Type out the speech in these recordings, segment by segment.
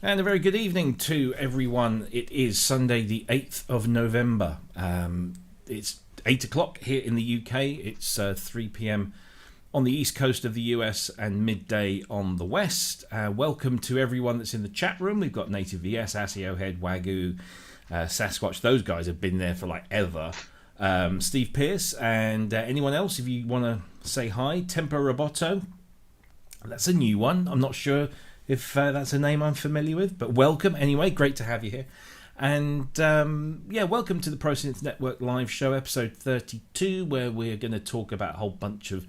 And a very good evening to everyone. It is Sunday the 8th of November. It's 8 o'clock here in the UK. It's 3 p.m. on the east coast of the US and midday on the west. Welcome to everyone that's in the chat room. We've got Native VS, Asio Head, Wagyu, Sasquatch. Those guys have been there for like ever. Steve Pierce and anyone else, if you want to say hi. Tempo Roboto. That's a new one. I'm not sure if that's a name I'm familiar with, but welcome anyway. Great to have you here. And welcome to the ProSynth Network live show, episode 32, where we're going to talk about a whole bunch of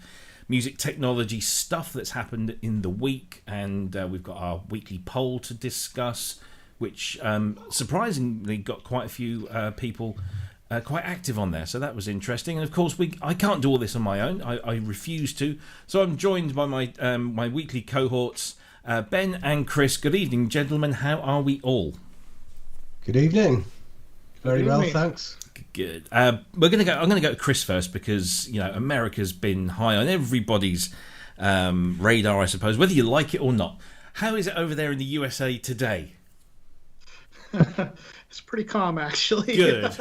music technology stuff that's happened in the week. And we've got our weekly poll to discuss, which surprisingly got quite a few people quite active on there, so that was interesting. And of course, I can't do all this on my own. I refuse to. So I'm joined by my my weekly cohorts, Ben and Chris. Good evening, gentlemen. How are we all? Good evening. Very well, thanks. Good. I'm going to go to Chris first because America's been high on everybody's radar, I suppose, whether you like it or not. How is it over there in the USA today? It's pretty calm, actually. Good.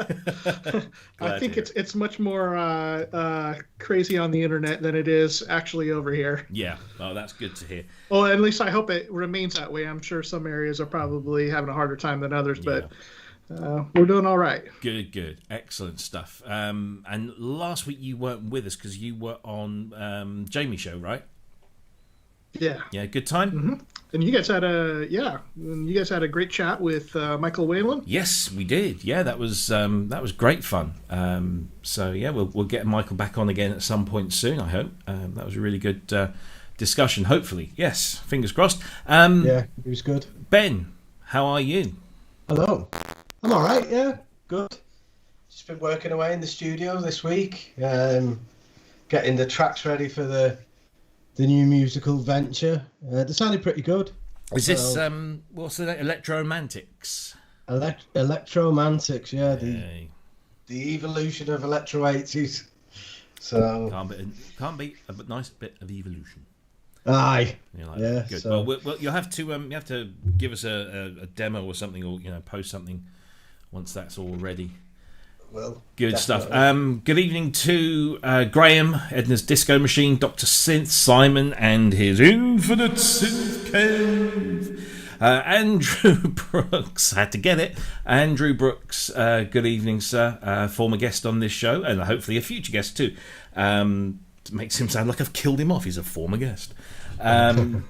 I think it's much more crazy on the internet than it is actually over here. Yeah, well, that's good to hear. Well, at least I hope it remains that way. I'm sure some areas are probably having a harder time than others, but we're doing all right. Good. Excellent stuff. And last week you weren't with us because you were on Jamie's show, right? Yeah. Good time. Mm-hmm. And you guys had a great chat with Michael Whalen. Yes, we did. Yeah, that was great fun. We'll get Michael back on again at some point soon, I hope. That was a really good discussion. Hopefully, yes. Fingers crossed. Yeah, it was good. Ben, how are you? Hello. I'm all right. Yeah, good. Just been working away in the studio this week, getting the tracks ready for the new musical venture. They sounded pretty good. Is this what's the name? Electromantics? Electromantics, yeah. The evolution of electro 80s. So can't beat a nice bit of evolution. Aye. Yeah. Good. So. Well, you'll have to give us a demo or something, or post something once that's all ready. Well, good definitely. Stuff. Good evening to Graham, Edna's Disco Machine, Dr. Synth, Simon, and his Infinite Synth Cave. Andrew Brooks, had to get it. Andrew Brooks, good evening, sir. Former guest on this show, and hopefully a future guest too. Makes him sound like I've killed him off. He's a former guest. Welcome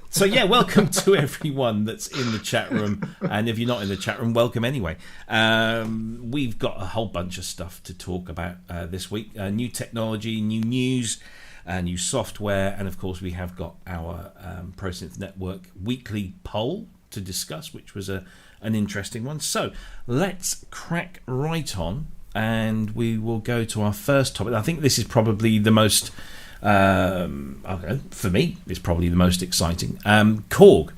to everyone that's in the chat room, and if you're not in the chat room, welcome anyway. We've got a whole bunch of stuff to talk about this week. New technology, new news, new software, and of course we have got our ProSynth Network weekly poll to discuss, which was an interesting one. So let's crack right on, and we will go to our first topic. I think this is probably the most for me, it's probably the most exciting. Korg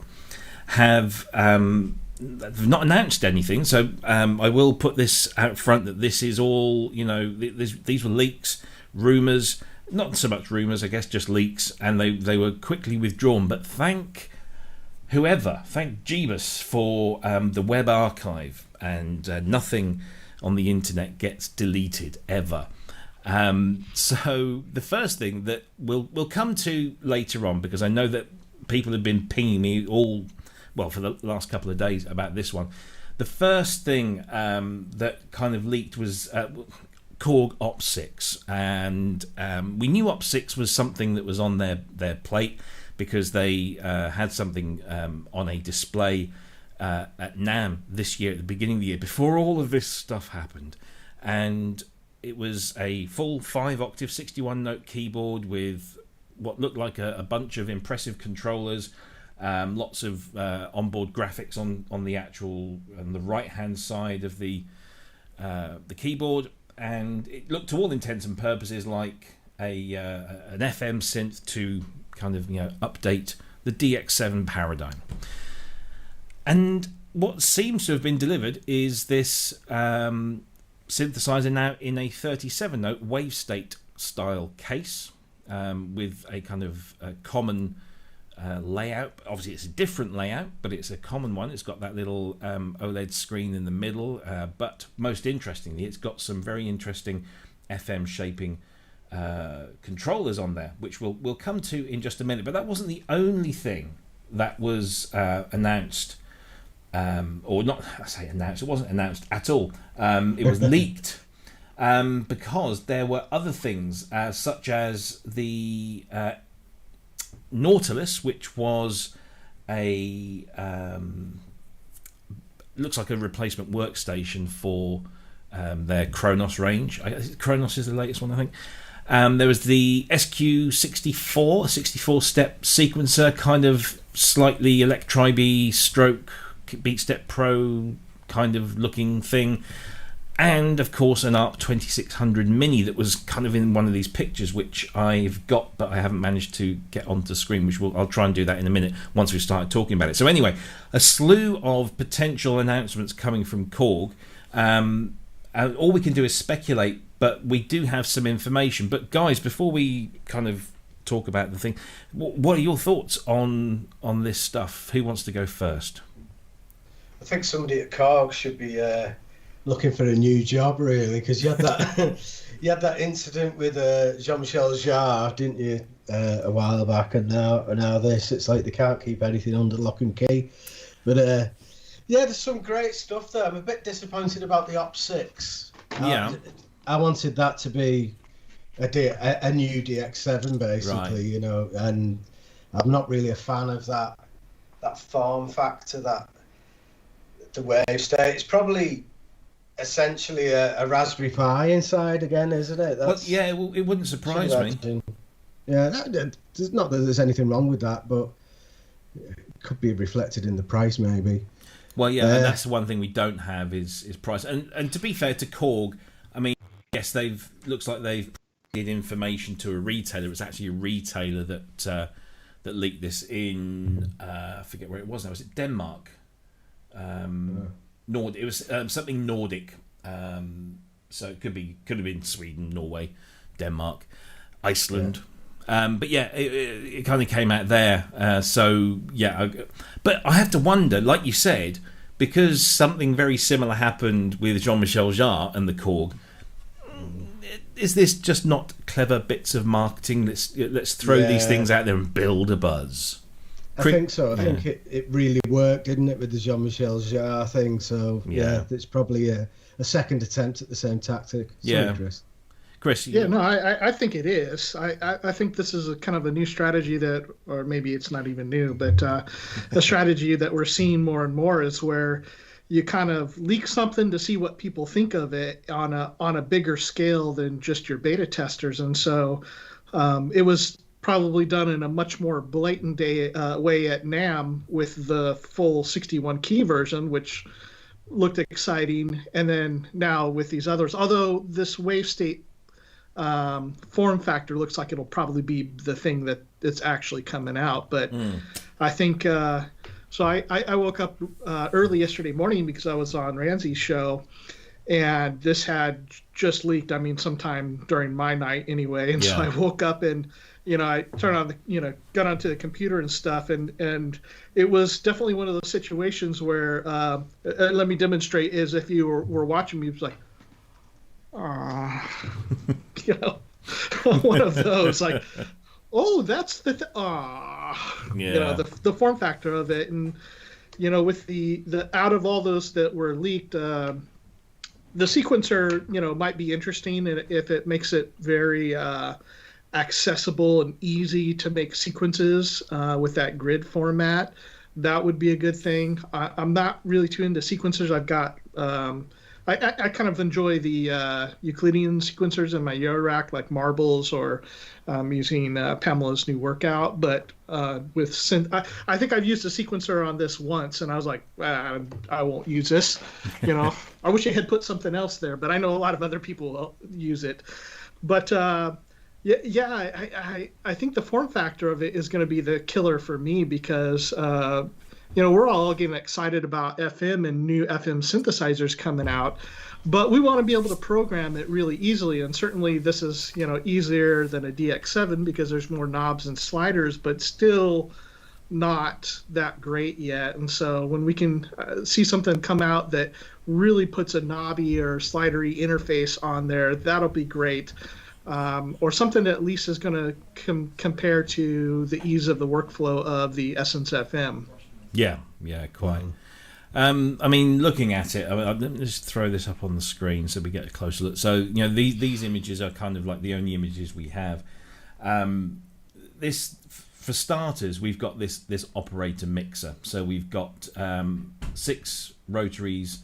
have not announced anything, so I will put this out front that this is all, these were leaks, rumours, not so much rumours, I guess, just leaks, and they were quickly withdrawn. But thank Jeebus for the web archive, and nothing on the internet gets deleted ever. So the first thing that we'll come to later on, because I know that people have been pinging me for the last couple of days about this one. The first thing that kind of leaked was Korg opsix, and we knew opsix was something that was on their plate because they had something on a display at NAMM this year, at the beginning of the year, before all of this stuff happened. And it was a full 5-octave 61-note keyboard with what looked like a bunch of impressive controllers, lots of onboard graphics on the right-hand side of the keyboard, and it looked to all intents and purposes like an FM synth to kind of update the DX7 paradigm. And what seems to have been delivered is this synthesizer now in a 37-note wave state style case, with a kind of common layout. Obviously, it's a different layout, but it's a common one. It's got that little OLED screen in the middle, but most interestingly, it's got some very interesting FM shaping controllers on there, which we'll come to in just a minute. But that wasn't the only thing that was announced, or not. I say announced. It wasn't announced at all. It was leaked. Because there were other things, such as the Nautilus, which was a looks like a replacement workstation for their Kronos range. Kronos is the latest one, I think. There was the SQ64, 64-step sequencer, kind of slightly Electribe stroke BeatStep Pro kind of looking thing. And, of course, an ARP 2600 Mini that was kind of in one of these pictures, which I've got, but I haven't managed to get onto screen, which I'll try and do that in a minute once we've started talking about it. So anyway, a slew of potential announcements coming from Korg. All we can do is speculate, but we do have some information. But, guys, before we kind of talk about the thing, what are your thoughts on this stuff? Who wants to go first? I think somebody at Korg should be... looking for a new job, really, because you had that incident with Jean-Michel Jarre, didn't you, a while back, and now this. It's like they can't keep anything under lock and key. But yeah, there's some great stuff there. I'm a bit disappointed about the opsix. Yeah, I wanted that to be a new DX7, basically, right. You know, and I'm not really a fan of that form factor, the wave state. It's probably essentially a Raspberry Pi inside again, isn't it? Well, yeah, it wouldn't surprise me. Yeah, there's not that there's anything wrong with that, but it could be reflected in the price, maybe. Well, yeah, and that's the one thing we don't have is price. And to be fair to Korg, I mean, yes, looks like they've provided information to a retailer. It was actually a retailer that leaked this in I forget where it was now. Was it Denmark? It was something Nordic, so it could have been Sweden, Norway, Denmark, Iceland, but yeah, it kind of came out there. So yeah, but I have to wonder, like you said, because something very similar happened with Jean-Michel Jarre and the Korg. Is this just not clever bits of marketing? Let's throw these things out there and build a buzz. I think so. I think it really worked, didn't it, with the Jean-Michel Jarre thing? So yeah, it's probably a second attempt at the same tactic. Sorry, Cryss. Yeah, no, I think it is. I think this is a kind of a new strategy that, or maybe it's not even new, but a strategy that we're seeing more and more is where you kind of leak something to see what people think of it on a bigger scale than just your beta testers, and so it was probably done in a much more blatant way at NAMM with the full 61 key version, which looked exciting, and then now with these others. Although this wave state form factor looks like it'll probably be the thing that's actually coming out, but I think so. I woke up early yesterday morning because I was on Ramsey's show, and this had just leaked. I mean, sometime during my night anyway, and so I woke up and. I turned on got onto the computer and stuff, and it was definitely one of those situations where, let me demonstrate, is if you were watching me, it was like, one of those, like, oh, that's the the form factor of it, and with the out of all those that were leaked, the sequencer, might be interesting, and if it makes it very accessible and easy to make sequences with that grid format, that would be a good thing. I'm not really too into sequencers. I've got I kind of enjoy the Euclidean sequencers in my Yorick, like Marbles, or using Pamela's new workout. But with synth, I think I've used a sequencer on this once, and I was like, I won't use this. I wish I had put something else there, but I know a lot of other people will use it. But I think the form factor of it is going to be the killer for me, because we're all getting excited about FM and new FM synthesizers coming out, but we want to be able to program it really easily. And certainly this is easier than a DX7 because there's more knobs and sliders, but still not that great yet. And so when we can see something come out that really puts a knobby or slidery interface on there, that'll be great. Or something that at least is going to compare to the ease of the workflow of the Essence FM. Yeah, quite. I mean, looking at it, let me just throw this up on the screen so we get a closer look. So, these images are kind of like the only images we have. This, for starters, we've got this operator mixer. So we've got 6 rotaries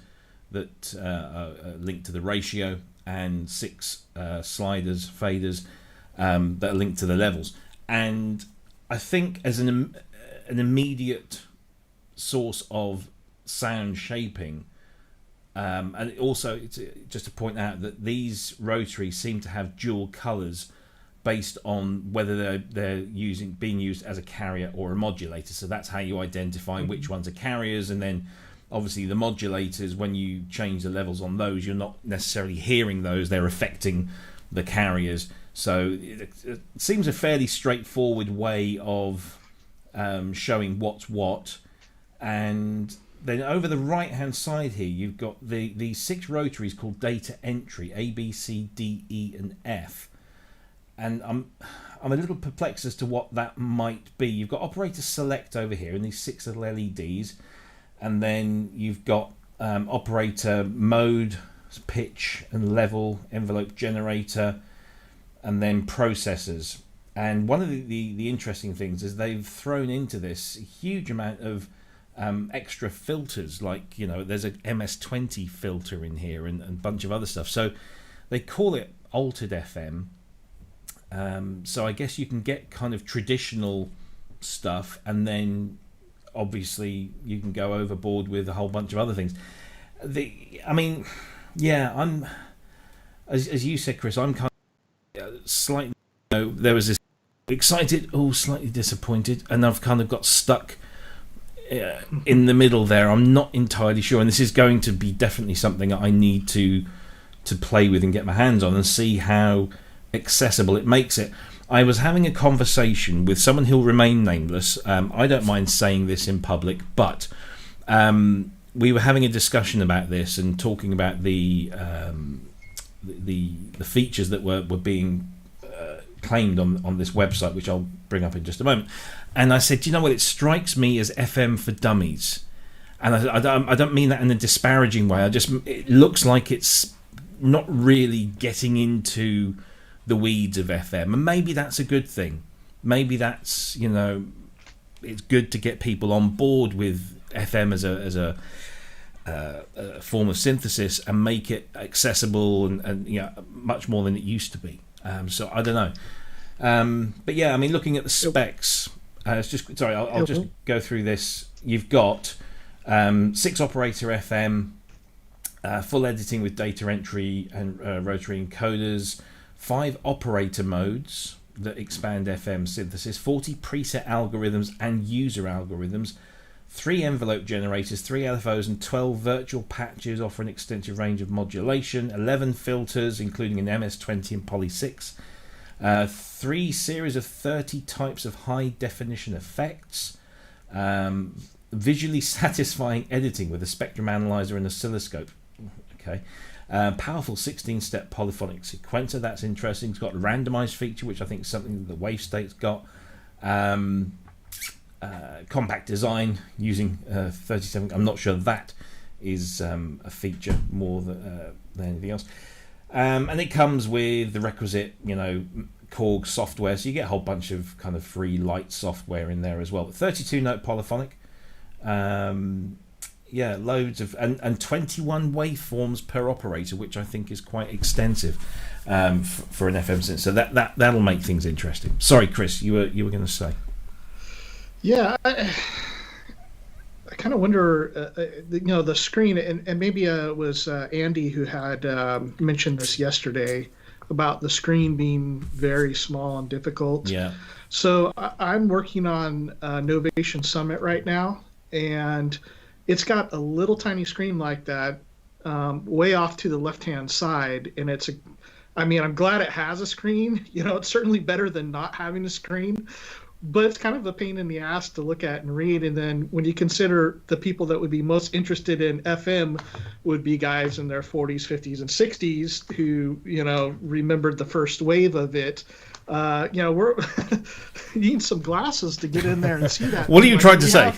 that are linked to the ratio, and 6 sliders, faders that are linked to the levels. And I think as an immediate source of sound shaping, and also just to point out that these rotaries seem to have dual colours based on whether they're being used as a carrier or a modulator. So that's how you identify which ones are carriers, and then obviously the modulators, when you change the levels on those, you're not necessarily hearing those, they're affecting the carriers. So it seems a fairly straightforward way of showing what's what. And then over the right hand side here, you've got the 6 rotaries called data entry, A, B, C, D, E and F. And I'm a little perplexed as to what that might be. You've got operator select over here and these 6 little LEDs. And then you've got operator mode, pitch and level, envelope generator, and then processors. And one of the interesting things is they've thrown into this a huge amount of extra filters, like there's a MS-20 filter in here and a bunch of other stuff. So they call it altered FM. So I guess you can get kind of traditional stuff, and then obviously you can go overboard with a whole bunch of other things. I'm as you said, Chris, I'm kind of slightly there was this excited, slightly disappointed, and I've kind of got stuck in the middle there. I'm not entirely sure, and this is going to be definitely something I need to play with and get my hands on and see how accessible it makes it. I was having a conversation with someone who'll remain nameless. I don't mind saying this in public, but we were having a discussion about this and talking about the features that were being claimed on this website, which I'll bring up in just a moment. And I said, you know what? It strikes me as FM for dummies, and I don't mean that in a disparaging way. It looks like it's not really getting into the weeds of FM, and maybe that's a good thing. Maybe that's it's good to get people on board with FM as a form of synthesis and make it accessible and much more than it used to be. So I don't know, but yeah, I mean, looking at the specs, I'll just go through this. You've got 6 operator FM, full editing with data entry and rotary encoders, 5 operator modes that expand FM synthesis, 40 preset algorithms and user algorithms, 3 envelope generators, 3 LFOs and 12 virtual patches offer an extensive range of modulation, 11 filters including an MS-20 and Poly 6, 3 series of 30 types of high definition effects, visually satisfying editing with a spectrum analyzer and oscilloscope. Okay. Powerful 16-step polyphonic sequencer, that's interesting. It's got a randomized feature, which I think is something that the Wave State's got. Compact design using 37. I'm not sure that is a feature more than anything else. And it comes with the requisite, Korg software, so you get a whole bunch of kind of free light software in there as well. 32-note polyphonic. Loads of and 21 waveforms per operator, which I think is quite extensive for an FM synth. So that'll make things interesting. Sorry, Chris, you were going to say. Yeah, I kind of wonder, the screen, and maybe it was Andy who had mentioned this yesterday about the screen being very small and difficult. Yeah. So I'm working on Novation Summit right now, and it's got a little tiny screen like that, way off to the left-hand side, and I'm glad it has a screen. It's certainly better than not having a screen. but it's kind of a pain in the ass to look at and read. And then when you consider the people that would be most interested in FM would be guys in their 40s, 50s, and 60s who, remembered the first wave of it. We're you need some glasses to get in there and see that. What are you trying to say?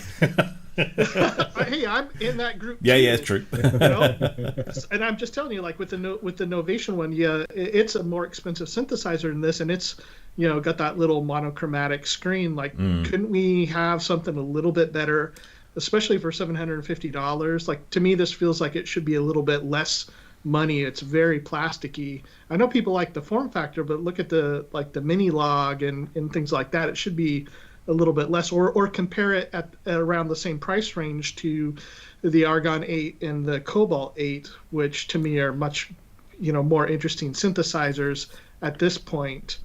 Hey, I'm in that group. Yeah, it's true. And I'm just telling you, like with the Novation one, it's a more expensive synthesizer than this, and it's got that little monochromatic screen. Like, couldn't we have something a little bit better, especially for $750? Like, to me, this feels like it should be a little bit less money. It's very plasticky. I know people like the form factor, but look at the mini log and things like that. It should be a little bit less, or compare it at around the same price range to the Argon 8 and the Cobalt 8, which to me are much more interesting synthesizers at this point.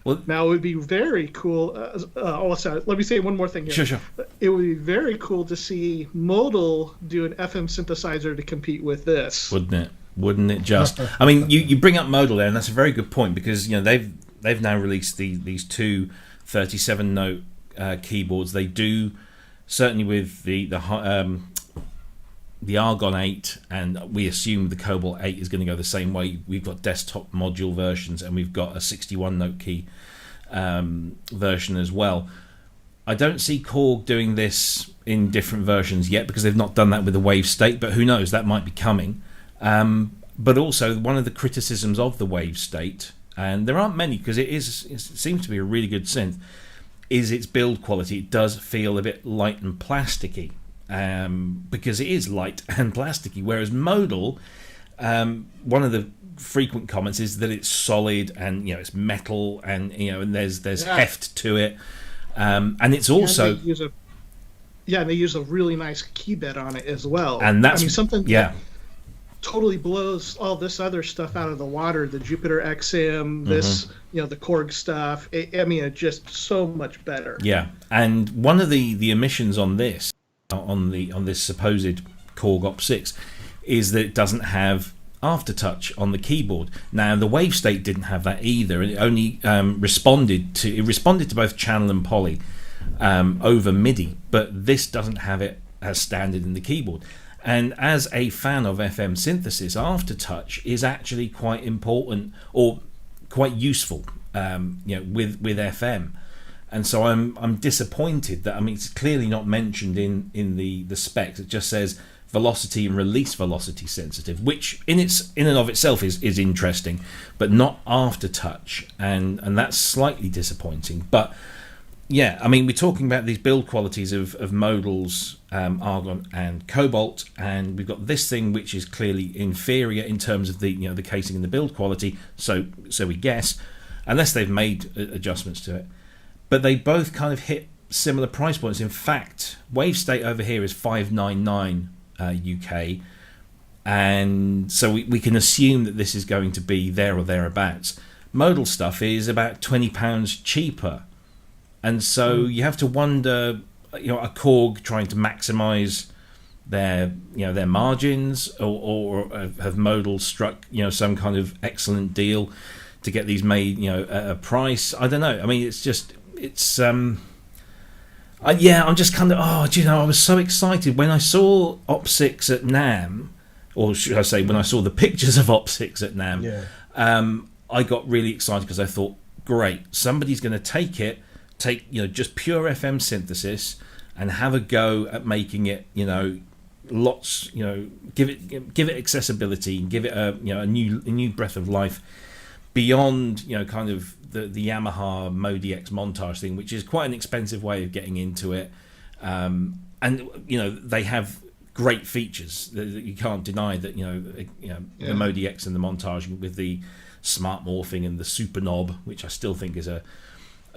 Well, now it would be very cool. Let me say one more thing here. Sure. It would be very cool to see Modal do an FM synthesizer to compete with this. Wouldn't it just? I mean, you bring up Modal there, and that's a very good point, because they've now released these two 37-note keyboards. They do, certainly with the Argon 8, and we assume the Cobalt 8 is going to go the same way. We've got desktop module versions, and we've got a 61-note key version as well. I don't see Korg doing this in different versions yet, because they've not done that with the Wave State, but who knows, that might be coming. But also, one of the criticisms of the Wave State, and there aren't many because it seems to be a really good synth, is its build quality. It does feel a bit light and plasticky, because it is light and plasticky, whereas Modal, one of the frequent comments is that it's solid and it's metal, and and there's heft to it, and it's also they use a really nice key bed on it as well, and that's something that totally blows all this other stuff out of the water. The Jupiter XM, this the Korg stuff. It's just so much better. Yeah, and one of the omissions on this supposed Korg opsix is that it doesn't have aftertouch on the keyboard. Now the Wave State didn't have that either, and it only responded to both channel and poly over MIDI, but this doesn't have it as standard in the keyboard. And as a fan of FM synthesis, aftertouch is actually quite important, or quite useful, with FM. And so I'm disappointed that, it's clearly not mentioned in the specs. It just says velocity and release velocity sensitive, which in and of itself is interesting, but not aftertouch, and that's slightly disappointing. But yeah, we're talking about these build qualities of Modal's Argon and Cobalt, and we've got this thing which is clearly inferior in terms of the the casing and the build quality. So we guess, unless they've made adjustments to it, but they both kind of hit similar price points. In fact, Wave State over here is $599 UK, and so we can assume that this is going to be there or thereabouts. Modal stuff is about £20 cheaper. And so you have to wonder, a Korg trying to maximise their margins, or have Modal struck some kind of excellent deal to get these made at a price. I don't know. I'm just kind of I was so excited when I saw opsix at NAMM, or should I say when I saw the pictures of opsix at NAMM. Yeah. I got really excited because I thought, great, somebody's going to take just pure FM synthesis and have a go at making it lots give it accessibility and give it a new breath of life beyond kind of the Yamaha Modi X montage thing, which is quite an expensive way of getting into it, and they have great features that you can't deny, that the Modi X and the montage with the smart morphing and the super knob, which I still think is a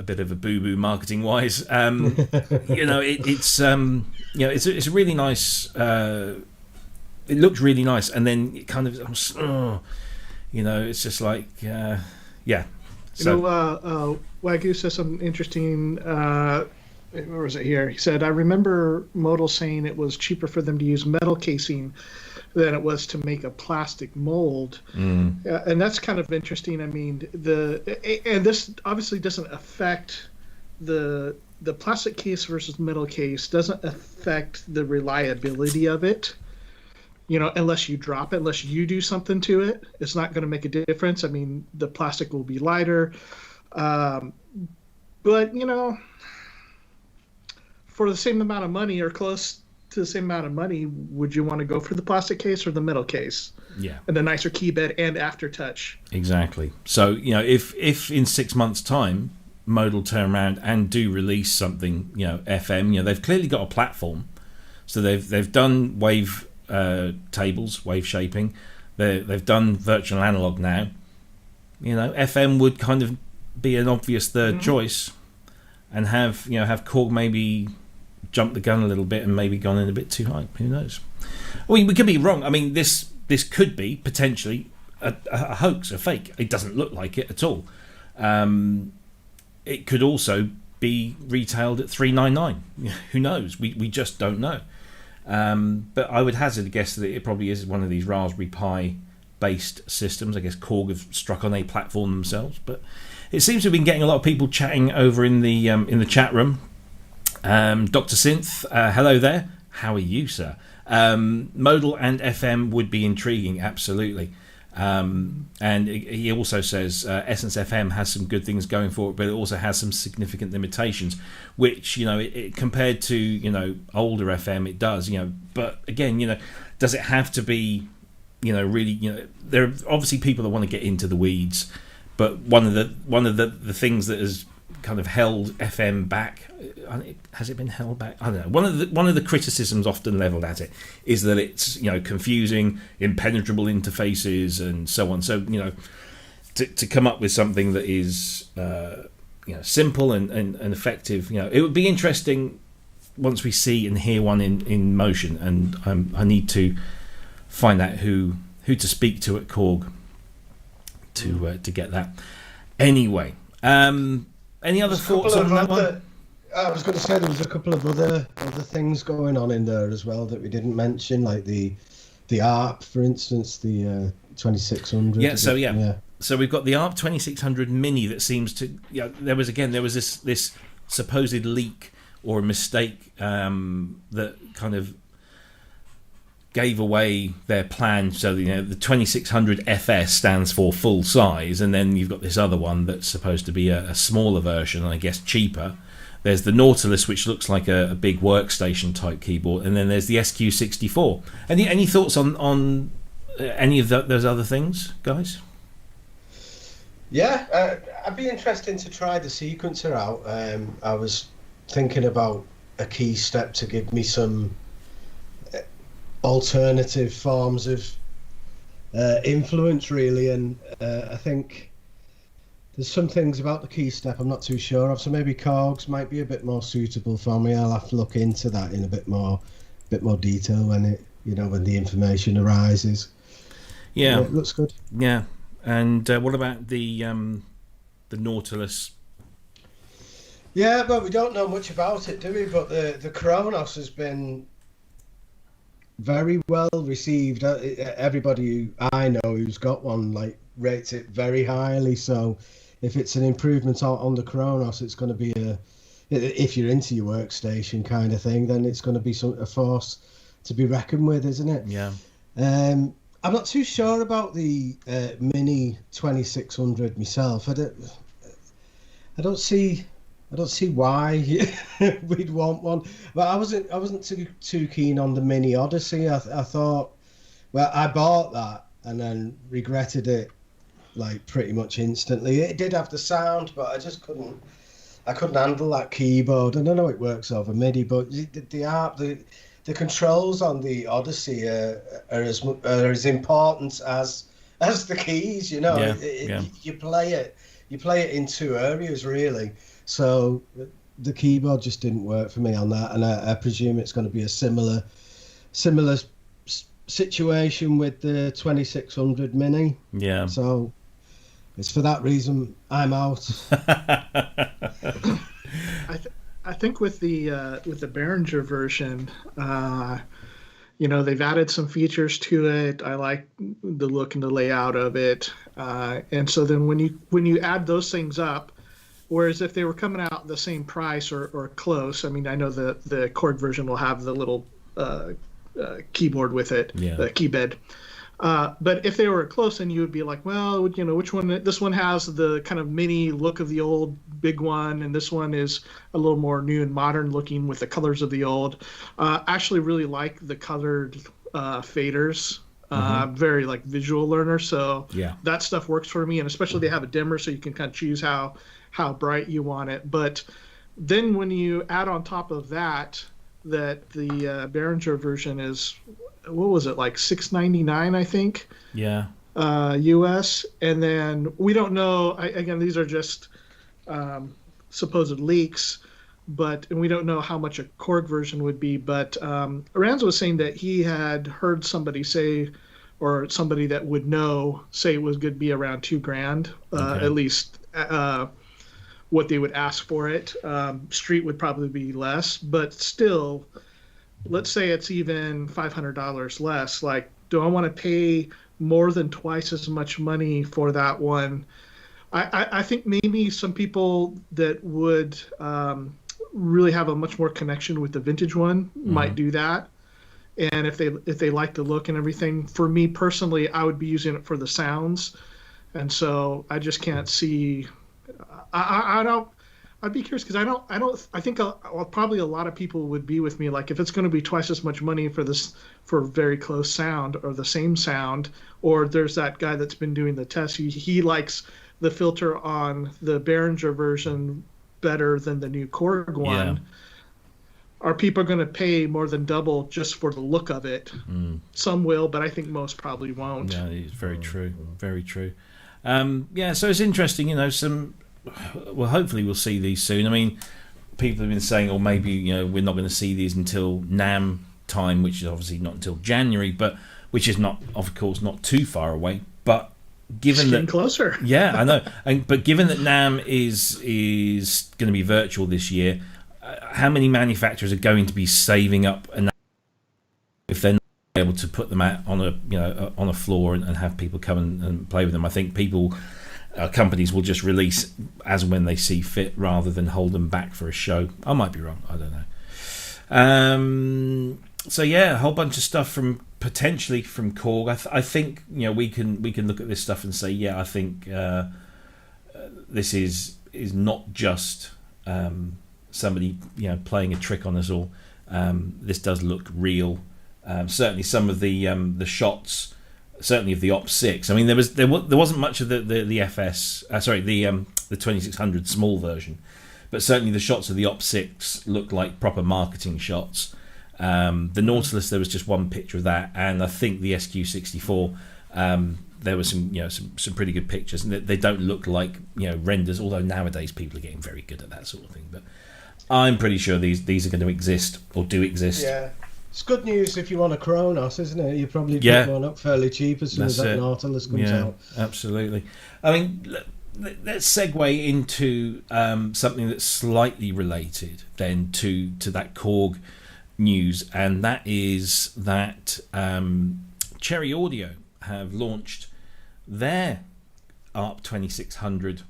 bit of a boo-boo marketing wise. It's a really nice. It looks really nice, and then it kind of it's just like So, Wagyu says something interesting. Where was it here? He said, I remember Modal saying it was cheaper for them to use metal casing than it was to make a plastic mold. And that's kind of interesting. And this obviously doesn't affect the plastic case versus metal case doesn't affect the reliability of it. Unless you drop it, unless you do something to it, it's not going to make a difference. I mean, the plastic will be lighter. But, for the same amount of money or close to the same amount of money, would you want to go for the plastic case or the metal case? Yeah. And the nicer key bed and aftertouch. Exactly. So, if in 6 months' time, Modal turn around and do release something, FM, they've clearly got a platform. So they've done wave tables, wave shaping. They've done virtual analog now. FM would kind of be an obvious third choice, and have Korg maybe jumped the gun a little bit and maybe gone in a bit too high. Who knows? I mean, we could be wrong. I mean, this could be potentially a hoax, a fake. It doesn't look like it at all. It could also be retailed at $399. Who knows? We just don't know. But I would hazard a guess that it probably is one of these Raspberry Pi based systems. I guess Korg have struck on a platform themselves, but it seems to have been getting a lot of people chatting over in the chat room. Dr. Synth, hello there. How are you, sir? Modal and FM would be intriguing, absolutely. And he also says Essence FM has some good things going for it, but it also has some significant limitations, which it compared to older FM it does. But again, does it have to be really? There are obviously people that want to get into the weeds, but one of the things that has kind of held FM back, has it been held back? I don't know. One of the criticisms often levelled at it is that it's confusing, impenetrable interfaces and so on. So to come up with something that is simple and effective, it would be interesting once we see and hear one in motion. And I need to find out who to speak to at Korg to get that. Anyway. Any other thoughts on that one? I was going to say there was a couple of other things going on in there as well that we didn't mention, like the ARP, for instance, the 2600. Yeah. So we've got the ARP 2600 Mini that seems to. There was this supposed leak or a mistake that kind of gave away their plan. So the 2600 FS stands for full size, and then you've got this other one that's supposed to be a smaller version, and I guess cheaper. There's the Nautilus, which looks like a big workstation type keyboard, and then there's the SQ64. Any thoughts on any of those other things, guys? Yeah, I'd be interested to try the sequencer out. I was thinking about a key step to give me some alternative forms of influence, really, and I think there's some things about the key step I'm not too sure of, so maybe Korgs might be a bit more suitable for me. I'll have to look into that in a bit more detail when when the information arises. Yeah, it looks good. Yeah, and what about the Nautilus? Yeah, but we don't know much about it, do we? But the Kronos has been very well received. Everybody I know who's got one rates it very highly. So if it's an improvement on the Kronos, it's going to be if you're into your workstation kind of thing, then it's going to be a force to be reckoned with, isn't it? Yeah. I'm not too sure about the Mini 2600 myself. I don't see why we'd want one, but I wasn't too keen on the Mini Odyssey. I thought, well, I bought that and then regretted it pretty much instantly. It did have the sound, but I just couldn't handle that keyboard. And I know it works over MIDI, but the controls on the Odyssey are as important as the keys. You play it in two areas really. So the keyboard just didn't work for me on that, and I presume it's going to be a similar situation with the 2600 Mini. Yeah. So it's for that reason I'm out. I think with the Behringer version, they've added some features to it. I like the look and the layout of it, and so then when you add those things up Whereas if they were coming out the same price or close, I mean, I know the Korg version will have the little keyboard with it, the keybed. But if they were close, then you would be like, well, you know, which one? This one has the kind of mini look of the old big one, and this one is a little more new and modern looking with the colors of the old. Actually, really like the colored faders. Very like visual learner, so that stuff works for me. And especially they have a dimmer, so you can kind of choose how bright you want it. But then when you add on top of that the Behringer version is, what was it, like $6.99, I think? Yeah. US. And then we don't know. Again, these are just supposed leaks, and we don't know how much a Korg version would be. But Ranz was saying that he had heard somebody say, or somebody that would know say it was going to be around $2,000, at least. What they would ask for it. Street would probably be less, but still, let's say it's even $500 less. Like, do I want to pay more than twice as much money for that one? I think maybe some people that would really have a much more connection with the vintage one might do that. And if they like the look and everything, for me personally, I would be using it for the sounds. And so I just can't see. I'd be curious because I think probably a lot of people would be with me. Like, if it's going to be twice as much money for very close sound or the same sound, or there's that guy that's been doing the test, he likes the filter on the Behringer version better than the new Korg one. Are people going to pay more than double just for the look of it? Some will, but I think most probably won't. Yeah, it's very true. Very true. So it's interesting, you know, well, hopefully we'll see these soon. I mean, people have been saying, or maybe, you know, we're not going to see these until NAMM time, which is obviously not until January, but which is not, of course, not too far away. But given that closer, I know, but given that NAMM is going to be virtual this year, how many manufacturers are going to be saving up enough if they're not able to put them out on a floor and have people come and play with them? I think companies will just release as and when they see fit rather than hold them back for a show. I might be wrong. I don't know. A whole bunch of stuff potentially from Korg. I think, you know, we can look at this stuff and say, I think this is not just somebody, you know, playing a trick on us all. This does look real. Certainly some of the shots, certainly of the opsix. I mean, there wasn't much of the FS. The 2600 small version, but certainly the shots of the opsix look like proper marketing shots. The Nautilus, there was just one picture of that, and I think the SQ64, there was some pretty good pictures, and they don't look like, you know, renders. Although nowadays people are getting very good at that sort of thing, but I'm pretty sure these are going to exist or do exist. Yeah. It's good news if you want a Kronos, isn't it? You probably pick one up fairly cheap as soon as that Nautilus comes out. Absolutely. I mean, let's segue into something that's slightly related then to that Korg news, and that is that Cherry Audio have launched their ARP 2600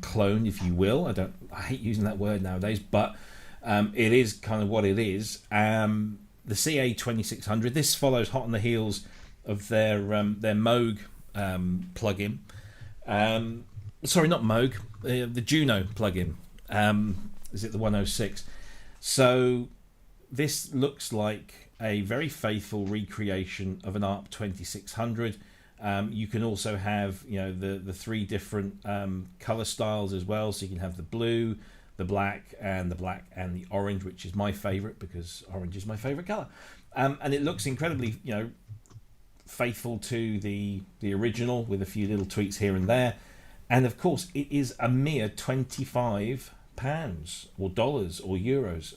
clone, if you will. I hate using that word nowadays, but it is kind of what it is. The CA 2600. This follows hot on the heels of their Moog plugin. Sorry, not Moog. The Juno plugin. Is it the 106? So this looks like a very faithful recreation of an ARP 2600. You can also have, you know, the three different color styles as well. So you can have the blue, the black and the orange, which is my favorite because orange is my favorite color. And it looks incredibly, you know, faithful to the original with a few little tweaks here and there. And of course, it is a mere £25 or dollars or euros.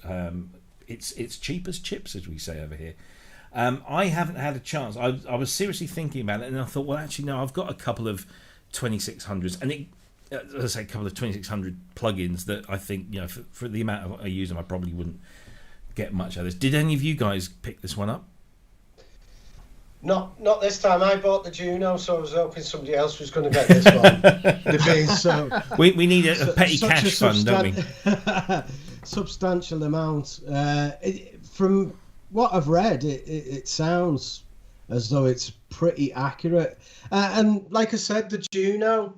It's cheap as chips, as we say over here. I haven't had a chance. I was seriously thinking about it, and I thought, well, actually, no, I've got a couple of 2600s, and as I say, a couple of 2600 plugins that I think, you know, for the amount I use them, I probably wouldn't get much out of this. Did any of you guys pick this one up? Not this time. I bought the Juno, so I was hoping somebody else was going to get this one. It being so, we need a petty cash fund, don't we? Substantial amount. From what I've read, it sounds as though it's pretty accurate. And like I said, the Juno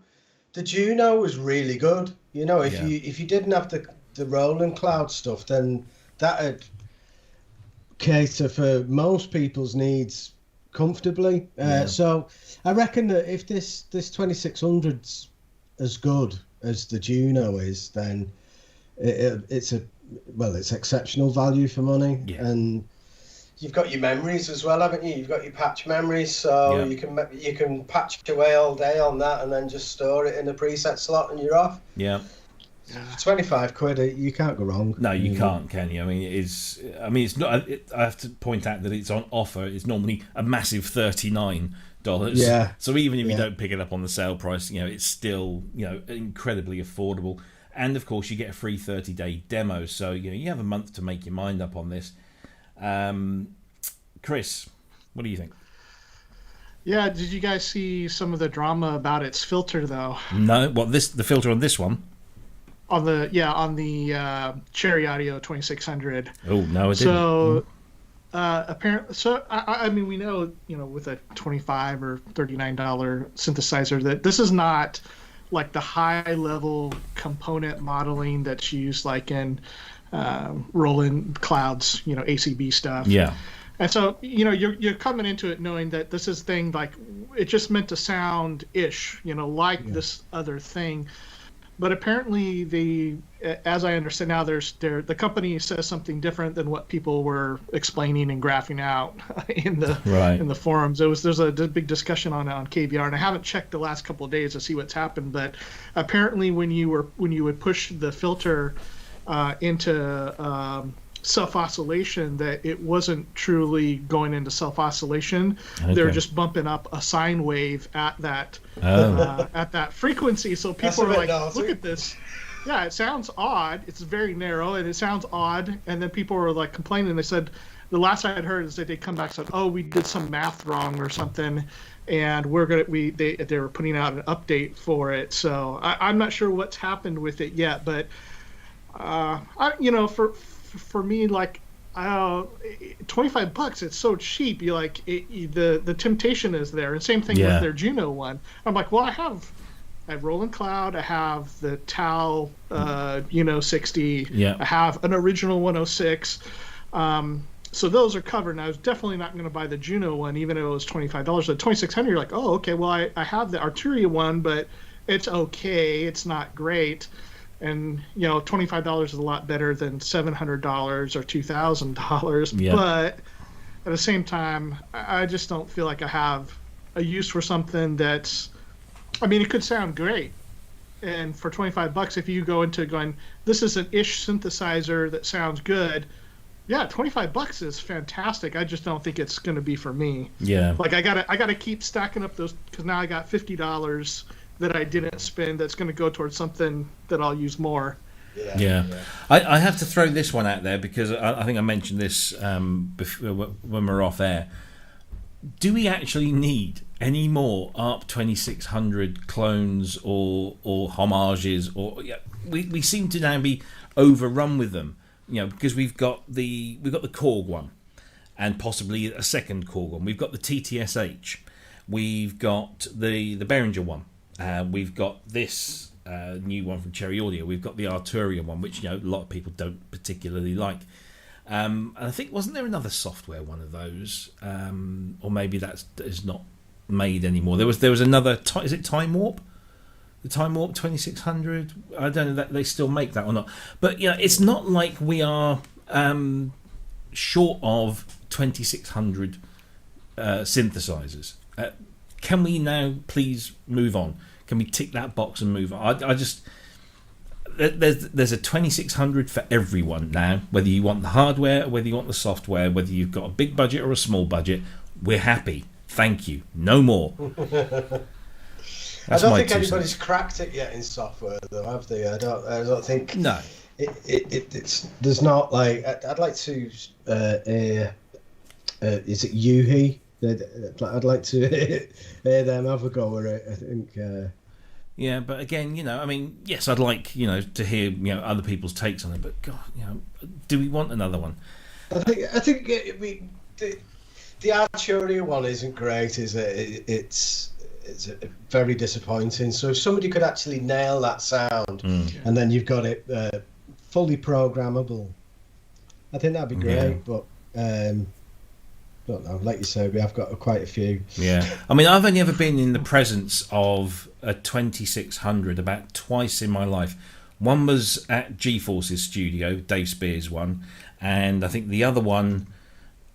was really good. You know, if you didn't have the Roland Cloud stuff, then that'd cater for most people's needs comfortably. So I reckon that if this 2600's as good as the Juno is, then it's exceptional value for money. And you've got your memories as well, haven't you? You've got your patch memories, so you can patch away all day on that and then just store it in a preset slot and you're off. Yeah. For 25 quid, you can't go wrong. No, you can't, can you? I mean, it's not. I have to point out that it's on offer. It's normally a massive $39. Yeah. So even if you don't pick it up on the sale price, it's still incredibly affordable. And of course, you get a free 30-day demo. So you have a month to make your mind up on this. Chris, what do you think? Yeah, did you guys see some of the drama about its filter though? No, the filter on this one? On the Cherry Audio 2600. Oh no, it didn't. So apparently, I mean, we know with a $25 or $39 synthesizer that this is not like the high level component modeling that's used like in Roland Cloud's ACB stuff. Yeah. And so you're coming into it knowing that this is thing like it just meant to sound ish this other thing. But apparently, as I understand now, the company says something different than what people were explaining and graphing out in the forums. There's a big discussion on KVR, and I haven't checked the last couple of days to see what's happened. But apparently, when you would push the filter into self-oscillation, that it wasn't truly going into self-oscillation. Okay. They were just bumping up a sine wave at that frequency. So people are like, look at this. Yeah, it sounds odd. It's very narrow and it sounds odd. And then people were like complaining. They said, the last I had heard is that they come back and said, oh, we did some math wrong or something. And they were putting out an update for it. So I'm not sure what's happened with it yet, but for me, like, $25, it's so cheap. You like the temptation is there, and same thing with their Juno one. I'm like, well, I have Roland Cloud, I have the Tal 60, I have an original 106. So those are covered. And I was definitely not going to buy the Juno one, even if it was $25. The 2600, you're like, oh, okay, well, I have the Arturia one, but it's okay. It's not great. And $25 is a lot better than $700 or $2,000. Yeah. But at the same time, I just don't feel like I have a use for something that's. I mean, it could sound great, and for $25, if you go into going, this is an ish synthesizer that sounds good. Yeah, $25 is fantastic. I just don't think it's going to be for me. Yeah. Like I gotta keep stacking up those because now I got $50 that I didn't spend that's going to go towards something that I'll use more. Yeah. I have to throw this one out there because I think I mentioned this before, when we were off air. Do we actually need any more ARP 2600 clones or homages? We seem to now be overrun with them, because we've got the Korg one and possibly a second Korg one. We've got the TTSH. We've got the Behringer one. We've got this new one from Cherry Audio. We've got the Arturia one, which a lot of people don't particularly like. And I think wasn't there another software one of those, or maybe that is not made anymore. There was another. Is it Time Warp? The Time Warp 2600. I don't know that they still make that or not. But it's not like we are short of 2600 synthesizers. Can we now please move on? Can we tick that box and move on? I just there's a 2600 for everyone now. Whether you want the hardware, or whether you want the software, whether you've got a big budget or a small budget, we're happy. Thank you. No more. I don't think anybody's cracked it yet in software, though, have they? I don't think. No. It's there's not like I'd like to. Is it UVI I'd like to hear them have a go at it. I think. Yeah, but again, I mean, yes, I'd like, to hear, other people's takes on it. But God, do we want another one? I think the Arturia one isn't great, is it? It's very disappointing. So if somebody could actually nail that sound, and then you've got it fully programmable, I think that'd be great. But don't know. Like you say, we have got quite a few. Yeah, I mean, I've only ever been in the presence of a 2600 about twice in my life. One was at G-Force's studio, Dave Spears' one, and I think the other one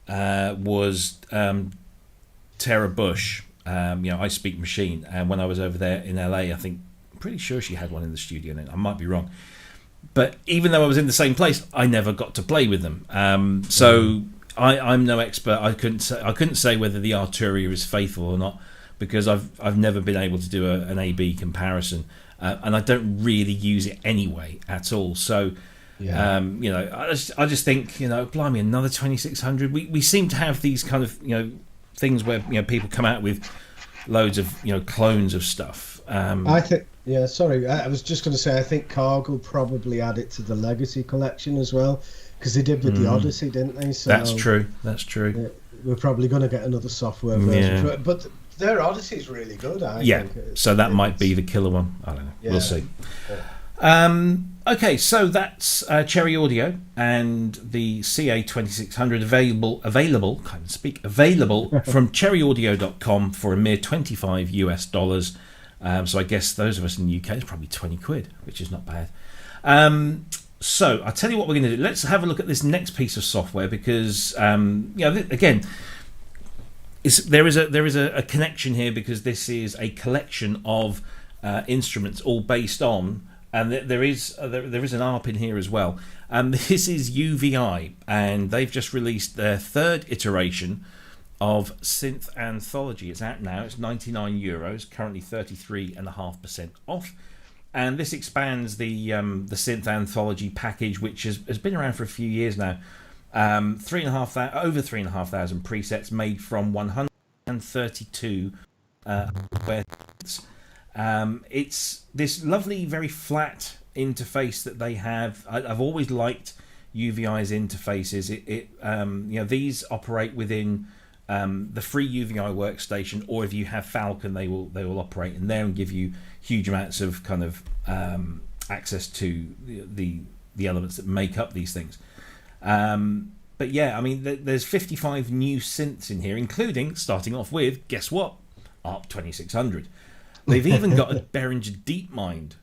was Tara Bush. I Speak Machine, and when I was over there in LA, I'm pretty sure she had one in the studio. I might be wrong, but even though I was in the same place, I never got to play with them. I'm no expert. I couldn't say whether the Arturia is faithful or not, because I've never been able to do an A/B comparison, and I don't really use it anyway at all. So, I just think, blimey, another 2600. We seem to have these kind of things where people come out with loads of clones of stuff. I think. Yeah, sorry. I was just going to say, I think Korg will probably add it to the Legacy collection as well. Because they did with the Odyssey, didn't they? So that's true. We're probably going to get another software version, but their Odyssey is really good. I think. So that might be the killer one. I don't know. Yeah. We'll see. Yeah. Okay, so that's Cherry Audio and the CA2600 available from cherryaudio.com for a mere $25 US. So I guess those of us in the UK, it's probably 20 quid, which is not bad. So I'll tell you what we're going to do. Let's have a look at this next piece of software, because again, there is a connection here, because this is a collection of instruments all based on, and there is an ARP in here as well. This is UVI, and they've just released their third iteration of Synth Anthology. It's out now. It's €99, currently 33.5% off. And this expands the Synth Anthology package, which has been around for a few years now. Over 3,500 presets made from 132 it's this lovely, very flat interface that they have. I've always liked UVI's interfaces. These operate within the free UVI workstation, or if you have Falcon, they will operate in there and give you huge amounts of kind of access to the elements that make up these things. But yeah, I mean, there's 55 new synths in here, including, starting off with, guess what? ARP 2600. They've even got a Behringer DeepMind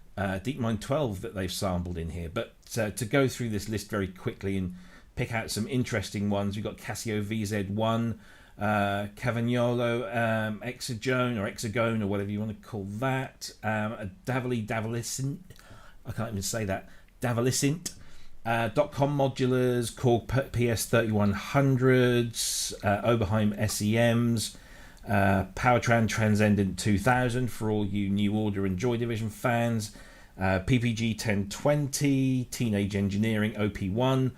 12 that they've sampled in here. But to go through this list very quickly and pick out some interesting ones, we've got Casio VZ1, Cavagnolo, Exagone, or whatever you want to call that, a Davilicent, I can't even say that, Davilicent, .com modulars, Korg PS3100s, Oberheim SEMs, Powertran Transcendent 2000 for all you New Order and Joy Division fans, PPG 1020, Teenage Engineering OP1,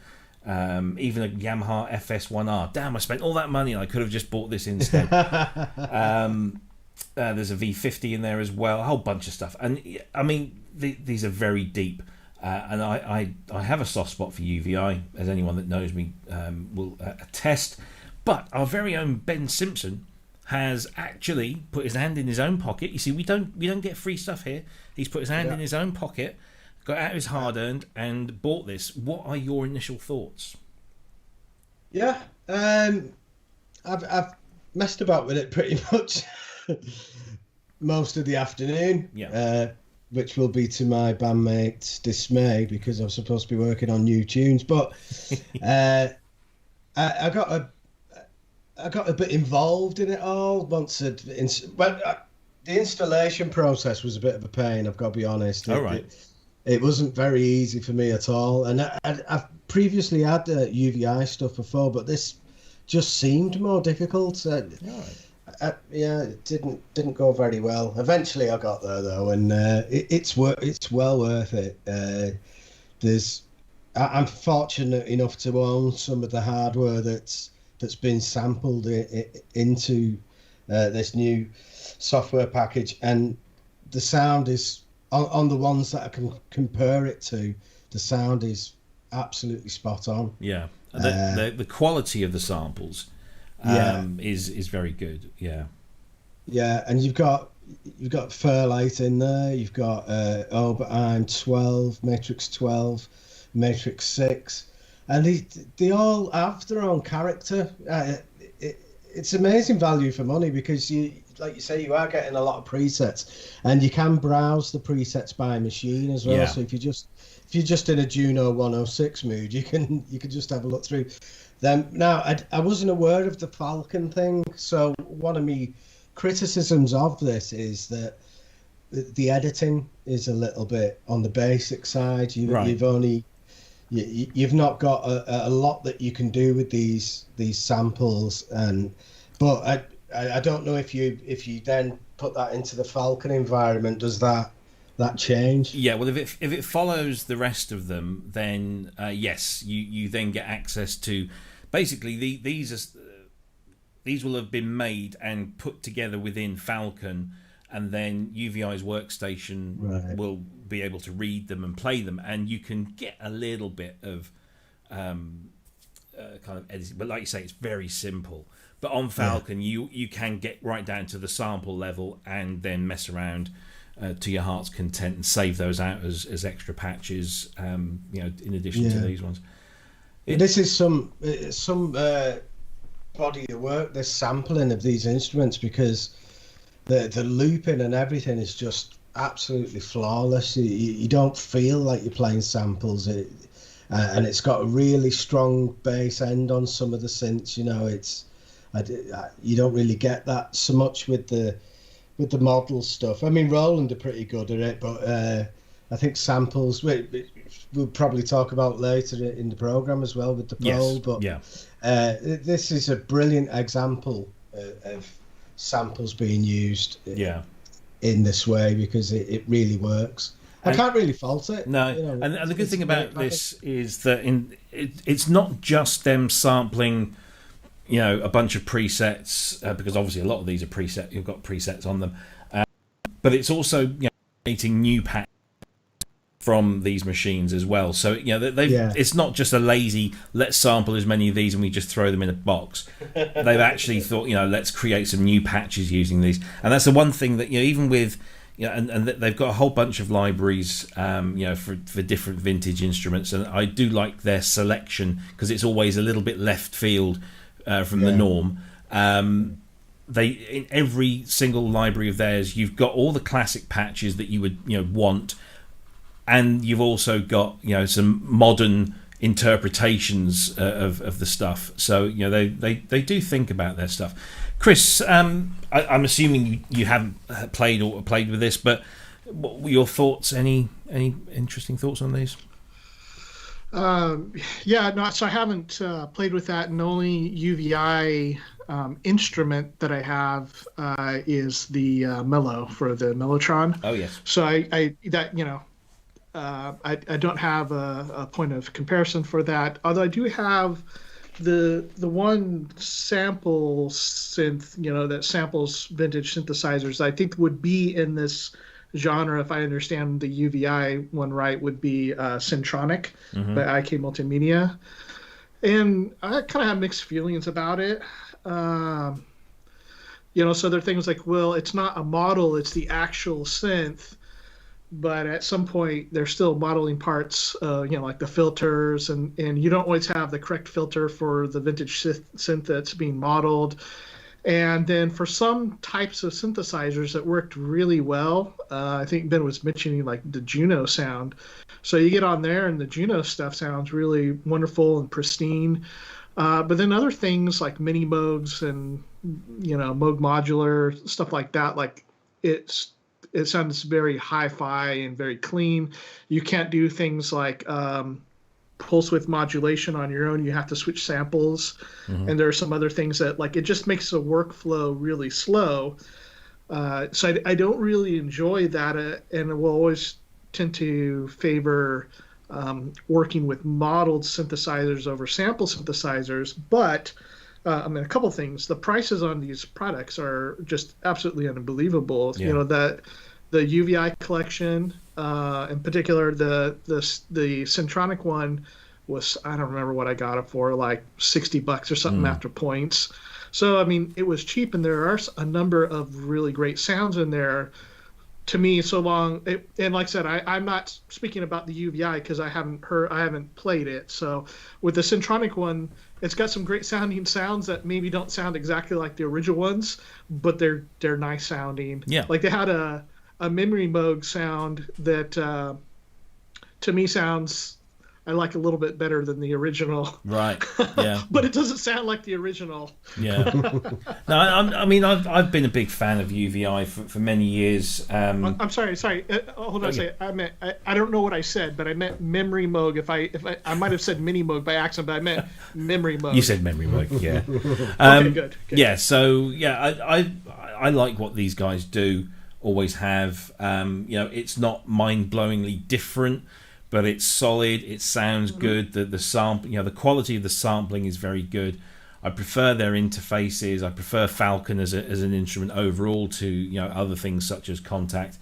even a Yamaha FS1R. Damn, I spent all that money and I could have just bought this instead. There's a V50 in there as well, a whole bunch of stuff. And I mean, these are very deep. And I have a soft spot for UVI, as anyone that knows me will attest. But our very own Ben Simpson has actually put his hand in his own pocket. You see, we don't get free stuff here. He's put his hand in his own pocket, got out his hard-earned, and bought this. What are your initial thoughts? Yeah, I've messed about with it pretty much most of the afternoon. Yeah. Which will be to my bandmates' dismay, because I'm supposed to be working on new tunes. But I got a bit involved in it all. The installation process was a bit of a pain, I've got to be honest. It wasn't very easy for me at all. And I've previously had UVI stuff before, but this just seemed more difficult. It didn't go very well. Eventually I got there though, and it's well worth it. I'm fortunate enough to own some of the hardware that's that's been sampled into this new software package, and the sound is on the ones that I can compare it to. The sound is absolutely spot on. Yeah, the quality of the samples is very good. Yeah, and you've got Fairlight in there. You've got Oberheim 12, Matrix 12, Matrix 6, and they all have their own character. It's amazing value for money because like you say, you are getting a lot of presets, and you can browse the presets by machine as well. Yeah. So if you're just in a Juno 106 mood, you can just have a look through them. Now, I wasn't aware of the Falcon thing, so one of me criticisms of this is that the editing is a little bit on the basic side. You've not got a lot that you can do with these samples, but I don't know if you then put that into the Falcon environment, does that change? Yeah, well, if it follows the rest of them, then yes, you then get access to basically these will have been made and put together within Falcon, and then UVI's workstation will be able to read them and play them, and you can get a little bit of kind of editing, but like you say, it's very simple. But on Falcon, you can get right down to the sample level and then mess around to your heart's content and save those out as extra patches. In addition to these ones. This is some body of work. This sampling of these instruments, because the looping and everything is just absolutely flawless. You don't feel like you're playing samples. And it's got a really strong bass end on some of the synths. You don't really get that so much with the model stuff. I mean, Roland are pretty good at it, but I think samples we'll probably talk about later in the program as well with the Pro. But this is a brilliant example of samples being used in this way, because it really works. I can't really fault it. No, and the good thing about this is that it's not just them sampling, a bunch of presets, because obviously a lot of these are preset. You've got presets on them, but it's also creating new patterns from these machines as well. So it's not just a lazy let's sample as many of these and we just throw them in a box. They've actually thought let's create some new patches using these, and that's the one thing that even with. And they've got a whole bunch of libraries, for different vintage instruments, and I do like their selection because it's always a little bit left field from the norm. They in every single library of theirs, you've got all the classic patches that you would want, and you've also got some modern interpretations of the stuff. So they do think about their stuff. Chris, I'm assuming you haven't played with this, but what were your thoughts? Any interesting thoughts on these? So I haven't played with that, and the only UVI instrument that I have is the Mello for the Mellotron. Oh yes. So I don't have a point of comparison for that, although I do have the one sample synth, that samples vintage synthesizers, I think would be in this genre, if I understand the UVI one right, would be Syntronic by IK Multimedia. And I kind of have mixed feelings about it. So there are things like, well, it's not a model, it's the actual synth. But at some point, they're still modeling parts, like the filters, and you don't always have the correct filter for the vintage synth that's being modeled. And then for some types of synthesizers that worked really well, I think Ben was mentioning like the Juno sound. So you get on there and the Juno stuff sounds really wonderful and pristine. But then other things like mini Moogs and, Moog modular, stuff like that, like it sounds very hi-fi and very clean. You can't do things like pulse width modulation on your own. You have to switch samples. And there are some other things that, like, it just makes the workflow really slow. So I don't really enjoy that, and will always tend to favor working with modeled synthesizers over sample synthesizers. But a couple things. The prices on these products are just absolutely unbelievable. Yeah. You know, that the UVI collection, in particular, the Centronic one was, I don't remember what I got it for, like $60 or something after points. So, I mean, it was cheap, and there are a number of really great sounds in there. To me, and like I said, I'm not speaking about the UVI because I haven't played it. So with the Centronic one, it's got some great sounding sounds that maybe don't sound exactly like the original ones, but they're nice sounding. Yeah. Like they had a Memory Moog sound that to me sounds, I like a little bit better than the original. Right. Yeah. But it doesn't sound like the original. Yeah. No, I mean, I've been a big fan of UVI for many years. I'm sorry. Hold on a second. I don't know what I said, but I meant Memory Moog. If I might have said Mini Moog by accident, but I meant Memory Moog. You said Memory Moog, yeah. Okay, good. Yeah. So yeah, I like what these guys do. Always have. It's not mind-blowingly different, but it's solid. It sounds good. The sample, the quality of the sampling is very good. I prefer their interfaces. I prefer Falcon as an instrument overall to other things such as Contact.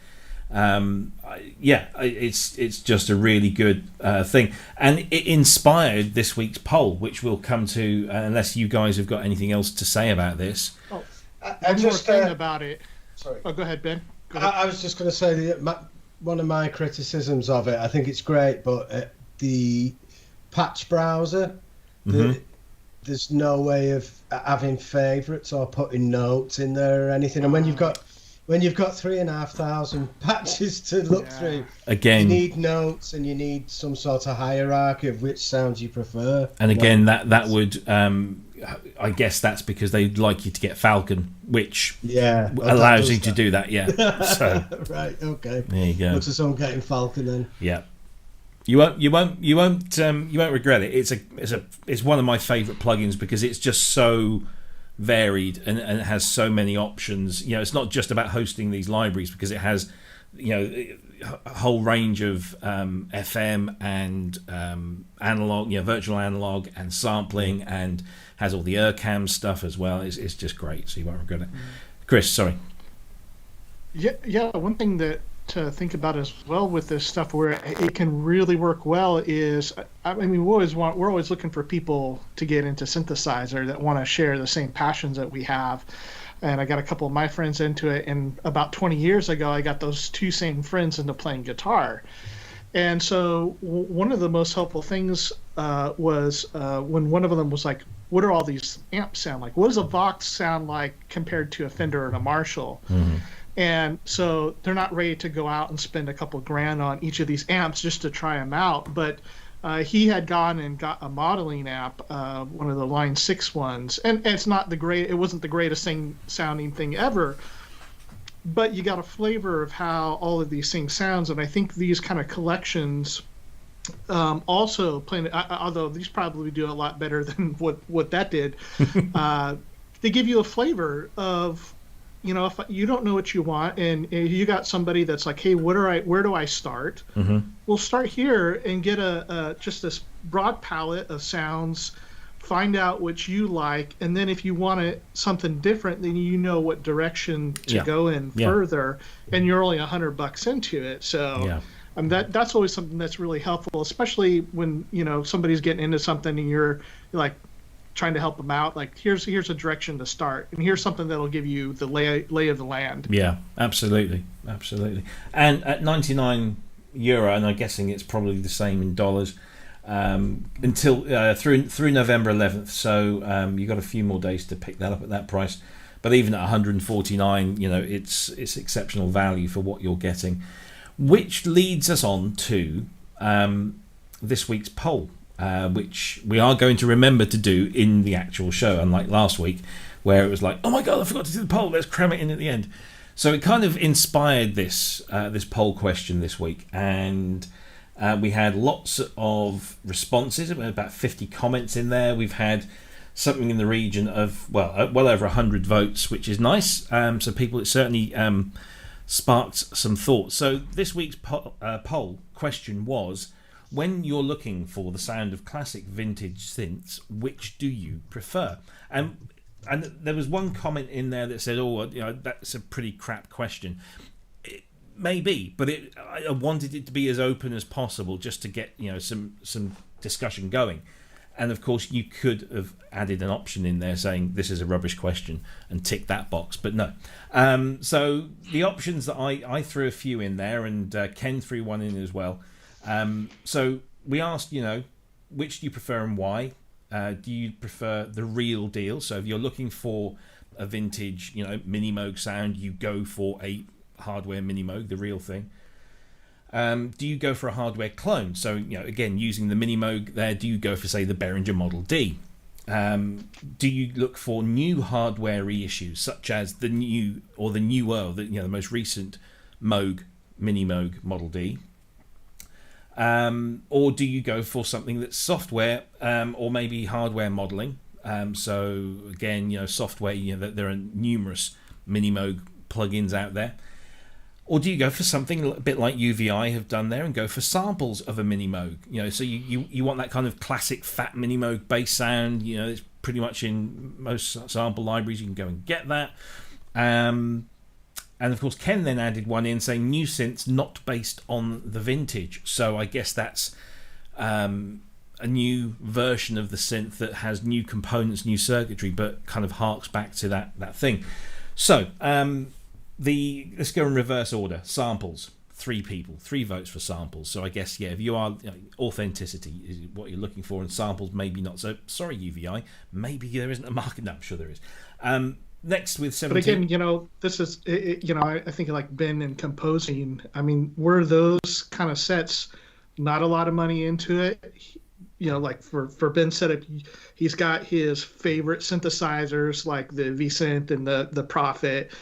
It's just a really good thing, and it inspired this week's poll, which we'll come to unless you guys have got anything else to say about this. Oh, one more thing about it. Sorry. Oh, go ahead, Ben. Go ahead. I was just going to say that one of my criticisms of it, I think it's great, but the patch browser, there's no way of having favourites or putting notes in there or anything. And when you've got 3,500 patches to look through, again, you need notes and you need some sort of hierarchy of which sounds you prefer. And again, that would, I guess that's because they'd like you to get Falcon, which allows you to do that. Yeah. So right. Okay. There you go. Looks as though I'm getting Falcon then. Yeah. You won't regret it. It's one of my favourite plugins because it's just so varied and it has so many options. It's not just about hosting these libraries because it has a whole range of FM and analog, virtual analog and sampling, and has all the ERCAM stuff as well. It's just great, so you won't regret it. Chris, sorry. Yeah. One thing that to think about as well with this stuff where it can really work well is, I mean, we're always looking for people to get into synthesizer that want to share the same passions that we have. And I got a couple of my friends into it, and about 20 years ago I got those two same friends into playing guitar. And so one of the most helpful things was when one of them was like, what do all these amps sound like? What does a Vox sound like compared to a Fender and a Marshall? And so they're not ready to go out and spend a couple grand on each of these amps just to try them out. But he had gone and got a modeling app, one of the Line 6 ones. And it wasn't the greatest sounding thing ever. But you got a flavor of how all of these things sounds. And I think these kind of collections also although these probably do a lot better than what that did, they give you a flavor of, if you don't know what you want and you got somebody that's like, hey, where do I start? We'll start here and get just this broad palette of sounds, find out what you like, and then if you want something different, then you know what direction to go in further, and you're only $100 into it. So that's always something that's really helpful, especially when somebody's getting into something and you're like trying to help them out. Like here's a direction to start, and here's something that'll give you the lay of the land. Yeah, absolutely. And at €99, and I'm guessing it's probably the same in dollars, until through November 11th. So you got a few more days to pick that up at that price. But even at $149, it's exceptional value for what you're getting. Which leads us on to this week's poll, which we are going to remember to do in the actual show, unlike last week, where it was like, oh my god, I forgot to do the poll, let's cram it in at the end. So it kind of inspired this poll question this week, and we had lots of responses, about 50 comments in there. We've had something in the region of, well over 100 votes, which is nice. So it certainly sparked some thoughts. So this week's poll question was, when you're looking for the sound of classic vintage synths, which do you prefer? And there was one comment in there that said, "Oh, that's a pretty crap question." It may be, but I wanted it to be as open as possible, just to get some discussion going. And of course, you could have added an option in there saying this is a rubbish question and tick that box, but no. So the options that I threw a few in there, and Ken threw one in as well. So we asked, which do you prefer and why? Do you prefer the real deal? So if you're looking for a vintage, Mini Moog sound, you go for a hardware Mini Moog, the real thing. Do you go for a hardware clone? So, again, using the Mini Moog there, do you go for, say, the Behringer Model D? Do you look for new hardware reissues, such as the newer, the most recent Moog, Mini Moog Model D? Or do you go for something that's software, or maybe hardware modeling? So, again, software, there are numerous Mini Moog plugins out there. Or do you go for something a bit like UVI have done there and go for samples of a Mini Moog? So you want that kind of classic fat Mini Moog bass sound. It's pretty much in most sample libraries. You can go and get that. And of course, Ken then added one in saying new synths not based on the vintage. So I guess that's a new version of the synth that has new components, new circuitry, but kind of harks back to that thing. So let's go in reverse order. Samples, 3 people, 3 votes for samples. So I guess, if you are, authenticity is what you're looking for, and samples maybe not. So sorry, UVI, maybe there isn't a market. No, I'm sure there is. Next with 17. But again, this is, I think like Ben and composing, were those kind of sets not a lot of money into it? Like for Ben's setup, he's got his favorite synthesizers like the V-Synth and the Prophet.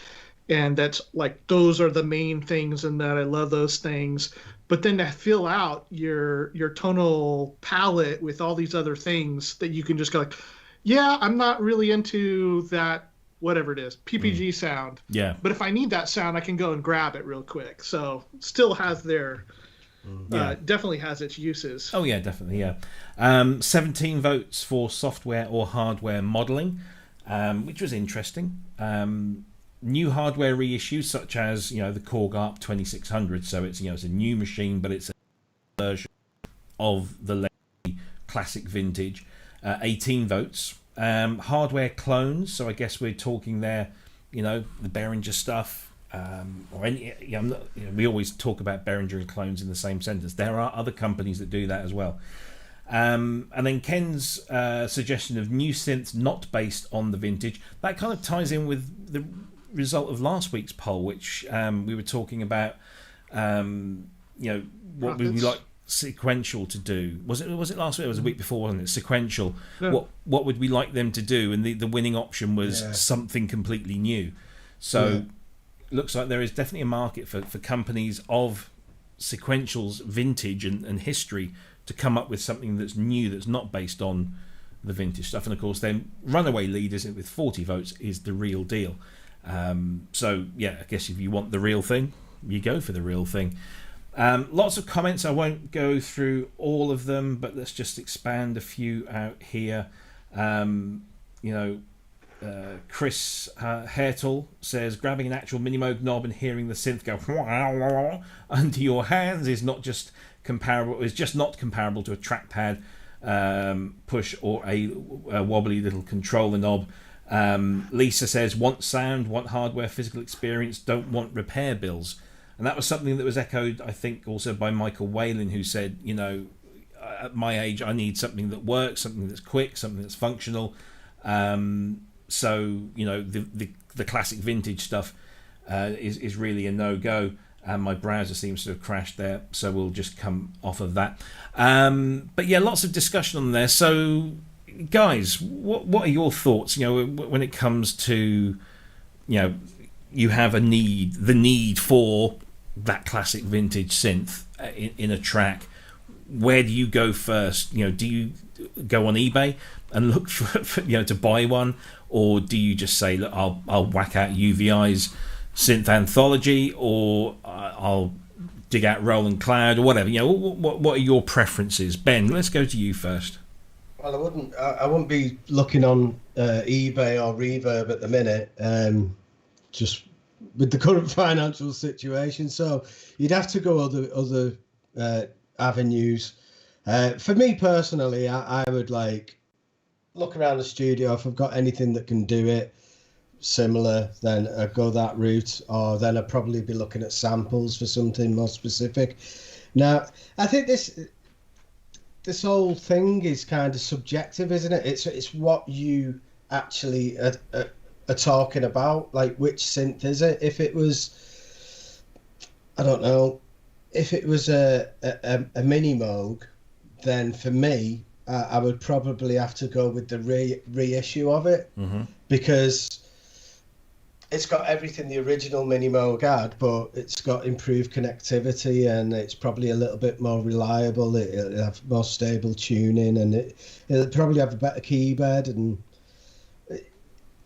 And that's like, those are the main things, and that I love those things. But then to fill out your tonal palette with all these other things that you can just go like, yeah, I'm not really into that, whatever it is, PPG sound. Yeah. But if I need that sound, I can go and grab it real quick. So still has definitely has its uses. Oh yeah, definitely, yeah. 17 votes for software or hardware modeling, which was interesting. New hardware reissues, such as the Korg ARP 2600. So it's it's a new machine, but it's a version of the legacy classic vintage. 18 votes. Hardware clones. So I guess we're talking there, the Behringer stuff, or any. We always talk about Behringer and clones in the same sentence. There are other companies that do that as well. And then Ken's suggestion of new synths not based on the vintage. That kind of ties in with the result of last week's poll, which we were talking about. What would we like sequential to do? Was it last week? It was a week before, wasn't it? Sequential. Yeah. What would we like them to do? And the winning option was something completely new. So looks like there is definitely a market for companies of sequentials, vintage and history to come up with something that's new, that's not based on the vintage stuff. And of course, then runaway leaders with 40 votes is the real deal. I guess if you want the real thing, you go for the real thing. Lots of comments. I won't go through all of them, but let's just expand a few out here. Chris Hertel says grabbing an actual Mini Moog knob and hearing the synth go under your hands is not just comparable. Is just not comparable to a trackpad push or a wobbly little controller knob. Lisa says want sound, want hardware, physical experience, don't want repair bills. And that was something that was echoed, I think, also by Michael Whalen, who said, at my age, I need something that works, something that's quick, something that's functional. So, the classic vintage stuff is really a no-go. And my browser seems to have crashed there, so we'll just come off of that. But yeah, lots of discussion on there. So, guys, what are your thoughts? When it comes to, you have the need for that classic vintage synth in a track. Where do you go first? Do you go on eBay and look for to buy one, or do you just say, look, I'll whack out UVI's Synth Anthology, or I'll dig out Roland Cloud or whatever. What are your preferences? Ben, let's go to you first. Well, I wouldn't be looking on eBay or Reverb at the minute, just with the current financial situation. So you'd have to go other avenues. For me personally, I would look around the studio. If I've got anything that can do it similar, then I'd go that route, or then I'd probably be looking at samples for something more specific. Now, I think this whole thing is kind of subjective, isn't it? It's what you actually are talking about, like which synth is it? If it was, I don't know, if it was a mini Moog, then for me, I would probably have to go with the reissue of it, because it's got everything the original Mini Moog had, but it's got improved connectivity, and it's probably a little bit more reliable. It'll have more stable tuning, and it'll probably have a better keyboard. And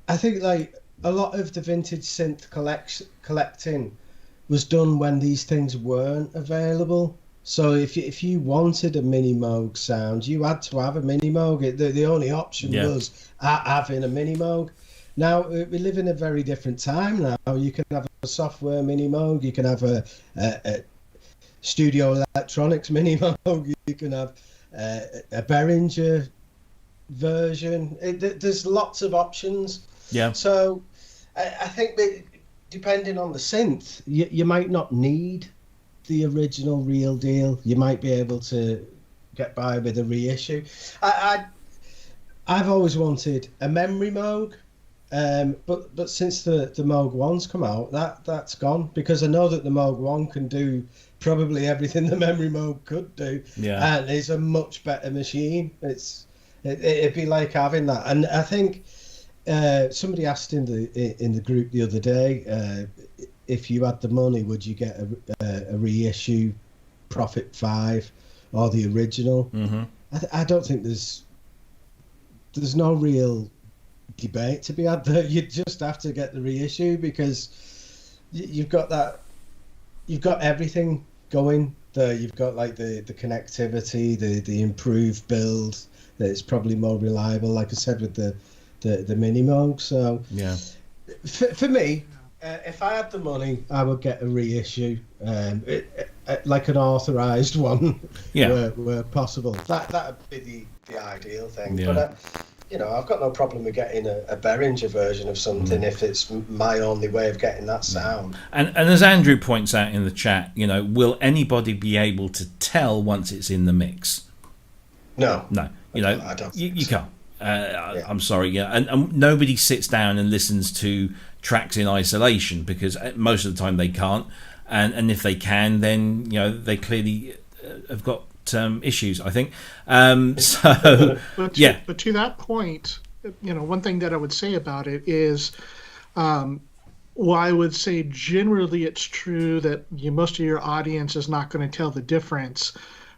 I think a lot of the vintage synth collecting was done when these things weren't available. So if you wanted a Mini Moog sound, you had to have a Mini Moog. The only option was having a Mini Moog. Now we live in a very different time now. You can have a software Mini Moog, you can have a studio electronics Mini Moog, you can have a Behringer version. There's lots of options. Yeah. So I think that depending on the synth, you might not need the original real deal. You might be able to get by with a reissue. I've always wanted a memory Moog. But since the Moog 1's come out, that's gone, because I know that the Moog 1 can do probably everything the Memory Moog could do, and it's a much better machine. It'd be like having that. And I think somebody asked in the group the other day, if you had the money, would you get a reissue Prophet 5 or the original? I don't think there's no real debate to be had there. You just have to get the reissue, because you've got everything going there. You've got the connectivity, the improved build, that it's probably more reliable, like I said, with the Mini Moog. So yeah, for me, if I had the money, I would get a reissue, like an authorized one, where possible. That would be the ideal thing. But I've got no problem with getting a Behringer version of something if it's my only way of getting that sound. And as Andrew points out in the chat, will anybody be able to tell once it's in the mix? No. I don't. You can't. I'm sorry. And nobody sits down and listens to tracks in isolation, because most of the time they can't. And if they can, then they clearly have got issues, I think. But to that point, one thing that I would say about it is, I would say generally it's true that most of your audience is not going to tell the difference.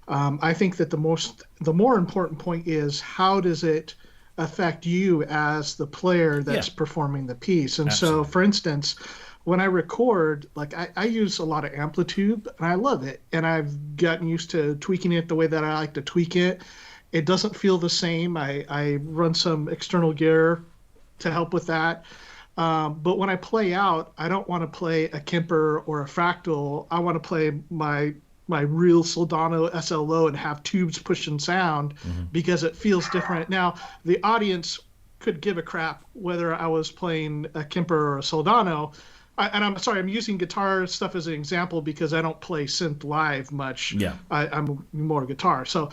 I think that the more important point is, how does it affect you as the player that's performing the piece? And Absolutely. So, for instance, when I record, I use a lot of Amplitube, and I love it. And I've gotten used to tweaking it the way that I like to tweak it. It doesn't feel the same. I run some external gear to help with that. But when I play out, I don't want to play a Kemper or a Fractal. I want to play my real Soldano SLO and have tubes pushing sound, because it feels different. Now, the audience could give a crap whether I was playing a Kemper or a Soldano. And I'm sorry, I'm using guitar stuff as an example because I don't play synth live much. Yeah. I'm more guitar. So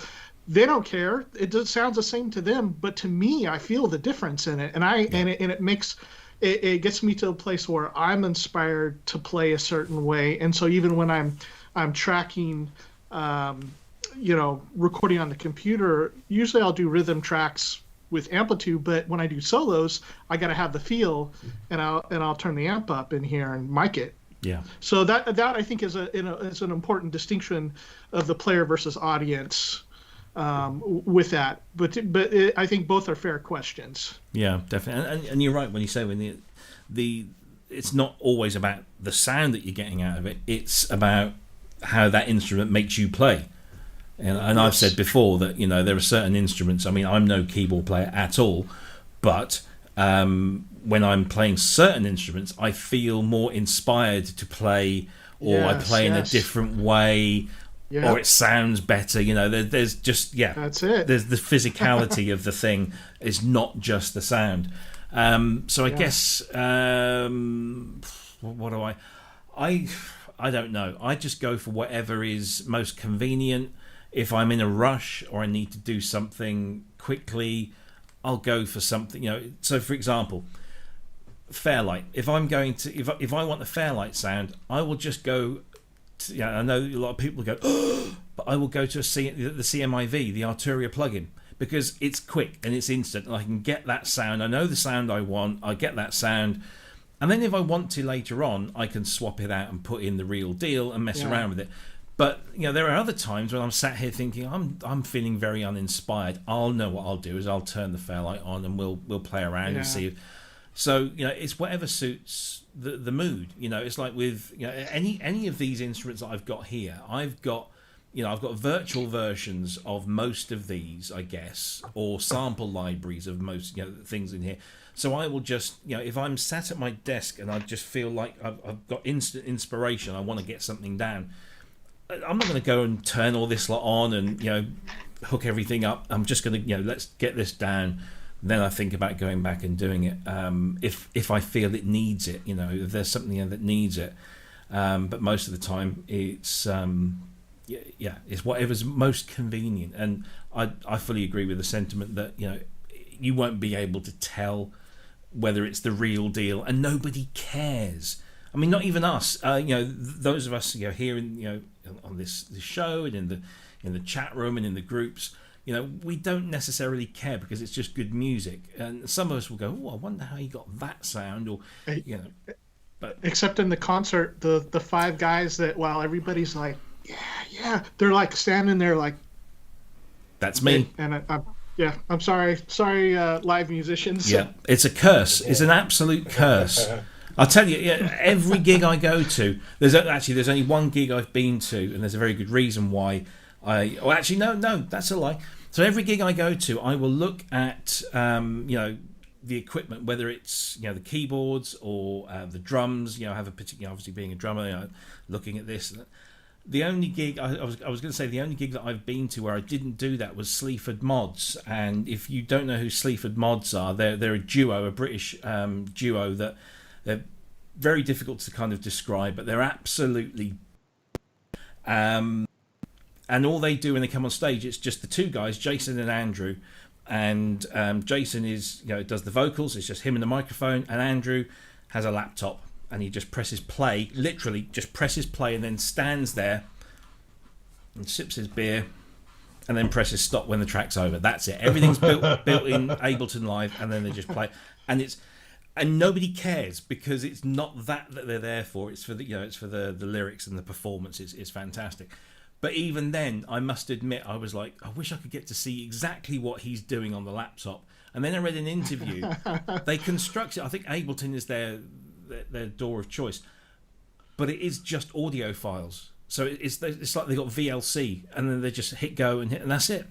they don't care. It sounds the same to them, but to me, I feel the difference in it. And it makes it gets me to a place where I'm inspired to play a certain way. And so even when I'm tracking, recording on the computer, usually I'll do rhythm tracks with Amplitube, but when I do solos, I got to have the feel, and I'll turn the amp up in here and mic it. Yeah. So that I think is an important distinction of the player versus audience with that. But I think both are fair questions. Yeah, definitely. And you're right when you say it's not always about the sound that you're getting out of it. It's about how that instrument makes you play. And I've said before that, you know, there are certain instruments. I mean, I'm no keyboard player at all, but when I'm playing certain instruments, I feel more inspired to play, or I play in a different way, or it sounds better. You know, there's just that's it. There's the physicality of the thing. It's not just the sound. So I guess what do I don't know. I just go for whatever is most convenient. If I'm in a rush or I need to do something quickly, I'll go for something, you know. So for example, Fairlight. If I'm going to, if I want the Fairlight sound, I will just go to, I know a lot of people go, oh, but I will go to the CMIV, the Arturia plugin, because it's quick and it's instant and I can get that sound. I know the sound I want, I get that sound. And then if I want to later on, I can swap it out and put in the real deal and mess around with it. But you know, there are other times when I'm sat here thinking I'm feeling very uninspired. I'll know what I'll do is I'll turn the Fairlight on and we'll play around and see. So you know, it's whatever suits the mood. You know, it's like with, you know, any of these instruments that I've got here. I've got virtual versions of most of these, I guess, or sample libraries of most, you know, things in here. So I will just, you know, if I'm sat at my desk and I just feel like I've got instant inspiration, I want to get something down. I'm not going to go and turn all this lot on and, you know, hook everything up. I'm just going to, you know, let's get this down. Then I think about going back and doing it. If I feel it needs it, you know, if there's something that needs it. But most of the time it's, it's whatever's most convenient. And I fully agree with the sentiment that, you know, you won't be able to tell whether it's the real deal, and nobody cares. I mean, not even us. You know, those of us, you know, here in, you know, on this show and in the chat room and in the groups, you know, we don't necessarily care because it's just good music. And some of us will go, "Oh, I wonder how he got that sound," or you know. But except in the concert, the five guys that, while everybody's like, yeah, they're like standing there like, that's me. And I'm sorry, live musicians. Yeah, it's a curse. It's an absolute curse. I'll tell you, every gig I go to, there's only one gig I've been to, and there's a very good reason why. No, that's a lie. So every gig I go to, I will look at, you know, the equipment, whether it's, you know, the keyboards or the drums. You know, I have a particular, obviously being a drummer, you know, looking at this. The only gig I was going to say, the only gig that I've been to where I didn't do that was Sleaford Mods. And if you don't know who Sleaford Mods are, they're a duo, a British duo that they're very difficult to kind of describe, but they're absolutely. And all they do when they come on stage, it's just the two guys, Jason and Andrew. And Jason is, you know, does the vocals. It's just him and the microphone, and Andrew has a laptop. And he just presses play, literally just presses play, and then stands there and sips his beer and then presses stop when the track's over. That's it. Everything's built in Ableton Live, and then they just play. And nobody cares because it's not that they're there for. It's for the, you know, it's for the lyrics and the performance. It's fantastic. But even then, I must admit, I was like, I wish I could get to see exactly what he's doing on the laptop. And then I read an interview. They construct it. I think Ableton is their door of choice, but it is just audio files. So it's like they've got VLC, and then they just hit go and that's it.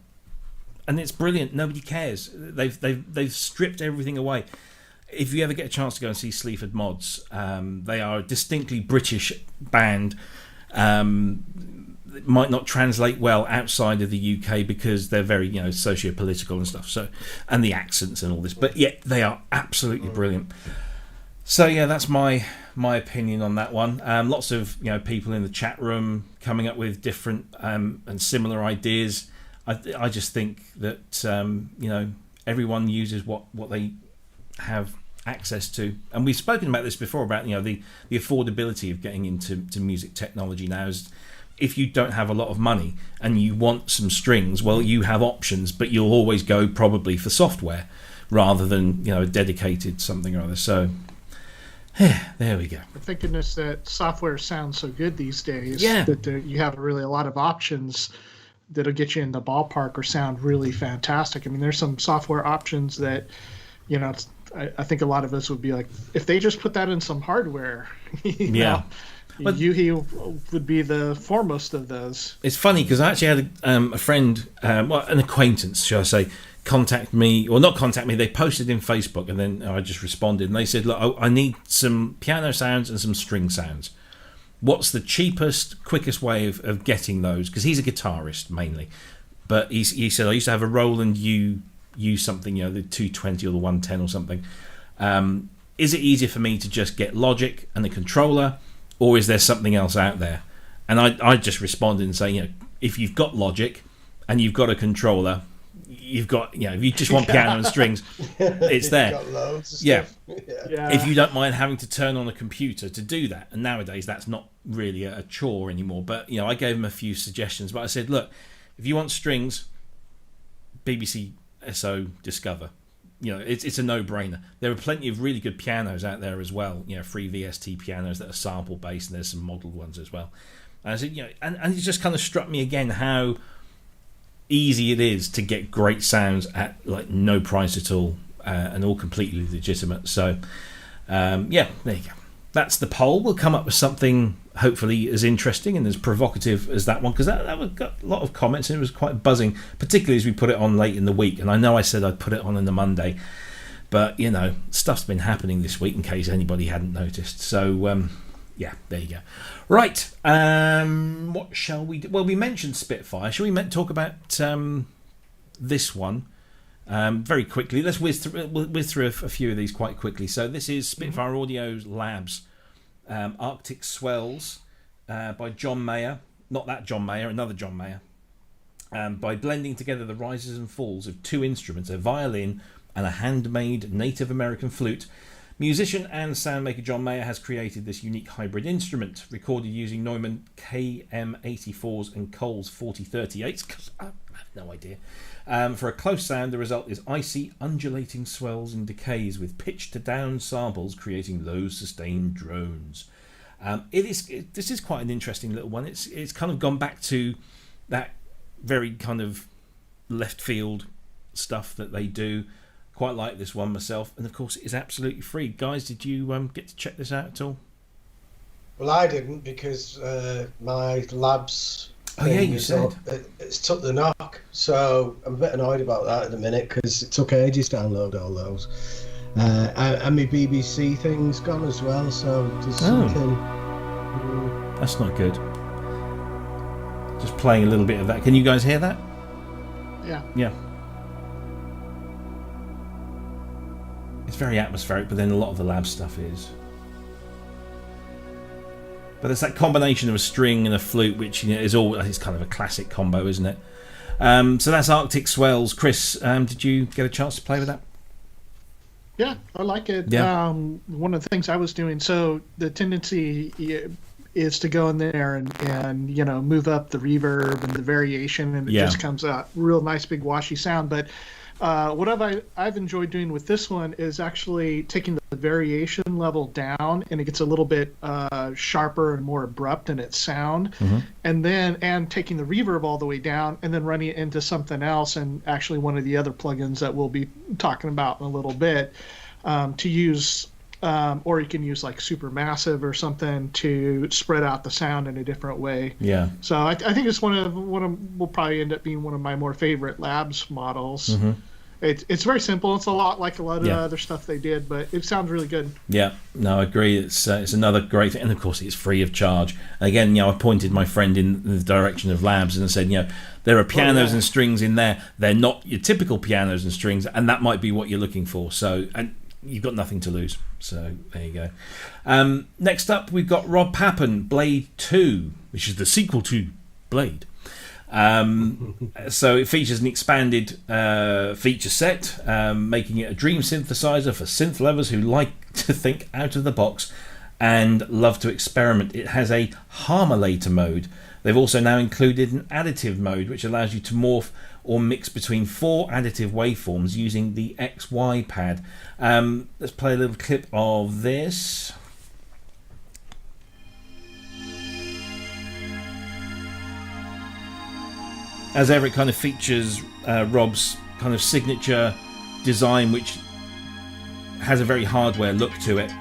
And it's brilliant. Nobody cares. They've stripped everything away. If you ever get a chance to go and see Sleaford Mods, they are a distinctly British band. It might not translate well outside of the UK because they're very, you know, socio-political and stuff. So, and the accents and all this, but yet they are absolutely brilliant. So yeah, that's my opinion on that one. Lots of, you know, people in the chat room coming up with different and similar ideas. I just think that you know, everyone uses what they have access to, and we've spoken about this before about, you know, the affordability of getting into music technology now. Is if you don't have a lot of money and you want some strings, well, you have options, but you'll always go probably for software rather than, you know, a dedicated something or other. So. There we go. Thank goodness that software sounds so good these days. Yeah. That you have really a lot of options that'll get you in the ballpark or sound really fantastic. I mean, there's some software options that, you know, I think a lot of us would be like, if they just put that in some hardware. Yeah. UVI would be the foremost of those. It's funny because I actually had a friend, well, an acquaintance, shall I say, contact me, or not contact me, they posted in Facebook, and then I just responded, and they said, look, I need some piano sounds and some string sounds. What's the cheapest, quickest way of getting those? Because he's a guitarist mainly, but he said, I used to have a Roland U something, the 220 or the 110 or something. Is it easier for me to just get Logic and the controller, or is there something else out there? And I just responded and saying, if you've got Logic and you've got a controller, you've got, if you just want piano and strings, it's there. Got loads of yeah. stuff. If you don't mind having to turn on a computer to do that, and nowadays that's not really a chore anymore. But I gave him a few suggestions. But I said, look, if you want strings, BBC SO Discover. It's a no-brainer. There are plenty of really good pianos out there as well. Free VST pianos that are sample based, and there's some modelled ones as well. And I said, and it just kind of struck me again how easy it is to get great sounds at like no price at all, and all completely legitimate. So there you go. That's the poll. We'll come up with something hopefully as interesting and as provocative as that one, because that got a lot of comments and it was quite buzzing, particularly as we put it on late in the week. And I know I said I'd put it on the Monday, but stuff's been happening this week in case anybody hadn't noticed. So there you go. Right, what shall we do? Well, we mentioned Spitfire. Shall we talk about this one very quickly? Let's whiz through a few of these quite quickly. So this is Spitfire Audio's Labs Arctic Swells by John Mayer. Not that John Mayer, another John Mayer. By blending together the rises and falls of two instruments, a violin and a handmade Native American flute, musician and soundmaker John Mayer has created this unique hybrid instrument, recorded using Neumann KM84s and Coles 4038s. I have no idea. For a close sound, the result is icy, undulating swells and decays with pitch to down samples, creating low sustained drones. This is quite an interesting little one. It's kind of gone back to that very kind of left field stuff that they do. Quite like this one myself, and of course it is absolutely free. Guys, did you get to check this out at all? Well, I didn't, because my Labs you said it's took the knock, so I'm a bit annoyed about that at the minute, because it took ages to download all those, and my BBC thing's gone as well, so there's something. That's not good. Just playing a little bit of that. Can you guys hear that? Yeah. It's very atmospheric, but then a lot of the lab stuff is. But it's that combination of a string and a flute, which it's kind of a classic combo, isn't it? So that's Arctic Swells. Cryss, did you get a chance to play with that? Yeah, I like it. Yeah. One of the things I was doing, so the tendency is to go in there and move up the reverb and the variation, and it just comes out real nice big washy sound. But what I've enjoyed doing with this one is actually taking the variation level down, and it gets a little bit sharper and more abrupt in its sound, and taking the reverb all the way down, and then running it into something else, and actually one of the other plugins that we'll be talking about in a little bit, to use, or you can use like Supermassive or something to spread out the sound in a different way. Yeah. So I think it's one of will probably end up being one of my more favorite Labs models. It's very simple. It's a lot like a lot of the other stuff they did, but it sounds really good. Yeah, no, I agree. It's another great thing, and of course it's free of charge. Again, I pointed my friend in the direction of Labs and said, there are pianos and strings in there. They're not your typical pianos and strings, and that might be what you're looking for. So, and you've got nothing to lose. So there you go. Next up, we've got Rob Papen Blade 2, which is the sequel to Blade. So it features an expanded feature set, making it a dream synthesizer for synth lovers who like to think out of the box and love to experiment. It has a harmolator mode. They've also now included an additive mode, which allows you to morph or mix between 4 additive waveforms using the XY pad. Let's play a little clip of this. As ever, it kind of features Rob's kind of signature design, which has a very hardware look to it.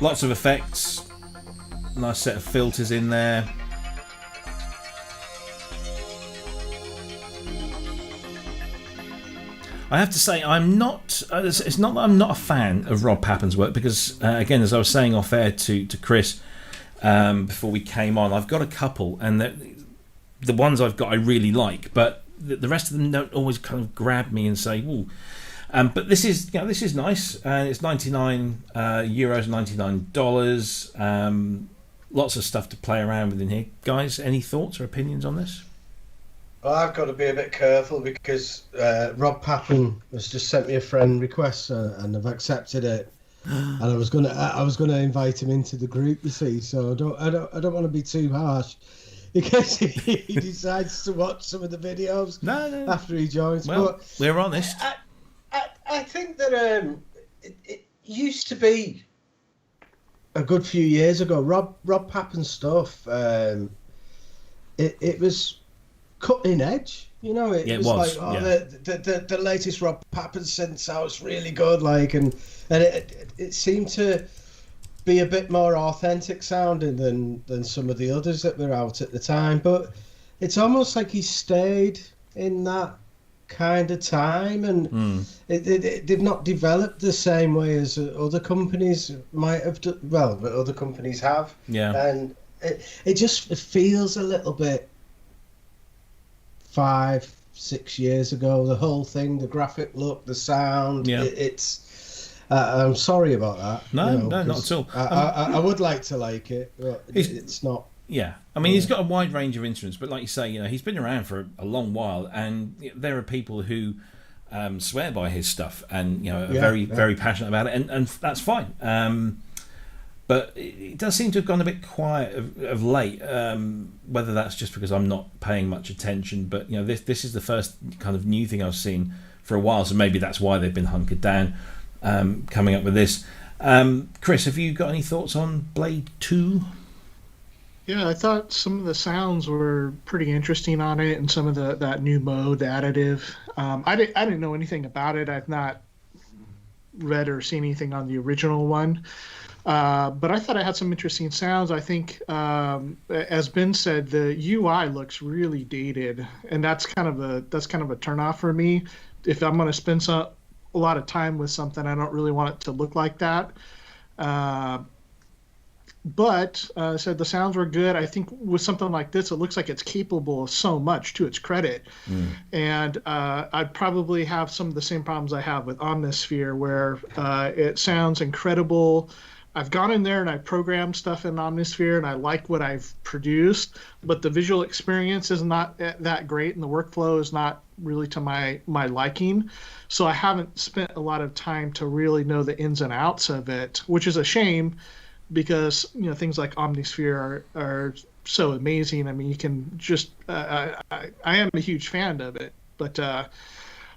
Lots of effects. Nice set of filters in there. I have to say, I'm not. It's not that I'm not a fan of Rob Papen's work, because again, as I was saying off air to Cryss before we came on, I've got a couple, and the ones I've got I really like, but the rest of them don't always kind of grab me and say, "Ooh." But this is nice. It's €99, $99. Lots of stuff to play around with in here, guys. Any thoughts or opinions on this? Well, I've got to be a bit careful because Rob Papen has just sent me a friend request and I've accepted it. And I was gonna invite him into the group, you see. So I don't want to be too harsh, because he decides to watch some of the videos after he joins. Well, but we're honest. I think that it used to be a good few years ago. Rob Papen stuff. It was cutting edge, you know. It was like the latest Rob Papen synths out. It's really good, like, and it seemed to be a bit more authentic sounding than some of the others that were out at the time. But it's almost like he stayed in that kind of time, and they've not developed the same way as other companies might have done. Well, but other companies have. Yeah, and it just feels a little bit 5-6 years ago, the whole thing, the graphic look, the sound. It's I'm sorry about that. No, not at all. I would like to like it, but it's not. Yeah, I mean, he's got a wide range of instruments, but like you say, you know, he's been around for a long while, and there are people who swear by his stuff, and you know, are very passionate about it, and that's fine. But it does seem to have gone a bit quiet of late. Whether that's just because I'm not paying much attention, but you know, this is the first kind of new thing I've seen for a while, so maybe that's why they've been hunkered down, coming up with this. Cryss, have you got any thoughts on Blade 2? Yeah, I thought some of the sounds were pretty interesting on it, and some of that new mode, the additive. I didn't know anything about it. I've not read or seen anything on the original one. But I thought it had some interesting sounds. I think, as Ben said, the UI looks really dated, and that's kind of a turnoff for me. If I'm going to spend a lot of time with something, I don't really want it to look like that. But said the sounds were good. I think with something like this, it looks like it's capable of so much, to its credit. And I'd probably have some of the same problems I have with Omnisphere, where it sounds incredible. I've gone in there and I programmed stuff in Omnisphere, and I like what I've produced, but the visual experience is not that great, and the workflow is not really to my liking. So I haven't spent a lot of time to really know the ins and outs of it, which is a shame, because you know, things like Omnisphere are so amazing. I mean, you can just I am a huge fan of it, but I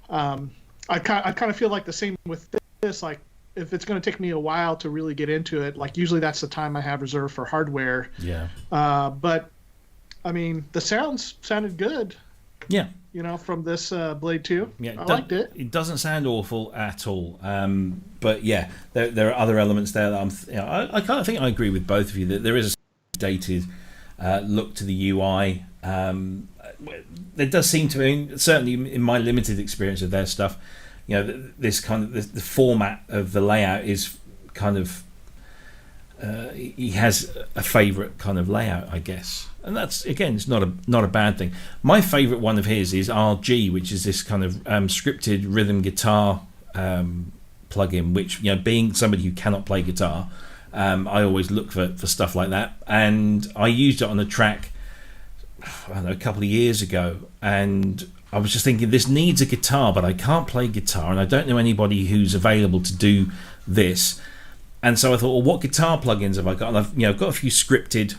kind of feel like the same with this. Like, if it's going to take me a while to really get into it, like usually that's the time I have reserved for hardware. Yeah. But I mean, the sounds sounded good. Yeah. You know, from this Blade 2. Yeah, I liked it. It doesn't sound awful at all. But yeah, there are other elements there that I kind of think I agree with both of you, that there is a dated look to the UI. There does seem to be, certainly in my limited experience of their stuff, you know, this kind of the format of the layout is kind of he has a favourite kind of layout, I guess, and that's, again, it's not a bad thing. My favourite one of his is RG, which is this kind of scripted rhythm guitar plugin, which, you know, being somebody who cannot play guitar, I always look for stuff like that, and I used it on a track, I don't know, a couple of years ago, and I was just thinking, this needs a guitar, but I can't play guitar, and I don't know anybody who's available to do this. And so I thought, well, what guitar plugins have I got? And I've got a few scripted,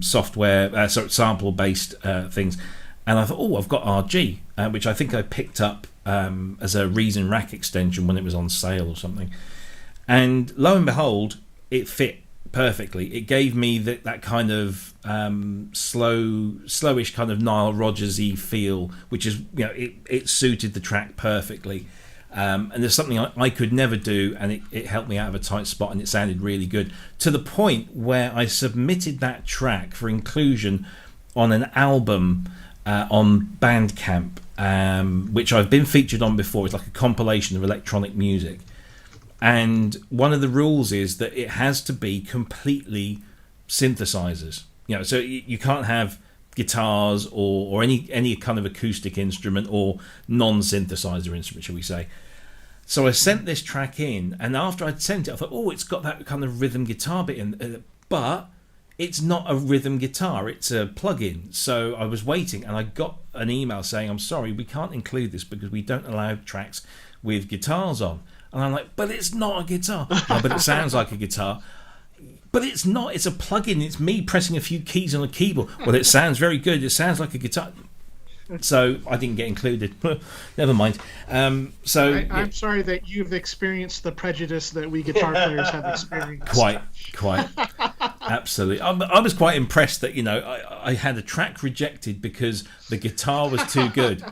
software, sample-based things. And I thought, oh, I've got RG, which I think I picked up as a Reason rack extension when it was on sale or something. And lo and behold, it fit perfectly. It gave me that kind of slowish kind of Nile Rodgers-y feel, which is, you know, it suited the track perfectly. And there's something I could never do, and it helped me out of a tight spot, and it sounded really good, to the point where I submitted that track for inclusion on an album on Bandcamp, which I've been featured on before. It's like a compilation of electronic music. And one of the rules is that it has to be completely synthesizers. So you can't have guitars or any kind of acoustic instrument or non-synthesizer instrument, shall we say. So I sent this track in, and after I'd sent it, I thought, oh, it's got that kind of rhythm guitar bit in, but it's not a rhythm guitar, it's a plug-in. So I was waiting, and I got an email saying, I'm sorry, we can't include this because we don't allow tracks with guitars on. And I'm like, but it's not a guitar. No, but it sounds like a guitar. But it's not, it's a plug-in. It's me pressing a few keys on a keyboard. Well, it sounds very good. It sounds like a guitar. So I didn't get included. Never mind. I'm sorry that you've experienced the prejudice that we guitar players have experienced. Quite. Absolutely. I was quite impressed that, I had a track rejected because the guitar was too good.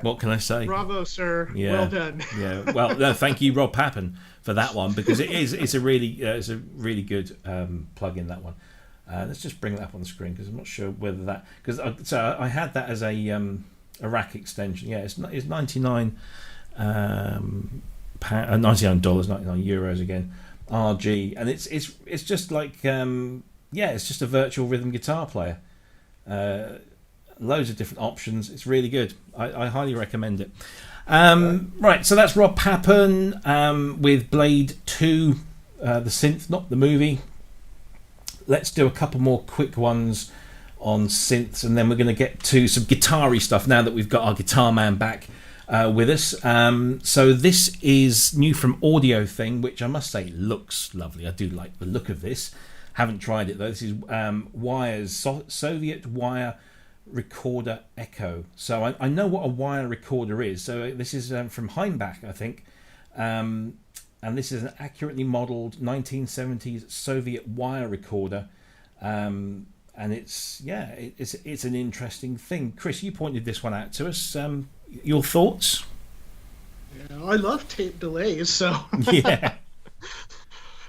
What can I say? Bravo, sir. Yeah. Well done. Yeah. Well, no, thank you, Rob Papen, for that one, because it's a really good plug-in, that one. Let's just bring that up on the screen because I'm not sure whether that, because I had that as a rack extension. Yeah, it's $99, $99, €99 again, RG, and it's just like it's just a virtual rhythm guitar player. Loads of different options. It's really good. I highly recommend it. Right, so that's Rob Papen with Blade 2, the synth, not the movie. Let's do a couple more quick ones on synths, and then we're going to get to some guitar-y stuff now that we've got our guitar man back with us. So this is new from Audiothing, which I must say looks lovely. I do like the look of this. Haven't tried it though. This is Wires, Soviet Wire Recorder Echo. So I know what a wire recorder is. So this is from Heimbach, I think. And this is an accurately modelled 1970s Soviet wire recorder, and it's an interesting thing. Cryss, you pointed this one out to us. Your thoughts? Yeah, I love tape delays, so yeah.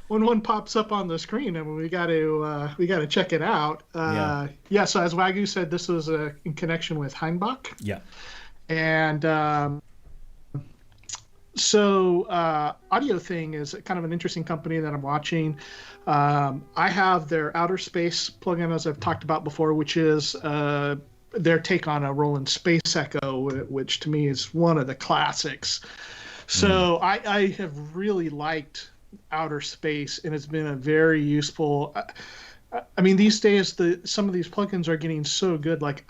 When one pops up on the screen, I mean, we got to check it out. So as Wagyu said, this was in connection with Heimbach. Yeah, and. So Audiothing is kind of an interesting company that I'm watching. I have their Outer Space plugin, as I've talked about before, which is their take on a Roland Space Echo, which to me is one of the classics. So I have really liked Outer Space, and it's been a very useful. I mean, these days some of these plugins are getting so good. Like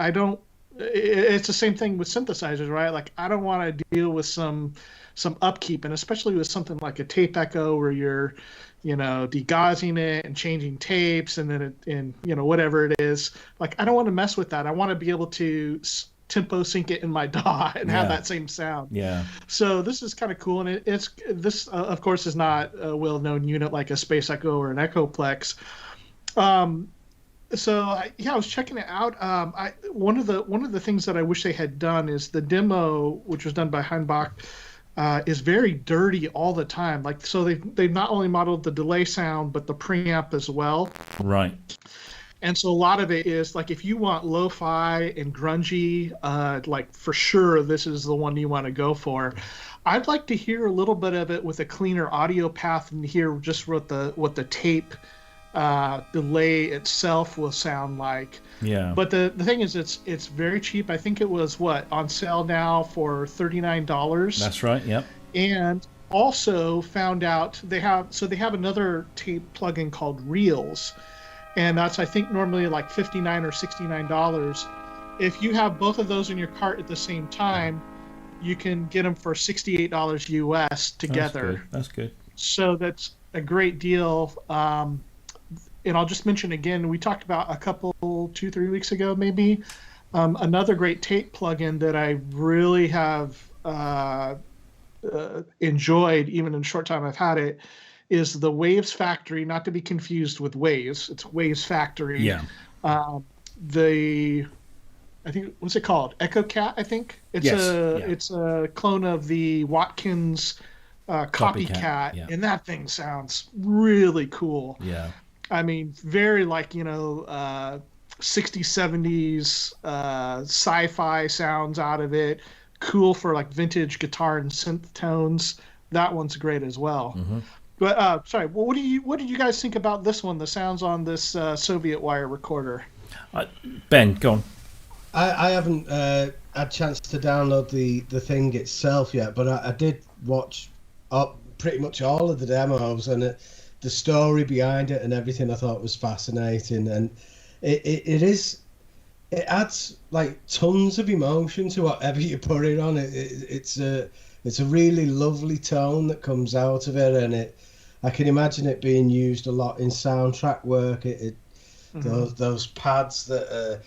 it's the same thing with synthesizers, right? Like I don't want to deal with some upkeep, and especially with something like a tape echo where you're degauzing it and changing tapes and then whatever it is. Like I don't want to mess with that. I want to be able to tempo sync it in my DAW and have that same sound. Yeah. So this is kind of cool, and this of course is not a well-known unit like a Space Echo or an Echoplex. So I was checking it out. One of the things that I wish they had done is the demo, which was done by Heimbach, is very dirty all the time. Like, so they've not only modeled the delay sound, but the preamp as well. Right. And so a lot of it is like, if you want lo-fi and grungy, like for sure this is the one you want to go for. I'd like to hear a little bit of it with a cleaner audio path and hear just what the tape delay itself will sound like. Yeah. But the thing is, it's very cheap. I think it was on sale now for $39. That's right. Yep. And also found out they have another tape plugin called Reels, and that's I think normally like $59 or $69. If you have both of those in your cart at the same time, you can get them for $68 US together. That's good. So that's a great deal. And I'll just mention again, we talked about a couple 2-3 weeks ago maybe, another great tape plugin that I really have enjoyed even in the short time I've had it is the Waves Factory, not to be confused with Waves. It's Waves Factory. Yeah. I think, what's it called? Echo Cat, I think. It's a clone of the Watkins copycat, yeah. and that thing sounds really cool. Yeah. I mean, very like, 60s, 70s sci-fi sounds out of it. Cool for like vintage guitar and synth tones. That one's great as well. Mm-hmm. But sorry, what did you guys think about this one? The sounds on this Soviet wire recorder. Ben, go on. I haven't had a chance to download the thing itself yet, but I did watch pretty much all of the demos, and the story behind it and everything I thought was fascinating, and it adds like tons of emotion to whatever you put it on. It's a really lovely tone that comes out of it, and I can imagine it being used a lot in soundtrack work. Those pads that are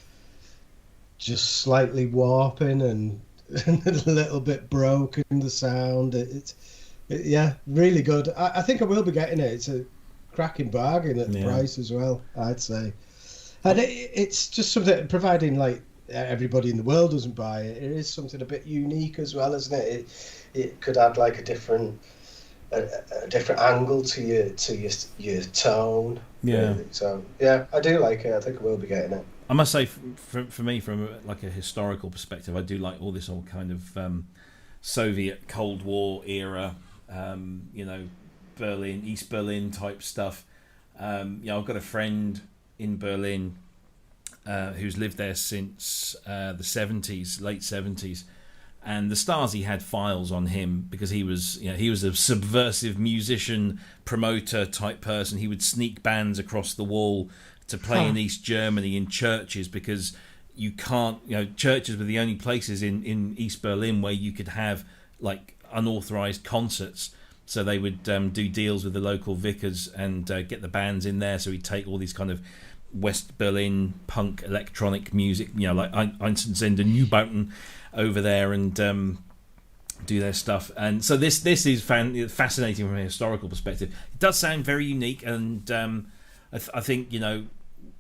just slightly warping and a little bit broken, the sound. Yeah, really good. I think I will be getting it. It's a cracking bargain at the price as well, I'd say. And it's just something, providing like everybody in the world doesn't buy it, it is something a bit unique as well, isn't it? It could add like a different angle to your tone. Yeah. Really. So yeah, I do like it. I think I will be getting it. I must say, for me, from like a historical perspective, I do like all this old kind of Soviet Cold War era, Berlin, East Berlin type stuff. I've got a friend in Berlin who's lived there since the 70s, late 70s. And the Stasi had files on him because he was a subversive musician, promoter type person. He would sneak bands across the wall to play in East Germany in churches, because you can't, churches were the only places in East Berlin where you could have like unauthorized concerts. So they would do deals with the local vicars and get the bands in there. So he'd take all these kind of West Berlin punk electronic music, like Einstürzende Neubauten over there and do their stuff. And so this is fascinating from a historical perspective. It does sound very unique, and I think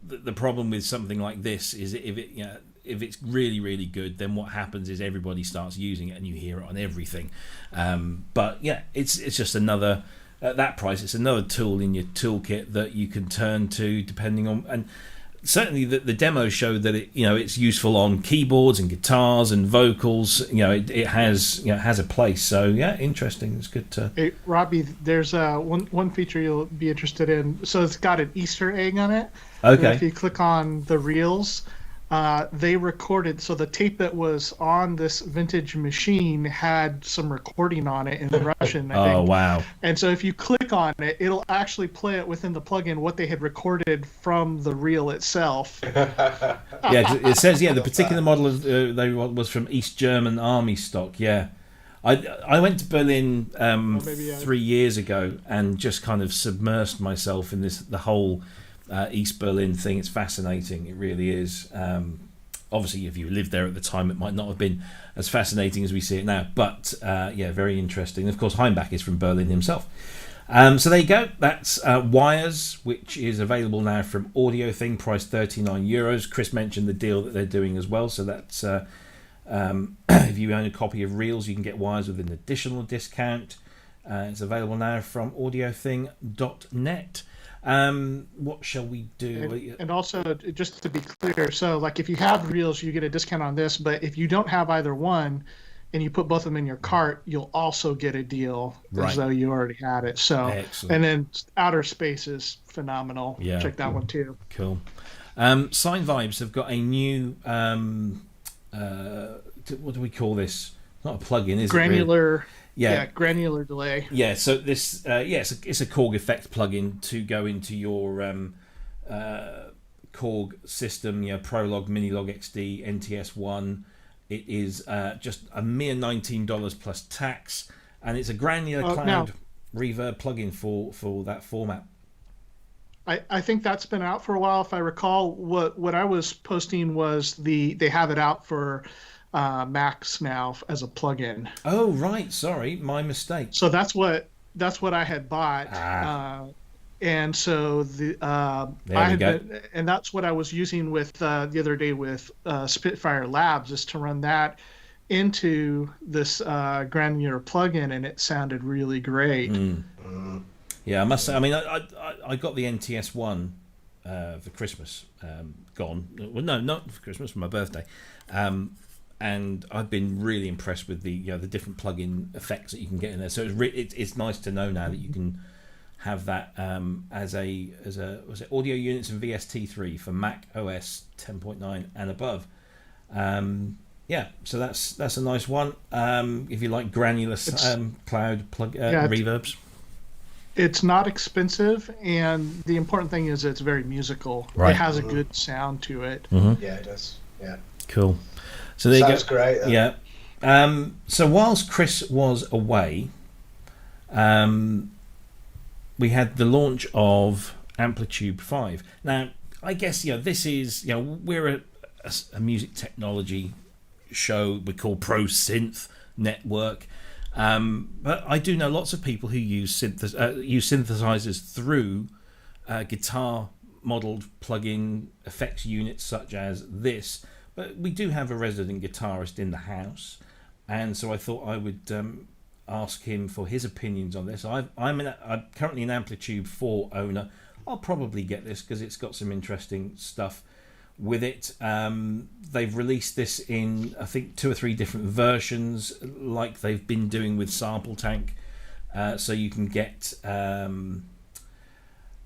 the problem with something like this is if it's really, really good, then what happens is everybody starts using it and you hear it on everything. But yeah, it's just another, at that price, it's another tool in your toolkit that you can turn to depending on. And certainly the demos show that it's useful on keyboards and guitars and vocals. It has a place. So yeah, interesting. It's good to. Hey, Robbie, there's one feature you'll be interested in. So it's got an Easter egg on it. Okay. If you click on the reels, they recorded. So the tape that was on this vintage machine had some recording on it in Russian, I think. Oh, wow. And so if you click on it, it'll actually play it within the plugin what they had recorded from the reel itself. Yeah, it says, the particular model was from East German Army stock, yeah. I went to Berlin 3 years ago and just kind of submersed myself in the whole East Berlin thing. It's fascinating. It really is. Obviously, if you lived there at the time, it might not have been as fascinating as we see it now. But very interesting. Of course, Heimbach is from Berlin himself. So there you go. That's Wires, which is available now from Audiothing, priced €39. Cryss mentioned the deal that they're doing as well. So that's if you own a copy of Reels, you can get Wires with an additional discount. It's available now from audiothing.net. What shall we do? And also, just to be clear, so like if you have Reels, you get a discount on this, but if you don't have either one and you put both of them in your cart, you'll also get a deal as though you already had it. So, excellent. And then Outer Space is phenomenal. Yeah, check that one too. Cool. Sinevibes have got a new what do we call this? Not a plugin, is granular. It? Really? Yeah, granular delay. Yeah, so this it's a Korg effect plugin to go into your Korg system, Prolog, Minilog XD, NTS1. It is just a mere $19 plus tax, and it's a granular cloud reverb plugin for that format. I think that's been out for a while. If I recall, what I was posting was they have it out for Macs now as a plugin. Oh right, sorry, my mistake. So that's what I had bought, And so and that's what I was using with the other day with Spitfire Labs, is to run that into this granular plugin, and it sounded really great. Yeah, I must say. I mean, I got the NTS one for Christmas. Well, no, not for Christmas, for my birthday. And I've been really impressed with the the different plug-in effects that you can get in there. So it's nice to know now that you can have that as a was it audio units and VST3 for Mac OS 10.9 and above. So that's a nice one. If you like granular cloud plug reverbs. It's not expensive, and the important thing is it's very musical. Right. It has a good sound to it. Mm-hmm. Yeah, it does. Yeah. Cool. So there Sounds you go. Great. Though. Yeah. So whilst Cryss was away, we had the launch of Amplitube 5. Now, I guess this is we're a music technology show. We call Pro Synth Network. But I do know lots of people who use synthesizers through guitar modeled plug-in effects units such as this. But we do have a resident guitarist in the house, and so I thought I would ask him for his opinions on this. I'm currently an Amplitube 4 owner. I'll probably get this because it's got some interesting stuff with it. They've released this in, I think, 2 or 3 different versions, like they've been doing with Sample Tank. So you can get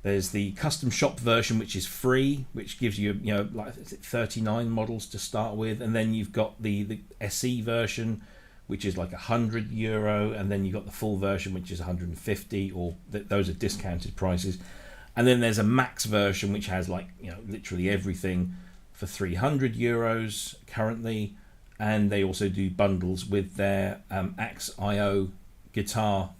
there's the custom shop version, which is free, which gives you like 39 models to start with, and then you've got the SE version, which is like €100, and then you've got the full version, which is 150, or those are discounted prices. And then there's a max version, which has literally everything for €300 currently, and they also do bundles with their Axe.io guitar,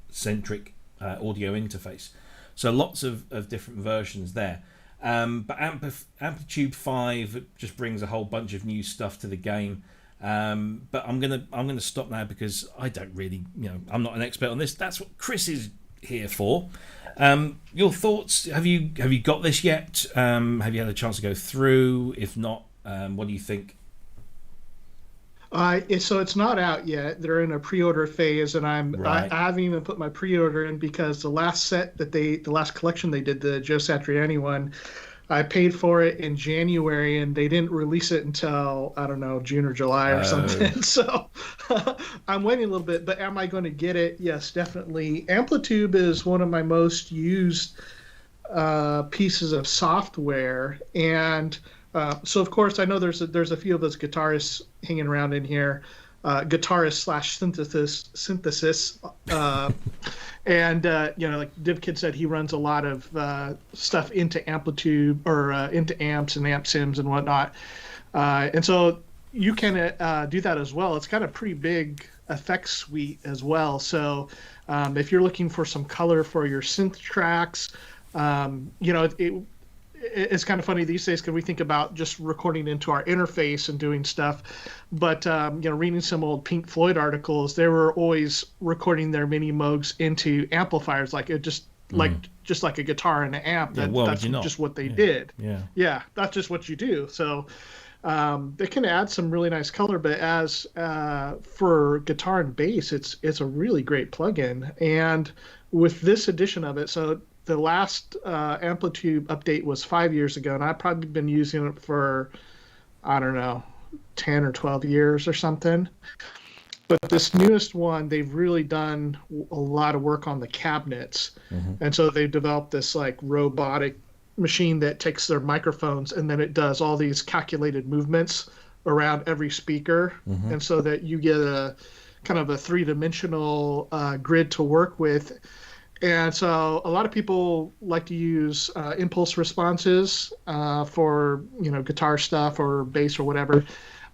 centric audio interface. So lots of different versions there. But Amplitube 5 just brings a whole bunch of new stuff to the game. But I'm gonna stop now because I don't really, I'm not an expert on this. That's what Cryss is here for. Your thoughts? Have you got this yet? Have you had a chance to go through? If not, what do you think? So it's not out yet. They're in a pre-order phase, and I haven't even put my pre-order in because the last collection they did, the Joe Satriani one, I paid for it in January, and they didn't release it until, I don't know, June or July or something. So I'm waiting a little bit, but am I going to get it? Yes, definitely. Amplitube is one of my most used pieces of software, and so of course I know there's a few of those guitarists hanging around in here, guitarist/synthesis, and like DivKid said, he runs a lot of stuff into Amplitube or into amps and amp sims and whatnot, and so you can do that as well. It's got a pretty big effects suite as well. So if you're looking for some color for your synth tracks, it's kind of funny these days because we think about just recording into our interface and doing stuff, but reading some old Pink Floyd articles, they were always recording their mini Moogs into amplifiers, like like a guitar and an amp. That's just what they did. Yeah, that's just what you do. So they can add some really nice color, but as for guitar and bass, it's a really great plugin. And with this edition of it, so the last Amplitube update was 5 years ago, and I've probably been using it for, I don't know, 10 or 12 years or something. But this newest one, they've really done a lot of work on the cabinets. Mm-hmm. And so they've developed this like robotic machine that takes their microphones and then it does all these calculated movements around every speaker. Mm-hmm. And so that you get a kind of a 3-dimensional grid to work with. And so a lot of people like to use impulse responses for guitar stuff or bass or whatever.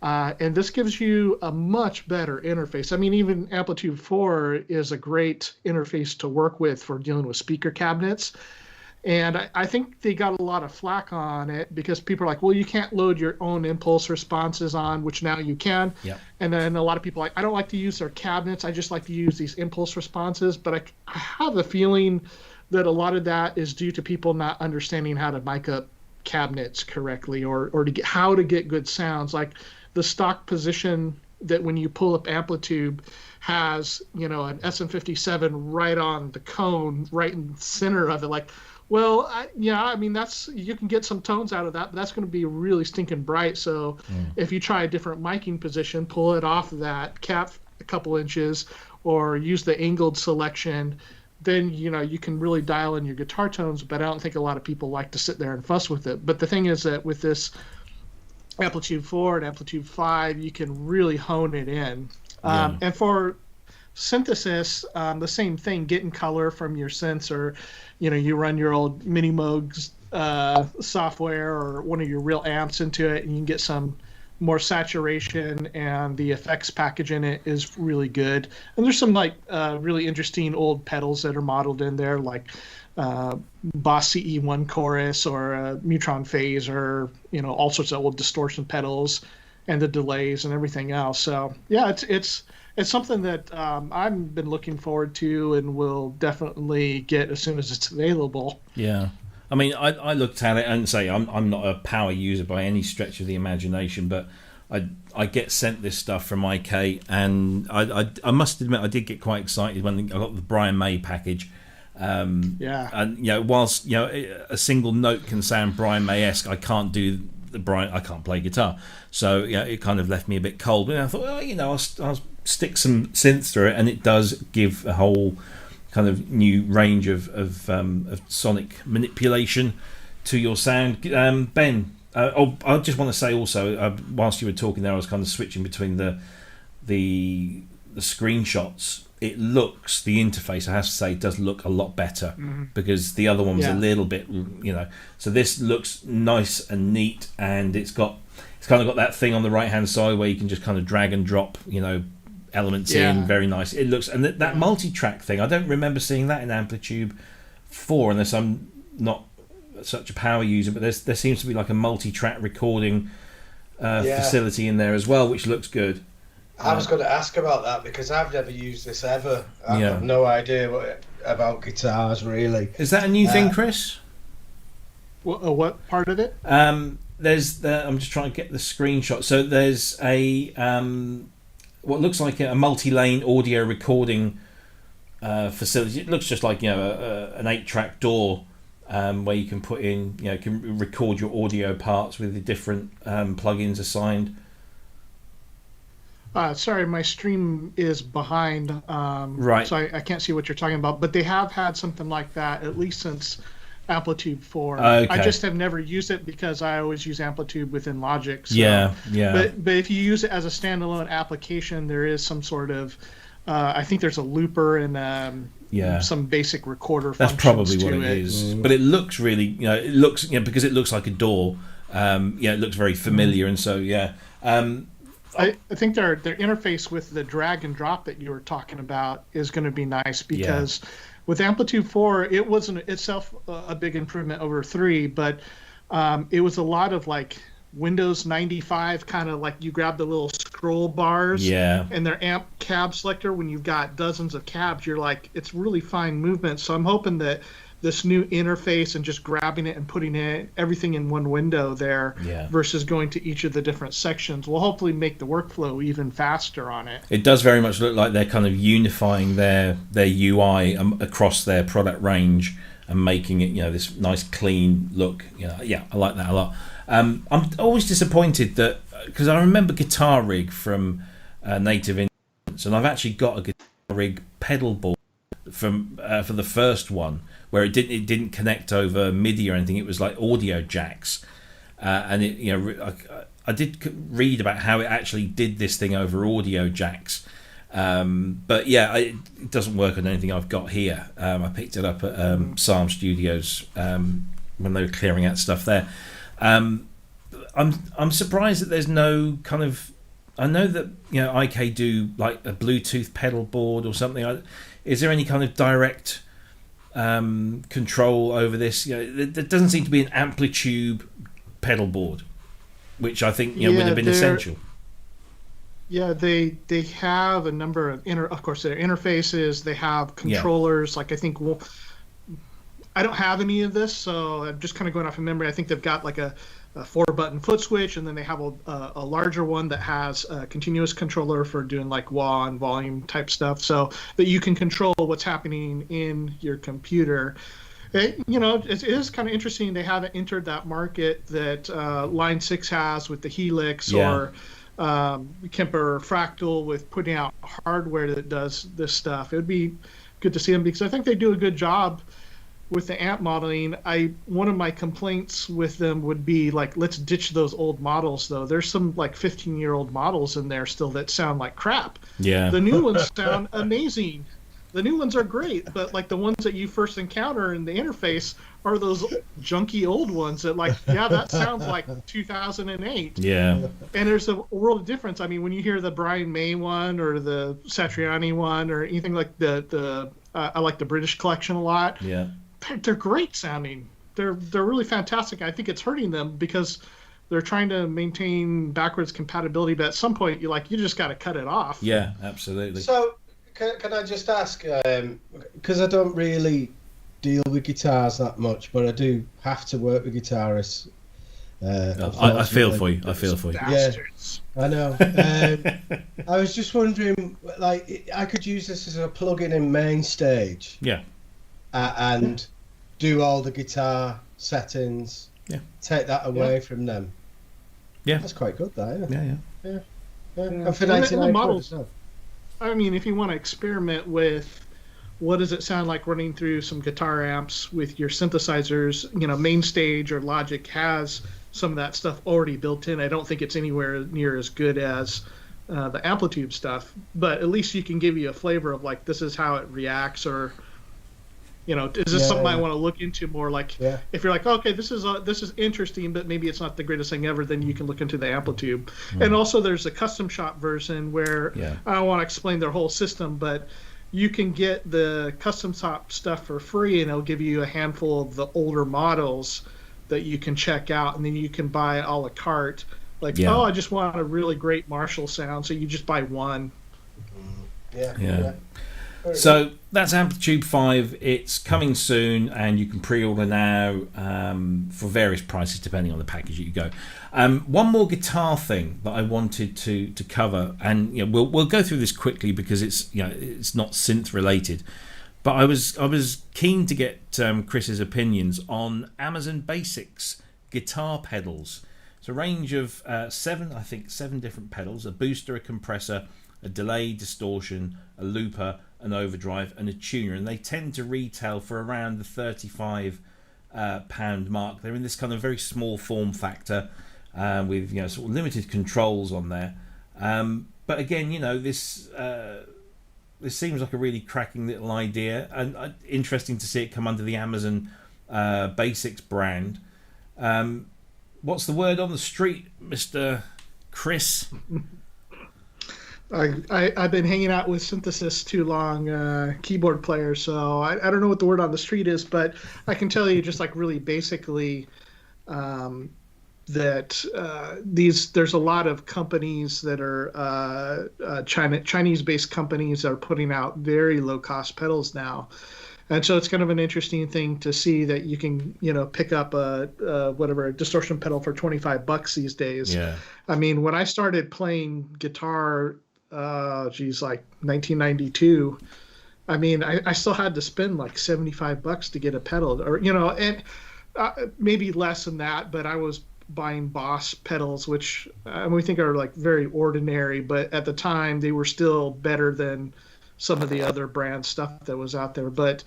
And this gives you a much better interface. I mean, even Amplitube 4 is a great interface to work with for dealing with speaker cabinets. And I think they got a lot of flack on it because people are like, well, you can't load your own impulse responses on, which now you can. Yep. And then a lot of people are like, I don't like to use their cabinets. I just like to use these impulse responses. But I have a feeling that a lot of that is due to people not understanding how to mic up cabinets correctly or how to get good sounds. Like the stock position that when you pull up Amplitube has, an SM57 right on the cone, right in the center of it. Like, well, that's, you can get some tones out of that, but that's going to be really stinking bright. So if you try a different miking position, pull it off of that, cap a couple inches, or use the angled selection, then, you can really dial in your guitar tones. But I don't think a lot of people like to sit there and fuss with it. But the thing is that with this Amplitude 4 and Amplitude 5, you can really hone it in. And for synthesis, the same thing, getting color from your synths, or you run your old Minimoog software or one of your real amps into it, and you can get some more saturation, and the effects package in it is really good. And there's some really interesting old pedals that are modeled in there, like Boss CE1 chorus or Neutron phase, or all sorts of old distortion pedals and the delays and everything else. So yeah, it's something that I've been looking forward to and will definitely get as soon as it's available. Yeah. I mean, I looked at it and say I'm not a power user by any stretch of the imagination, but I get sent this stuff from IK, and I must admit I did get quite excited when I got the Brian May package. And whilst a single note can sound Brian May-esque, I can't do I can't play guitar, so it kind of left me a bit cold. And I thought, I'll stick some synths through it, and it does give a whole kind of new range of sonic manipulation to your sound. Ben, I just want to say also, whilst you were talking there, I was kind of switching between the screenshots. It looks, the interface, I have to say, does look a lot better, because the other one was a little bit, so this looks nice and neat, and it's kind of got that thing on the right hand side where you can just kind of drag and drop, elements in. Very nice it looks. And that multi-track thing, I don't remember seeing that in Amplitube 4, unless I'm not such a power user, but there seems to be like a multi-track recording facility in there as well, which looks good. I was going to ask about that because I've never used this ever. I've got no idea about guitars, really. Is that a new thing, Cryss? What part of it? I'm just trying to get the screenshot. So there's a what looks like a multi-lane audio recording facility. It looks just like an 8-track DAW where you can put in, can record your audio parts with the different plugins assigned. Sorry, my stream is behind, right? So I can't see what you're talking about. But they have had something like that at least since Amplitube 4. Okay. I just have never used it because I always use Amplitube within Logic. So. Yeah. But if you use it as a standalone application, there is some sort of, I think there's a looper and some basic recorder. That's probably what it is. is. But it looks really, it looks, because it looks like a DAW. It looks very familiar, and so I think their interface with the drag and drop that you were talking about is going to be nice, because with Amplitude 4, it wasn't itself a big improvement over 3, but it was a lot of like Windows 95 kind of like you grab the little scroll bars and their amp cab selector. When you've got dozens of cabs, you're like, it's really fine movement. So I'm hoping that this new interface and just grabbing it and putting everything in one window there versus going to each of the different sections will hopefully make the workflow even faster on it. It does very much look like they're kind of unifying their UI across their product range and making it this nice clean look. I like that a lot. I'm always disappointed that, because I remember Guitar Rig from Native Instruments, and I've actually got a Guitar Rig pedal board from for the first one, where it didn't connect over MIDI or anything. It was like audio jacks, and I did read about how it actually did this thing over audio jacks, but it doesn't work on anything I've got here. I picked it up at Psalm Studios when they were clearing out stuff there. I'm surprised that there's no kind of, I know that IK do like a Bluetooth pedal board or something. Is there any kind of direct control over this. There doesn't seem to be an Amplitube pedal board, which I think would have been essential. Yeah, they have a number of of course, their interfaces. They have controllers. Like I think, I don't have any of this, so I'm just kind of going off of memory. I think they've got like a 4-button foot switch, and then they have a larger one that has a continuous controller for doing like wah and volume type stuff, so that you can control what's happening in your computer. It is kind of interesting. They haven't entered that market that Line 6 has with the Helix or Kemper Fractal with putting out hardware that does this stuff. It would be good to see them because I think they do a good job with the amp modeling. One of my complaints with them would be like, let's ditch those old models though. There's some like 15-year-old models in there still that sound like crap. Yeah. The new ones sound amazing. The new ones are great, but like the ones that you first encounter in the interface are those junky old ones that like, that sounds like 2008. Yeah. And there's a world of difference. I mean, when you hear the Brian May one or the Satriani one or anything like I like the British collection a lot. Yeah. They're great sounding. They're really fantastic. I think it's hurting them because they're trying to maintain backwards compatibility, but at some point you just got to cut it off. Yeah, absolutely. So can I just ask, because I don't really deal with guitars that much, but I do have to work with guitarists. I feel for you. Bastards. Yeah, I know. I was just wondering, like, I could use this as a plug-in in main stage. Yeah. And do all the guitar settings. Yeah. Take that away from them. Yeah. That's quite good, that. Yeah. And for 99 models. I mean, if you want to experiment with what does it sound like running through some guitar amps with your synthesizers, Main Stage or Logic has some of that stuff already built in. I don't think it's anywhere near as good as the Amplitube stuff, but at least you can give you a flavor of like, this is how it reacts, or is this something I want to look into more? Like, if you're like, okay, this is interesting, but maybe it's not the greatest thing ever, then you can look into the Amplitube. And also, there's a custom shop version where I don't want to explain their whole system, but you can get the custom shop stuff for free, and it'll give you a handful of the older models that you can check out, and then you can buy a la carte. Like, I just want a really great Marshall sound, so you just buy one. Yeah. So that's Amplitube 5. It's coming soon, and you can pre-order now for various prices depending on the package you go. One more guitar thing that I wanted to cover, and we'll go through this quickly because it's it's not synth related, but I was keen to get Chris's opinions on Amazon Basics guitar pedals. It's a range of 7 different pedals: a booster, a compressor, a delay, distortion, a looper, an overdrive, and a tuner, and they tend to retail for around the £35 mark. They're in this kind of very small form factor with sort of limited controls on there. But again, this seems like a really cracking little idea, and interesting to see it come under the Amazon Basics brand. What's the word on the street, Mr. Cryss? I've been hanging out with synthesis too long, keyboard player, so I don't know what the word on the street is, but I can tell you just like really basically that there's a lot of companies that are Chinese-based companies that are putting out very low-cost pedals now. And so it's kind of an interesting thing to see that you can, pick up a distortion pedal for $25 these days. Yeah. I mean, when I started playing guitar, like 1992, I mean, I still had to spend like $75 to get a pedal, or and maybe less than that. But I was buying Boss pedals, which we think are like very ordinary, but at the time they were still better than some of the other brand stuff that was out there. But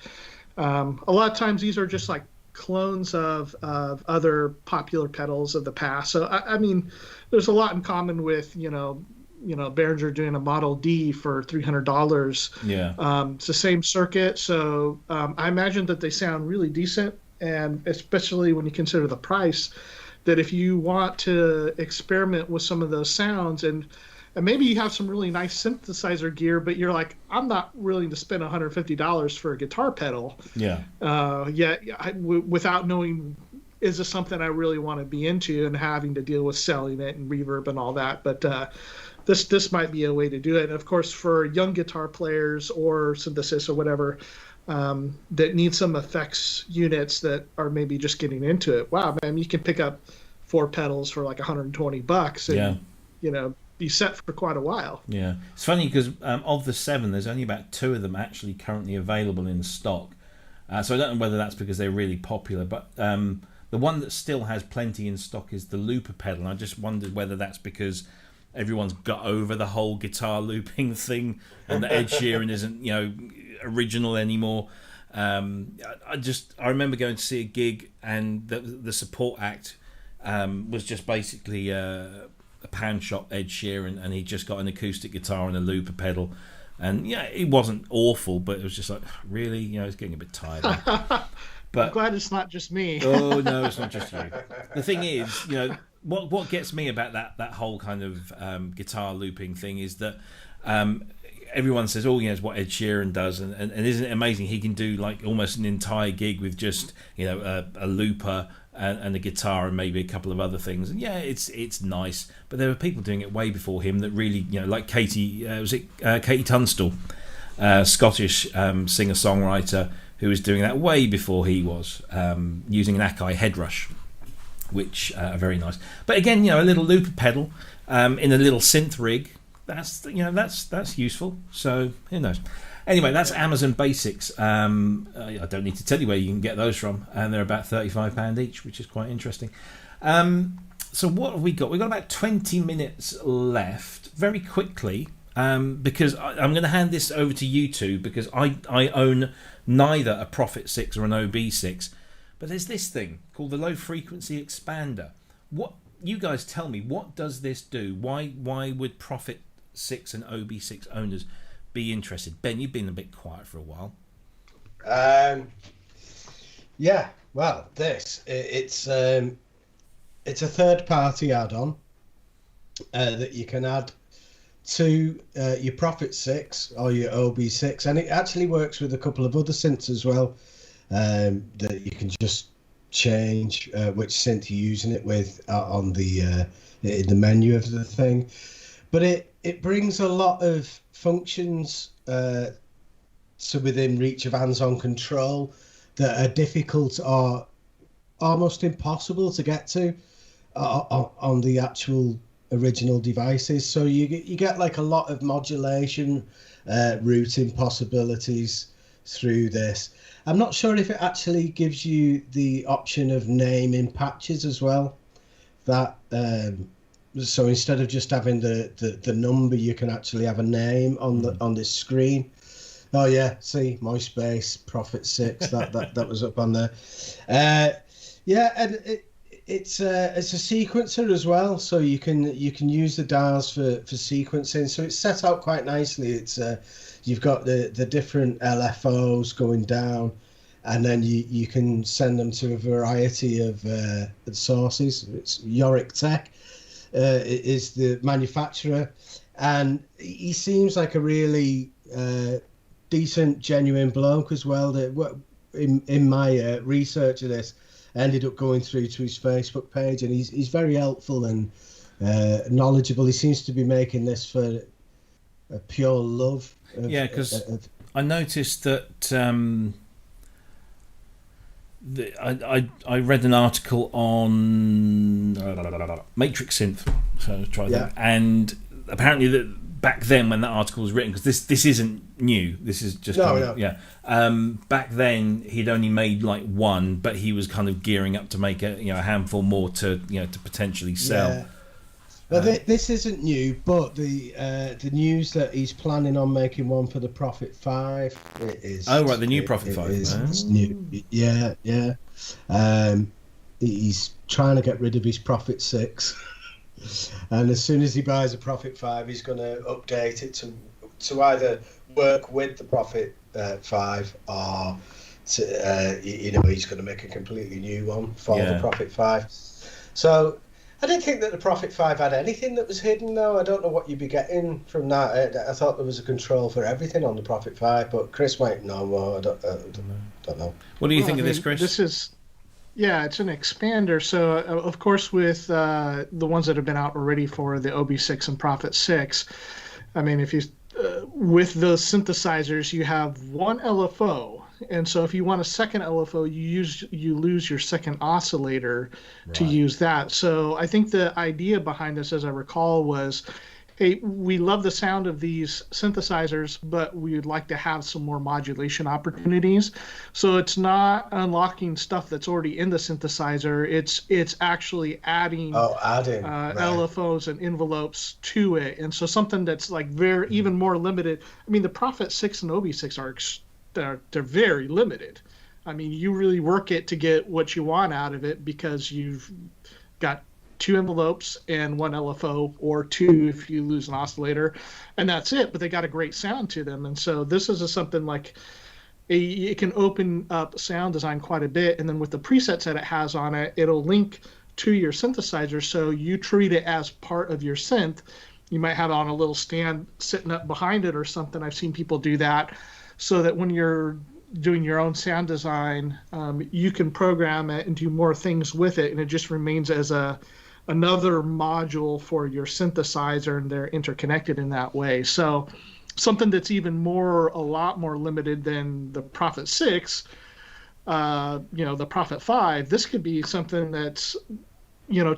a lot of times these are just like clones of other popular pedals of the past. So I mean, there's a lot in common with Behringer doing a Model D for $300. Yeah. It's the same circuit, so I imagine that they sound really decent, and especially when you consider the price, that if you want to experiment with some of those sounds, and and maybe you have some really nice synthesizer gear, but you're like, I'm not willing to spend $150 for a guitar pedal. Without knowing, is this something I really want to be into, and having to deal with selling it and reverb and all that. But this might be a way to do it. And of course, for young guitar players or synthesists or whatever, that need some effects units that are maybe just getting into it. Wow, man, you can pick up 4 pedals for like $120 and be set for quite a while. Yeah, it's funny because of the 7, there's only about 2 of them actually currently available in stock. So I don't know whether that's because they're really popular, but the one that still has plenty in stock is the looper pedal. And I just wondered whether that's because everyone's got over the whole guitar looping thing, and the Ed Sheeran isn't original anymore. I remember going to see a gig, and the support act was just basically a pan shop Ed Sheeran, and he just got an acoustic guitar and a looper pedal, and it wasn't awful, but it was just like, really, it's getting a bit tired. But I'm glad it's not just me. Oh no, it's not just you. The thing is, what gets me about that whole kind of guitar looping thing is that everyone says, it's what Ed Sheeran does, and isn't it amazing? He can do like almost an entire gig with just a looper and a guitar and maybe a couple of other things, and it's nice. But there were people doing it way before him that really, like Katie Tunstall, Scottish singer-songwriter, who was doing that way before he was, using an Akai Headrush, which are very nice. But again, a little looper pedal in a little synth rig, that's useful. So who knows? Anyway, that's Amazon Basics. I don't need to tell you where you can get those from, and they're about £35 each, which is quite interesting. So what have we got? We've got about 20 minutes left. Very quickly, because I'm going to hand this over to you two, because I own neither a Prophet 6 or an OB6, but there's this thing called the low frequency expander. What you guys tell me, what does this do? Why would Prophet 6 and OB6 owners be interested? Ben, you've been a bit quiet for a while. Well, it's a third party add-on that you can add to your Prophet 6 or your OB6, and it actually works with a couple of other synths as well, that you can just change which synth you're using it with on the in the menu of the thing. But it brings a lot of functions to within reach of hands-on control that are difficult or almost impossible to get to on the actual original devices. So you get like a lot of modulation, routing possibilities through this. I'm not sure if it actually gives you the option of naming patches as well. That so instead of just having the number, you can actually have a name on this screen. Oh yeah, see, MySpace, Prophet 6, that was up on there. And it's a sequencer as well, so you can use the dials for sequencing. So it's set out quite nicely. It's you've got the different LFOs going down, and then you can send them to a variety of sources. It's Yorick Tech is the manufacturer, and he seems like a really decent, genuine bloke as well. That in my research of this, I ended up going through to his Facebook page, and he's very helpful and knowledgeable. He seems to be making this for a pure love. Because I noticed that I read an article on Matrix Synth, so try that, and apparently that back then when that article was written, because this isn't new, this is just back then he'd only made like one, but he was kind of gearing up to make a handful more to to potentially sell. Yeah. Well, this isn't new, but the news that he's planning on making one for the Prophet 5 is. Oh right, the new Prophet 5. It's new. Yeah. He's trying to get rid of his Prophet 6. And as soon as he buys a Prophet 5, he's going to update it to either work with the Prophet 5 or he's going to make a completely new one for the Prophet 5. So I didn't think that the Prophet 5 had anything that was hidden, though. I don't know what you'd be getting from that. I thought there was a control for everything on the Prophet 5, but Cryss might know more. I don't know. What do you think of this, Cryss? This is, yeah, it's an expander. So, of course, with the ones that have been out already for the OB6 and Prophet 6, I mean, if you with those synthesizers, you have one LFO. And so if you want a second LFO, you lose your second oscillator to use that. So I think the idea behind this, as I recall, was, hey, we love the sound of these synthesizers, but we would like to have some more modulation opportunities. So it's not unlocking stuff that's already in the synthesizer. It's actually adding LFOs and envelopes to it. And so something that's like even more limited. I mean, the Prophet 6 and OB6 are they're very limited. I mean, you really work it to get what you want out of it because you've got 2 envelopes and 1 LFO, or 2 if you lose an oscillator, and that's it. But they got a great sound to them, and so this is something like it can open up sound design quite a bit. And then with the presets that it has on it, it'll link to your synthesizer, so you treat it as part of your synth. You might have it on a little stand sitting up behind it or something. I've seen people do that, so that when you're doing your own sound design, you can program it and do more things with it, and it just remains as another module for your synthesizer, and they're interconnected in that way. So something that's a lot more limited than the Prophet 6, the Prophet 5, this could be something that's,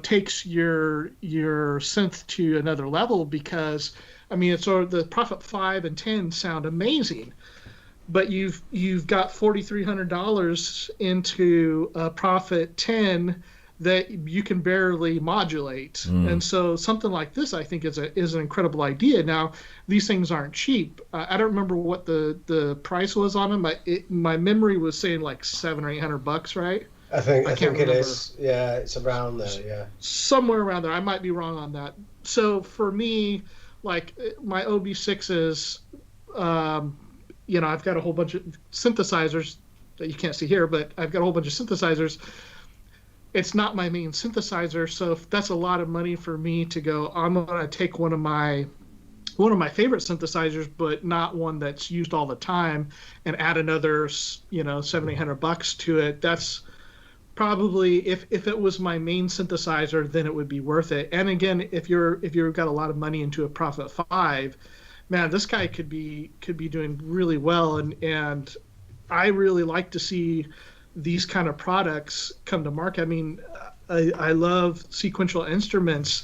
takes your synth to another level, because, I mean, it's sort of the Prophet 5 and 10 sound amazing, but you've got $4,300 into a Prophet 10 that you can barely modulate. And so something like this, I think, is an incredible idea. Now, these things aren't cheap. I don't remember what the price was on them. My memory was saying like $700 or $800, right? I think it is. Yeah, it's around there. Yeah, somewhere around there. I might be wrong on that. So for me, like my OB6s, I've got a whole bunch of synthesizers that you can't see here, but I've got a whole bunch of synthesizers. It's not my main synthesizer, so if that's a lot of money for me to go, I'm going to take one of my favorite synthesizers, but not one that's used all the time, and add another, $700-800 to it. That's probably, if it was my main synthesizer, then it would be worth it. And again, if you've got a lot of money into a Prophet 5, man, this guy could be doing really well, and I really like to see these kind of products come to market. I mean, I love sequential instruments,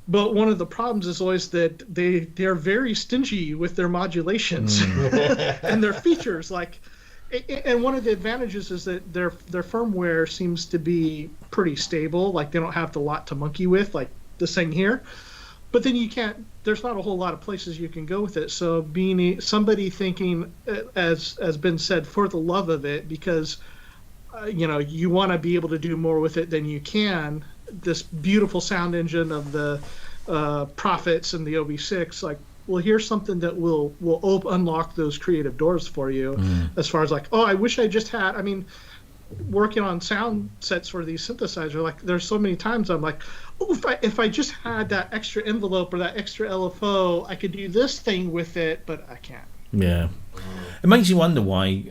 but one of the problems is always that they're very stingy with their modulations and their features. And one of the advantages is that their firmware seems to be pretty stable. Like, they don't have a lot to monkey with, like this thing here. But then there's not a whole lot of places you can go with it. So being somebody thinking, as has been said, for the love of it, because you want to be able to do more with it than you can. This beautiful sound engine of the Prophets and the OB6, like, well, here's something that will unlock those creative doors for you. As far as like, I wish I just had. I mean, working on sound sets for these synthesizers, like, there's so many times I'm like, if I just had that extra envelope or that extra LFO, I could do this thing with it, but I can't. Yeah. It makes you wonder why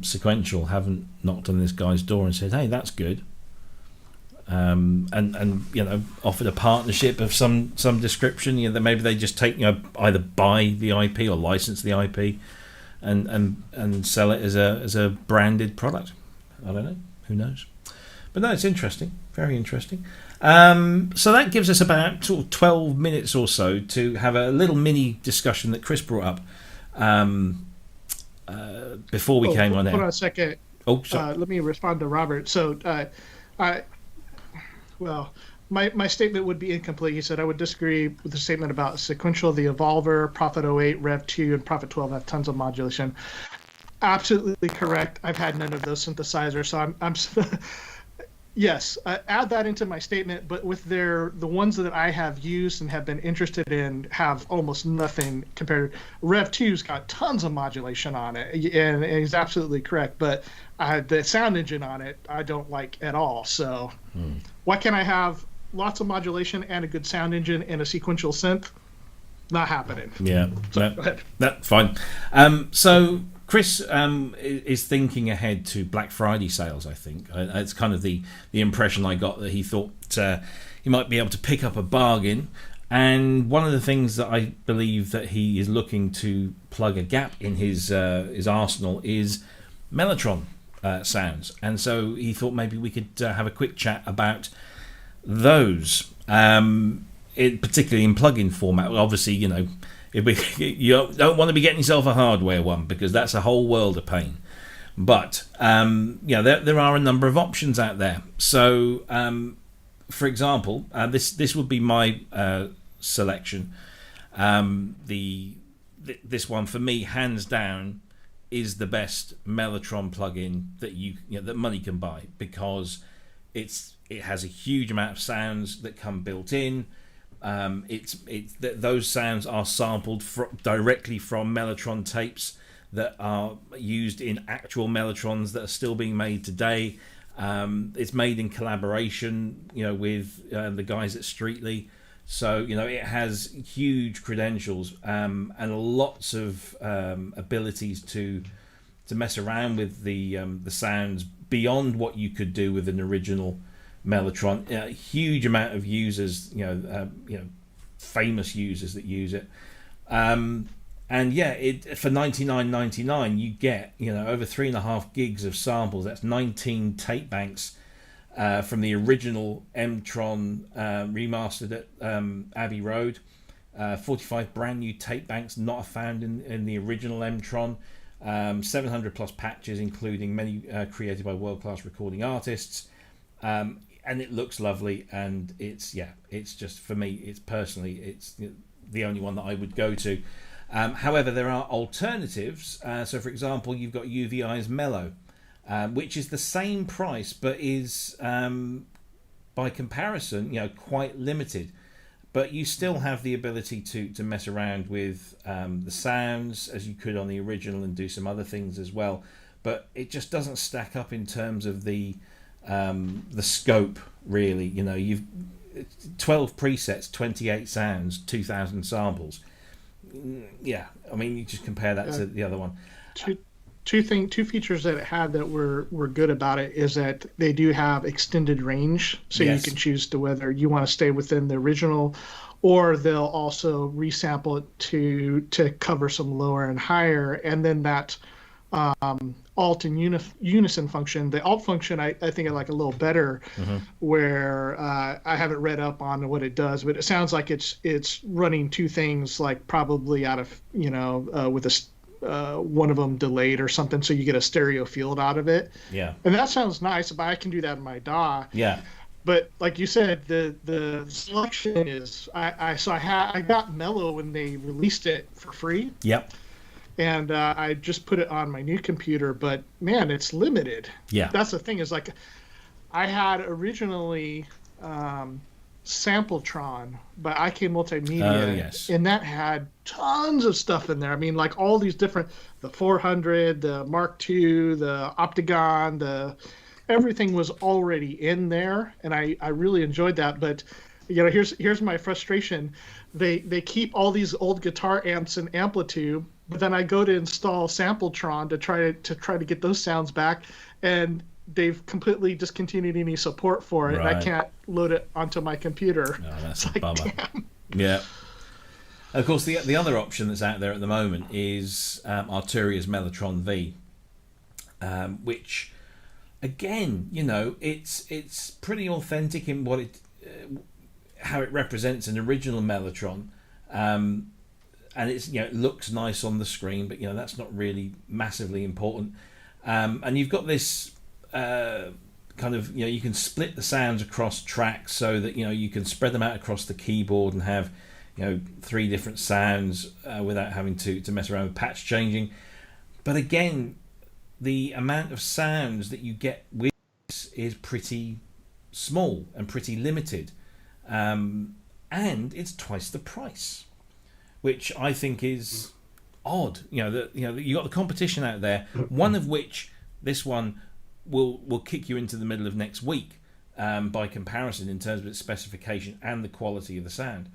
Sequential haven't knocked on this guy's door and said, hey, that's good. And offered a partnership of some description. That maybe they just take, either buy the IP or license the IP and sell it as a branded product. I don't know. Who knows? But no, it's interesting. Very interesting. So that gives us about sort of 12 minutes or so to have a little mini discussion that Cryss brought up before we came on air. Hold on a second. Oh, sorry. Let me respond to Robert. So, my statement would be incomplete. He said I would disagree with the statement about Sequential. The Evolver, Prophet 08, Rev 2, and Prophet 12 have tons of modulation. Absolutely correct. I've had none of those synthesizers, so I'm yes, add that into my statement. But with the ones that I have used and have been interested in have almost nothing compared. Rev 2's got tons of modulation on it, and he's absolutely correct. But the sound engine on it, I don't like at all. So why can't I have lots of modulation and a good sound engine and a sequential synth, not happening. Yeah, So, that's fine. So Cryss is thinking ahead to Black Friday sales, I think. It's kind of the impression I got, that he thought he might be able to pick up a bargain. And one of the things that I believe that he is looking to plug a gap in his arsenal is Mellotron sounds. And so he thought maybe we could have a quick chat about those, particularly in plug-in format. Obviously, you know, you don't want to be getting yourself a hardware one, because that's a whole world of pain. But there are a number of options out there. So for example, this would be my selection. This one for me, hands down, is the best Mellotron plugin that that money can buy, because it has a huge amount of sounds that come built in. Those sounds are sampled directly from Mellotron tapes that are used in actual Mellotrons that are still being made today. It's made in collaboration, with the guys at Streetly. So, it has huge credentials and lots of abilities to mess around with the sounds beyond what you could do with an original Mellotron. A huge amount of users, famous users that use it. And yeah, for $99.99 you get over 3.5 gigs of samples. That's 19 tape banks from the original M-Tron remastered at Abbey Road. 45 brand new tape banks not found in the original M-Tron. 700 plus patches, including many created by world-class recording artists. And it looks lovely, and it's just, for me, it's the only one that I would go to. However, there are alternatives. So, for example, you've got UVI's Mellow, which is the same price, but is, by comparison, quite limited. But you still have the ability to mess around with the sounds as you could on the original, and do some other things as well. But it just doesn't stack up in terms of the scope, really. You've 12 presets, 28 sounds, 2,000 samples. Yeah, I mean, you just compare that to the other one. Two features that it had that were good about it is that they do have extended range, so Yes. you can choose to whether you want to stay within the original, or they'll also resample it to cover some lower and higher. And then that alt and unison function, the alt function, I think I like a little better, where I haven't read up on what it does, but it sounds like it's running two things, like probably out of with one of them delayed or something, so you get a stereo field out of it. Yeah, and that sounds nice, but I can do that in my DAW. Yeah. But like you said, the selection is I got Mellow when they released it for free. Yep. And I just put it on my new computer, but man, it's limited. Yeah. That's the thing, is like I had originally Sampletron by IK Multimedia, yes. and that had tons of stuff in there. I mean, like all these different, the 400, the Mark II, the Optigon, everything was already in there, and I really enjoyed that. But here's my frustration. They keep all these old guitar amps in Amplitube, but then I go to install Sampletron to try to get those sounds back, and they've completely discontinued any support for it. Right. And I can't load it onto my computer. Oh, that's It's a bummer. damn. Yeah. Of course, the other option that's out there at the moment is Arturia's Mellotron V, which, again, it's pretty authentic in what how it represents an original Mellotron, and it's it looks nice on the screen, but that's not really massively important. And you've got this kind of you can split the sounds across tracks, so that you can spread them out across the keyboard and have 3 different sounds without having to mess around with patch changing. But again, the amount of sounds that you get with this is pretty small and pretty limited, and it's twice the price, which I think is odd. You got the competition out there, one of which, this one will kick you into the middle of next week, by comparison in terms of its specification and the quality of the sound.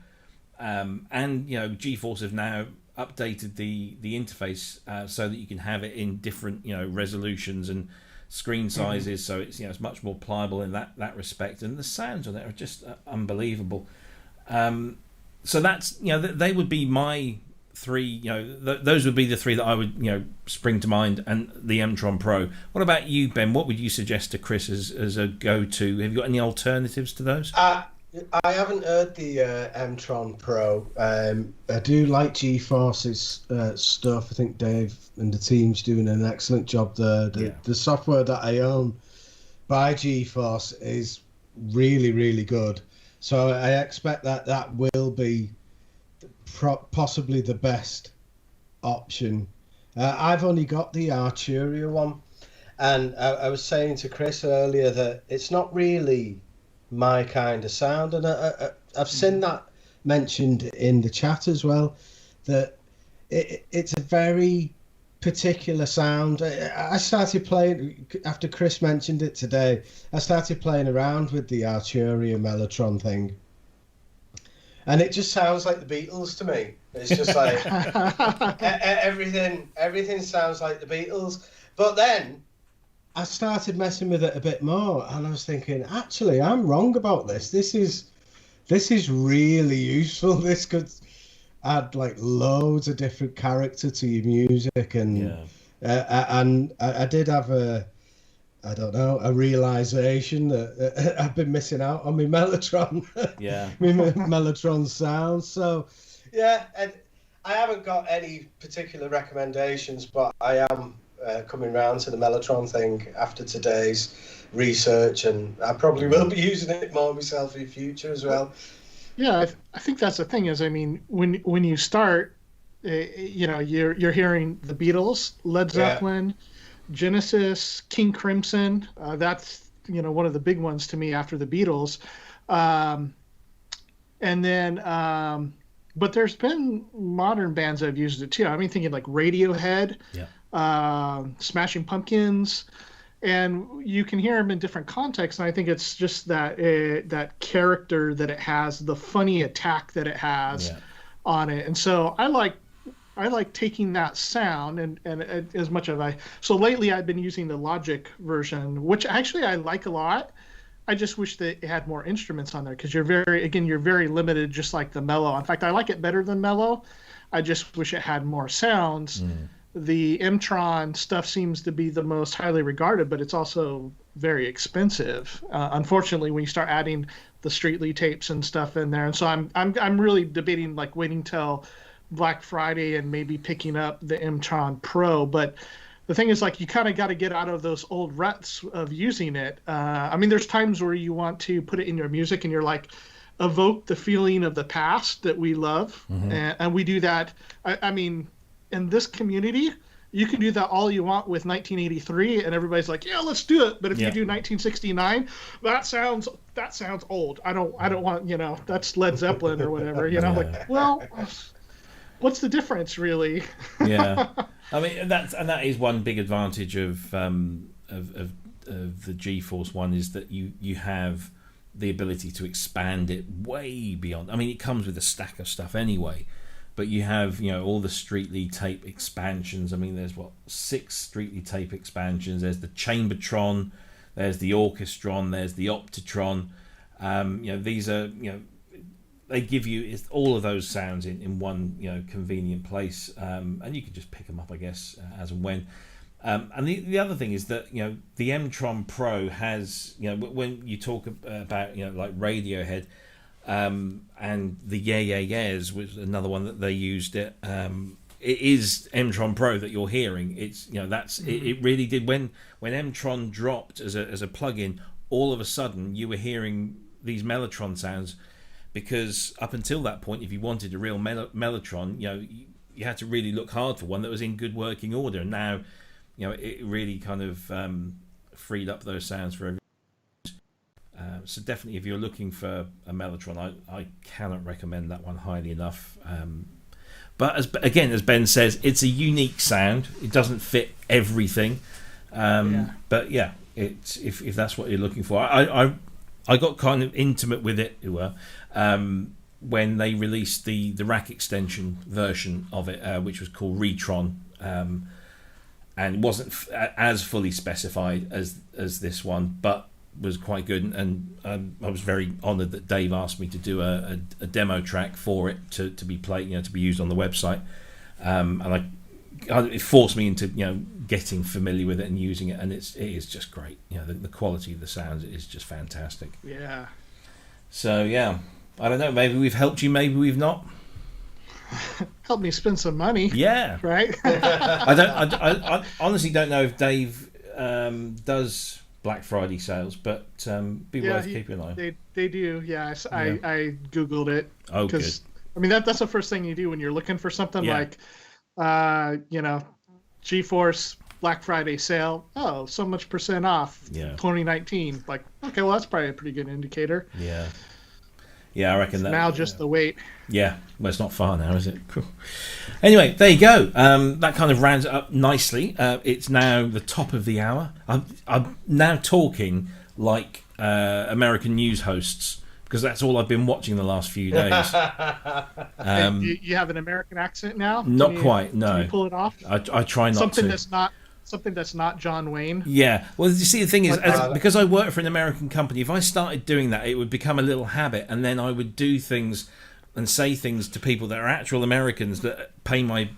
And GeForce have now updated the interface so that you can have it in different resolutions and screen sizes, so it's much more pliable in that respect, and the sounds on it are just unbelievable. So that's they would be my three. Those would be the three that I would spring to mind, and the M-Tron Pro. What about you, Ben? What would you suggest to Cryss as a go-to? Have you got any alternatives to those? I haven't heard the M-Tron Pro. I do like GeForce's stuff. I think Dave and the team's doing an excellent job there. The software that I own by GeForce is really, really good. So I expect that will be possibly the best option. I've only got the Arturia one. And I was saying to Cryss earlier that it's not really my kind of sound, and I've seen that mentioned in the chat as well, that it's a very particular sound. I started playing after Cryss mentioned it today. I started playing around with the Arturia Mellotron thing, and it just sounds like the Beatles to me. It's just like everything sounds like the Beatles. But then I started messing with it a bit more, and I was thinking, actually, I'm wrong about this. This is really useful. This could add like loads of different character to your music, and I did have a realization that I've been missing out on my Mellotron, my Mellotron sound. So and I haven't got any particular recommendations, but I am coming round to the Mellotron thing after today's research, and I probably will be using it more myself in future as well. Yeah, I think that's the thing is, I mean, when you start, you're hearing the Beatles, Led Zeppelin, Genesis, King Crimson. That's one of the big ones to me after the Beatles, and then but there's been modern bands that have used it too. I mean, thinking like Radiohead. Smashing Pumpkins, and you can hear them in different contexts, and I think it's just that character that it has, the funny attack that it has on it. And so I like taking that sound and as much as so lately I've been using the Logic version, which actually I like a lot. I just wish that it had more instruments on there, because you're very limited, just like the Mellow. In fact, I like it better than Mellow. I just wish it had more sounds. The M-Tron stuff seems to be the most highly regarded, but it's also very expensive. Unfortunately, when you start adding the Streetly tapes and stuff in there, and so I'm really debating like waiting till Black Friday and maybe picking up the M-Tron Pro. But the thing is, like, you kind of got to get out of those old ruts of using it. I mean, there's times where you want to put it in your music and you're like, evoke the feeling of the past that we love, and we do that. I mean, in this community, you can do that all you want with 1983, and everybody's like, yeah, let's do it. But if you do 1969, that sounds old. I don't want, that's Led Zeppelin or whatever. Like, well, what's the difference, really? I mean, that is one big advantage of the GeForce One, is that you have the ability to expand it way beyond. I mean, it comes with a stack of stuff anyway. But you have, all the Streetly tape expansions. I mean, there's 6 Streetly tape expansions. There's the Chambertron, there's the Orchestron, there's the Optitron. These are, they give you all of those sounds in one, convenient place, and you can just pick them up, I guess, as and when. And the other thing is that the M-Tron Pro has, when you talk about like Radiohead. And the Yeahs was another one that they used. It is M-Tron Pro that you're hearing. It's it really did when M-Tron dropped as a plugin. All of a sudden, you were hearing these Mellotron sounds, because up until that point, if you wanted a real Mellotron, you had to really look hard for one that was in good working order. And now, it really kind of freed up those sounds for everyone. So definitely, if you're looking for a Mellotron, I cannot recommend that one highly enough. But as Ben says, it's a unique sound. It doesn't fit everything. But yeah, it's if that's what you're looking for. I got kind of intimate with it when they released the rack extension version of it, which was called Retron, and it wasn't as fully specified as this one, but was quite good. And I was very honoured that Dave asked me to do a demo track for it to be played, to be used on the website, and it forced me into getting familiar with it and using it, and it is just great. The quality of the sounds is just fantastic. Yeah. So yeah, I don't know. Maybe we've helped you. Maybe we've not. Help me spend some money. Yeah. Right. I honestly don't know if Dave does Black Friday sales, but be worth keeping an eye. They do. Yes, I googled it. Oh, good. I mean that's the first thing you do when you're looking for something like, GeForce Black Friday sale. Oh, so much % off. Yeah. 2019. Like, okay, well that's probably a pretty good indicator. Yeah. Yeah, I reckon that. Now just the wait. Yeah, well, it's not far now, is it? Cool. Anyway, there you go. That kind of rounds it up nicely. It's now the top of the hour. I'm now talking like American news hosts, because that's all I've been watching the last few days. You have an American accent now? Not quite, no. Can you pull it off? I try not something to. Something that's not John Wayne. Yeah. Well, you see, the thing is, because I work for an American company, if I started doing that, it would become a little habit, and then I would do things and say things to people that are actual Americans that pay my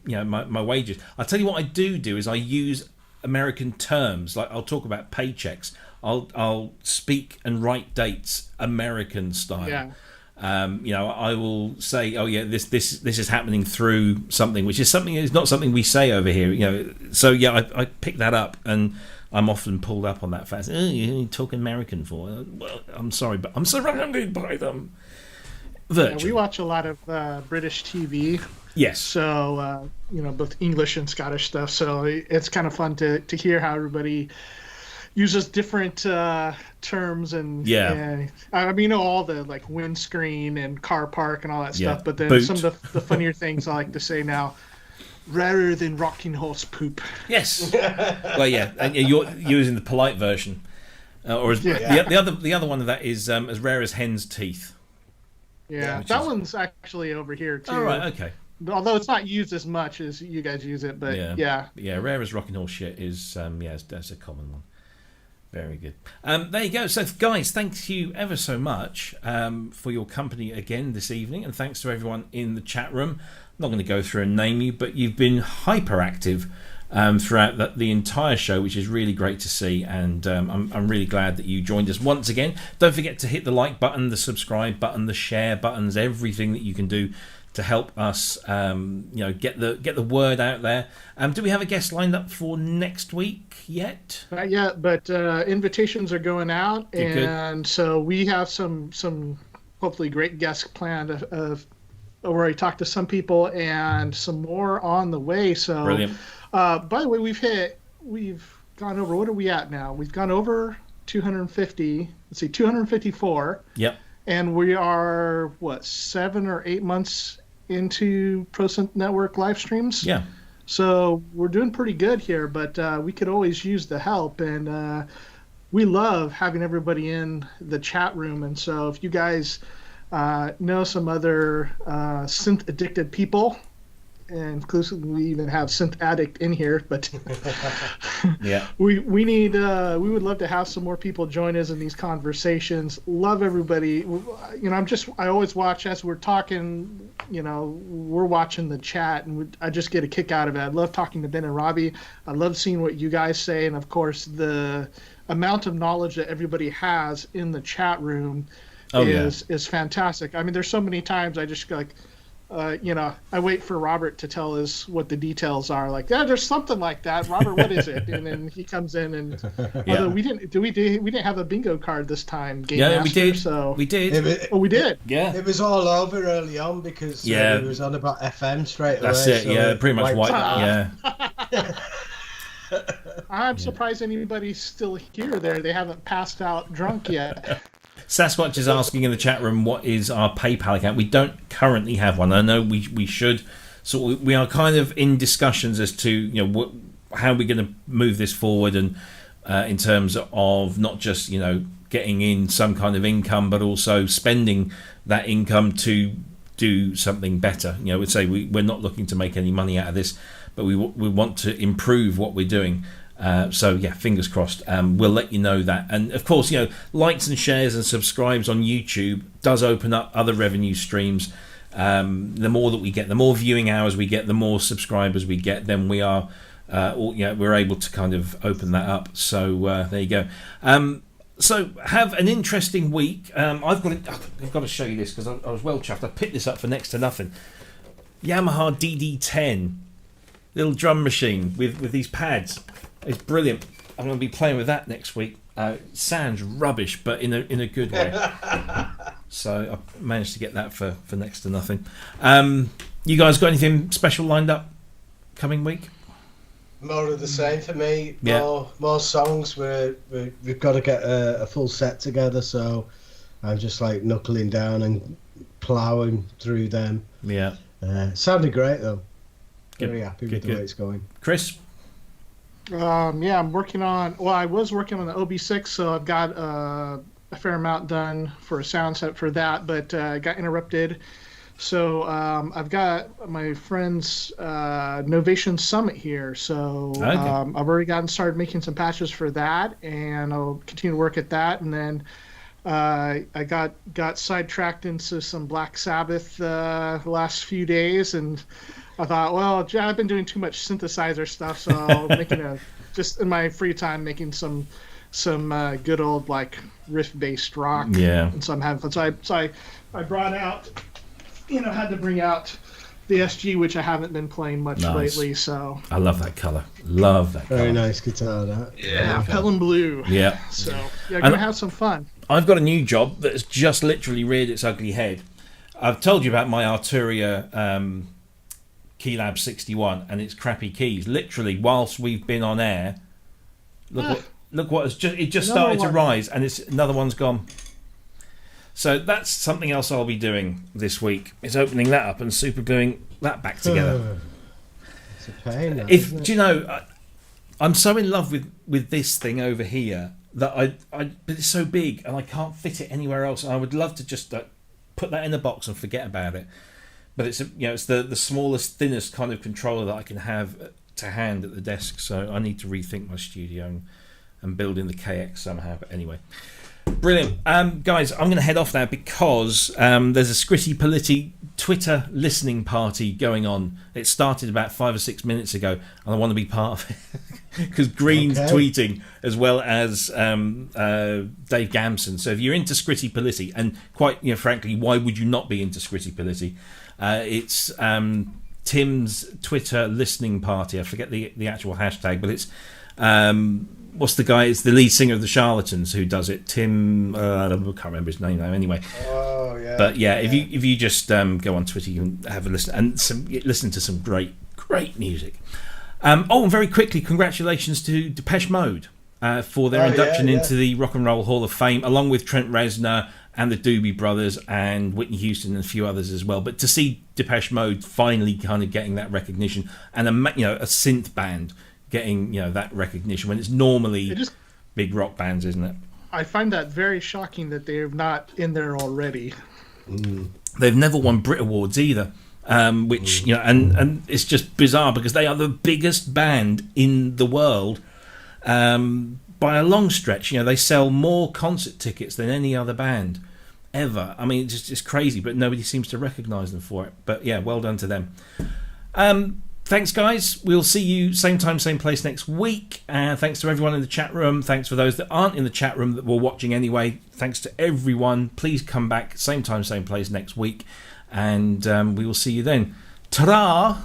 wages. I'll tell you what I do is I use American terms. Like, I'll talk about paychecks. I'll speak and write dates American style. Yeah. I will say, oh yeah, this is happening through something, which is something is not something we say over here. So yeah, I pick that up, and I'm often pulled up on that fact. Oh, you talk American for? Well, I'm sorry, but I'm surrounded by them. Virtually. Yeah, we watch a lot of British TV. Yes. So both English and Scottish stuff. So it's kind of fun to hear how everybody uses different terms and I mean all the like windscreen and car park and all that stuff, but then some of the funnier things I like to say now, rarer than rocking horse poop. Yes. Well, yeah, and you're using the polite version, the other one of that is as rare as hen's teeth. Yeah, that one's actually over here too. Oh, right, okay. Although it's not used as much as you guys use it, but yeah, rare as rocking horse shit is that's a common one. Very good. There you go. So, guys, thank you ever so much for your company again this evening, and thanks to everyone in the chat room. I'm not going to go through and name you, but you've been hyperactive throughout the entire show, which is really great to see, and I'm really glad that you joined us once again. Don't forget to hit the like button, the subscribe button, the share buttons, everything that you can do to help us get the word out there. Do we have a guest lined up for next week yet? Not yet, but invitations are going out, and so we have some hopefully great guests planned. I've already talked to some people, and some more on the way. So brilliant. By the way, we've gone over. What are we at now? We've gone over 250. Let's see, 254. Yep. And we are 7 or 8 months into ProSynth Network live streams. Yeah. So we're doing pretty good here, but we could always use the help, and we love having everybody in the chat room. And so if you guys know some other synth addicted people, and inclusively we even have Synth Addict in here, but yeah, we need we would love to have some more people join us in these conversations. Love everybody. I always watch as we're talking. We're watching the chat, and I just get a kick out of it. I love talking to Ben and Robbie. I love seeing what you guys say, and of course the amount of knowledge that everybody has in the chat room is fantastic. I mean, there's so many times I just go like, I wait for Robert to tell us what the details are. Like, there's something like that. Robert, what is it? And then he comes in, and although we didn't have a bingo card this time. Game Master, we did. So we did. We did. Yeah, it was all over early on because it was on about FM straight away. That's it. So pretty much white. Yeah. I'm surprised anybody's still here. They haven't passed out drunk yet. Sasquatch is asking in the chat room, what is our PayPal account? We don't currently have one. I know we should. So we are kind of in discussions as to how we're going to move this forward, and in terms of not just getting in some kind of income, but also spending that income to do something better. We'd say we're not looking to make any money out of this, but we want to improve what we're doing. So yeah, fingers crossed. We'll let you know that, and of course, likes and shares and subscribes on YouTube does open up other revenue streams. The more that we get, the more viewing hours we get, the more subscribers we get, then we are, we're able to kind of open that up. So there you go. So have an interesting week. I've got to show you this because I was well chuffed. I picked this up for next to nothing. Yamaha DD10, little drum machine with these pads. It's brilliant. I'm going to be playing with that next week. Sounds rubbish, but in a good way. So I managed to get that for next to nothing. You guys got anything special lined up coming week? More of the same for me. Yeah. More songs. We've got to get a full set together, so I'm just like knuckling down and ploughing through them. Yeah. Sounded great though. Good. Very happy with the way it's going. Chris? I'm working on. Well, I was working on the OB6, so I've got a fair amount done for a sound set for that, but got interrupted. So I've got my friend's Novation Summit here, so okay. I've already started making some patches for that, and I'll continue to work at that. And then I got sidetracked into some Black Sabbath the last few days, and I thought, well, I've been doing too much synthesizer stuff, so I'm just in my free time making some good old like riff-based rock. Yeah. And so I'm having fun. So I brought out. Had to bring out the SG, which I haven't been playing much lately. So I love that colour. Love that colour. Very nice guitar, that. Yeah, Papen Blue. Yeah. So yeah, gonna have some fun. I've got a new job that's just literally reared its ugly head. I've told you about my Arturia Keylab 61 and its crappy keys. Literally, whilst we've been on air, look what it just started to rise, and another one's gone. So that's something else I'll be doing this week, is opening that up and super gluing that back together. It's a pain, that, isn't it? Do you know, I'm so in love with this thing over here that but it's so big and I can't fit it anywhere else. I would love to just put that in a box and forget about it. But it's it's the smallest, thinnest kind of controller that I can have to hand at the desk. So I need to rethink my studio and build in the KX somehow. But anyway. Brilliant. Guys, I'm going to head off now because there's a Scritty Politti Twitter listening party going on. It started about 5 or 6 minutes ago, and I want to be part of it because Green's tweeting as well as Dave Gamson. So if you're into Scritty Politti, and quite frankly, why would you not be into Scritty Politti? It's Tim's Twitter listening party. I forget the actual hashtag, but it's... what's the guy? It's the lead singer of the Charlatans who does it. Tim, I can't remember his name now. Anyway, but if you just go on Twitter, you can have a listen and listen to some great music. And very quickly, congratulations to Depeche Mode for their induction into the Rock and Roll Hall of Fame, along with Trent Reznor and the Doobie Brothers and Whitney Houston and a few others as well. But to see Depeche Mode finally kind of getting that recognition, and a synth band getting that recognition when it's normally big rock bands, isn't it? I find that very shocking that they're not in there already. They've never won Brit Awards either, which and it's just bizarre because they are the biggest band in the world by a long stretch. They sell more concert tickets than any other band ever. I mean, it's crazy, but nobody seems to recognise them for it. But yeah, well done to them. Thanks, guys. We'll see you same time, same place next week. Thanks to everyone in the chat room. Thanks for those that aren't in the chat room that were watching anyway. Thanks to everyone. Please come back same time, same place next week. And we will see you then. Ta-da!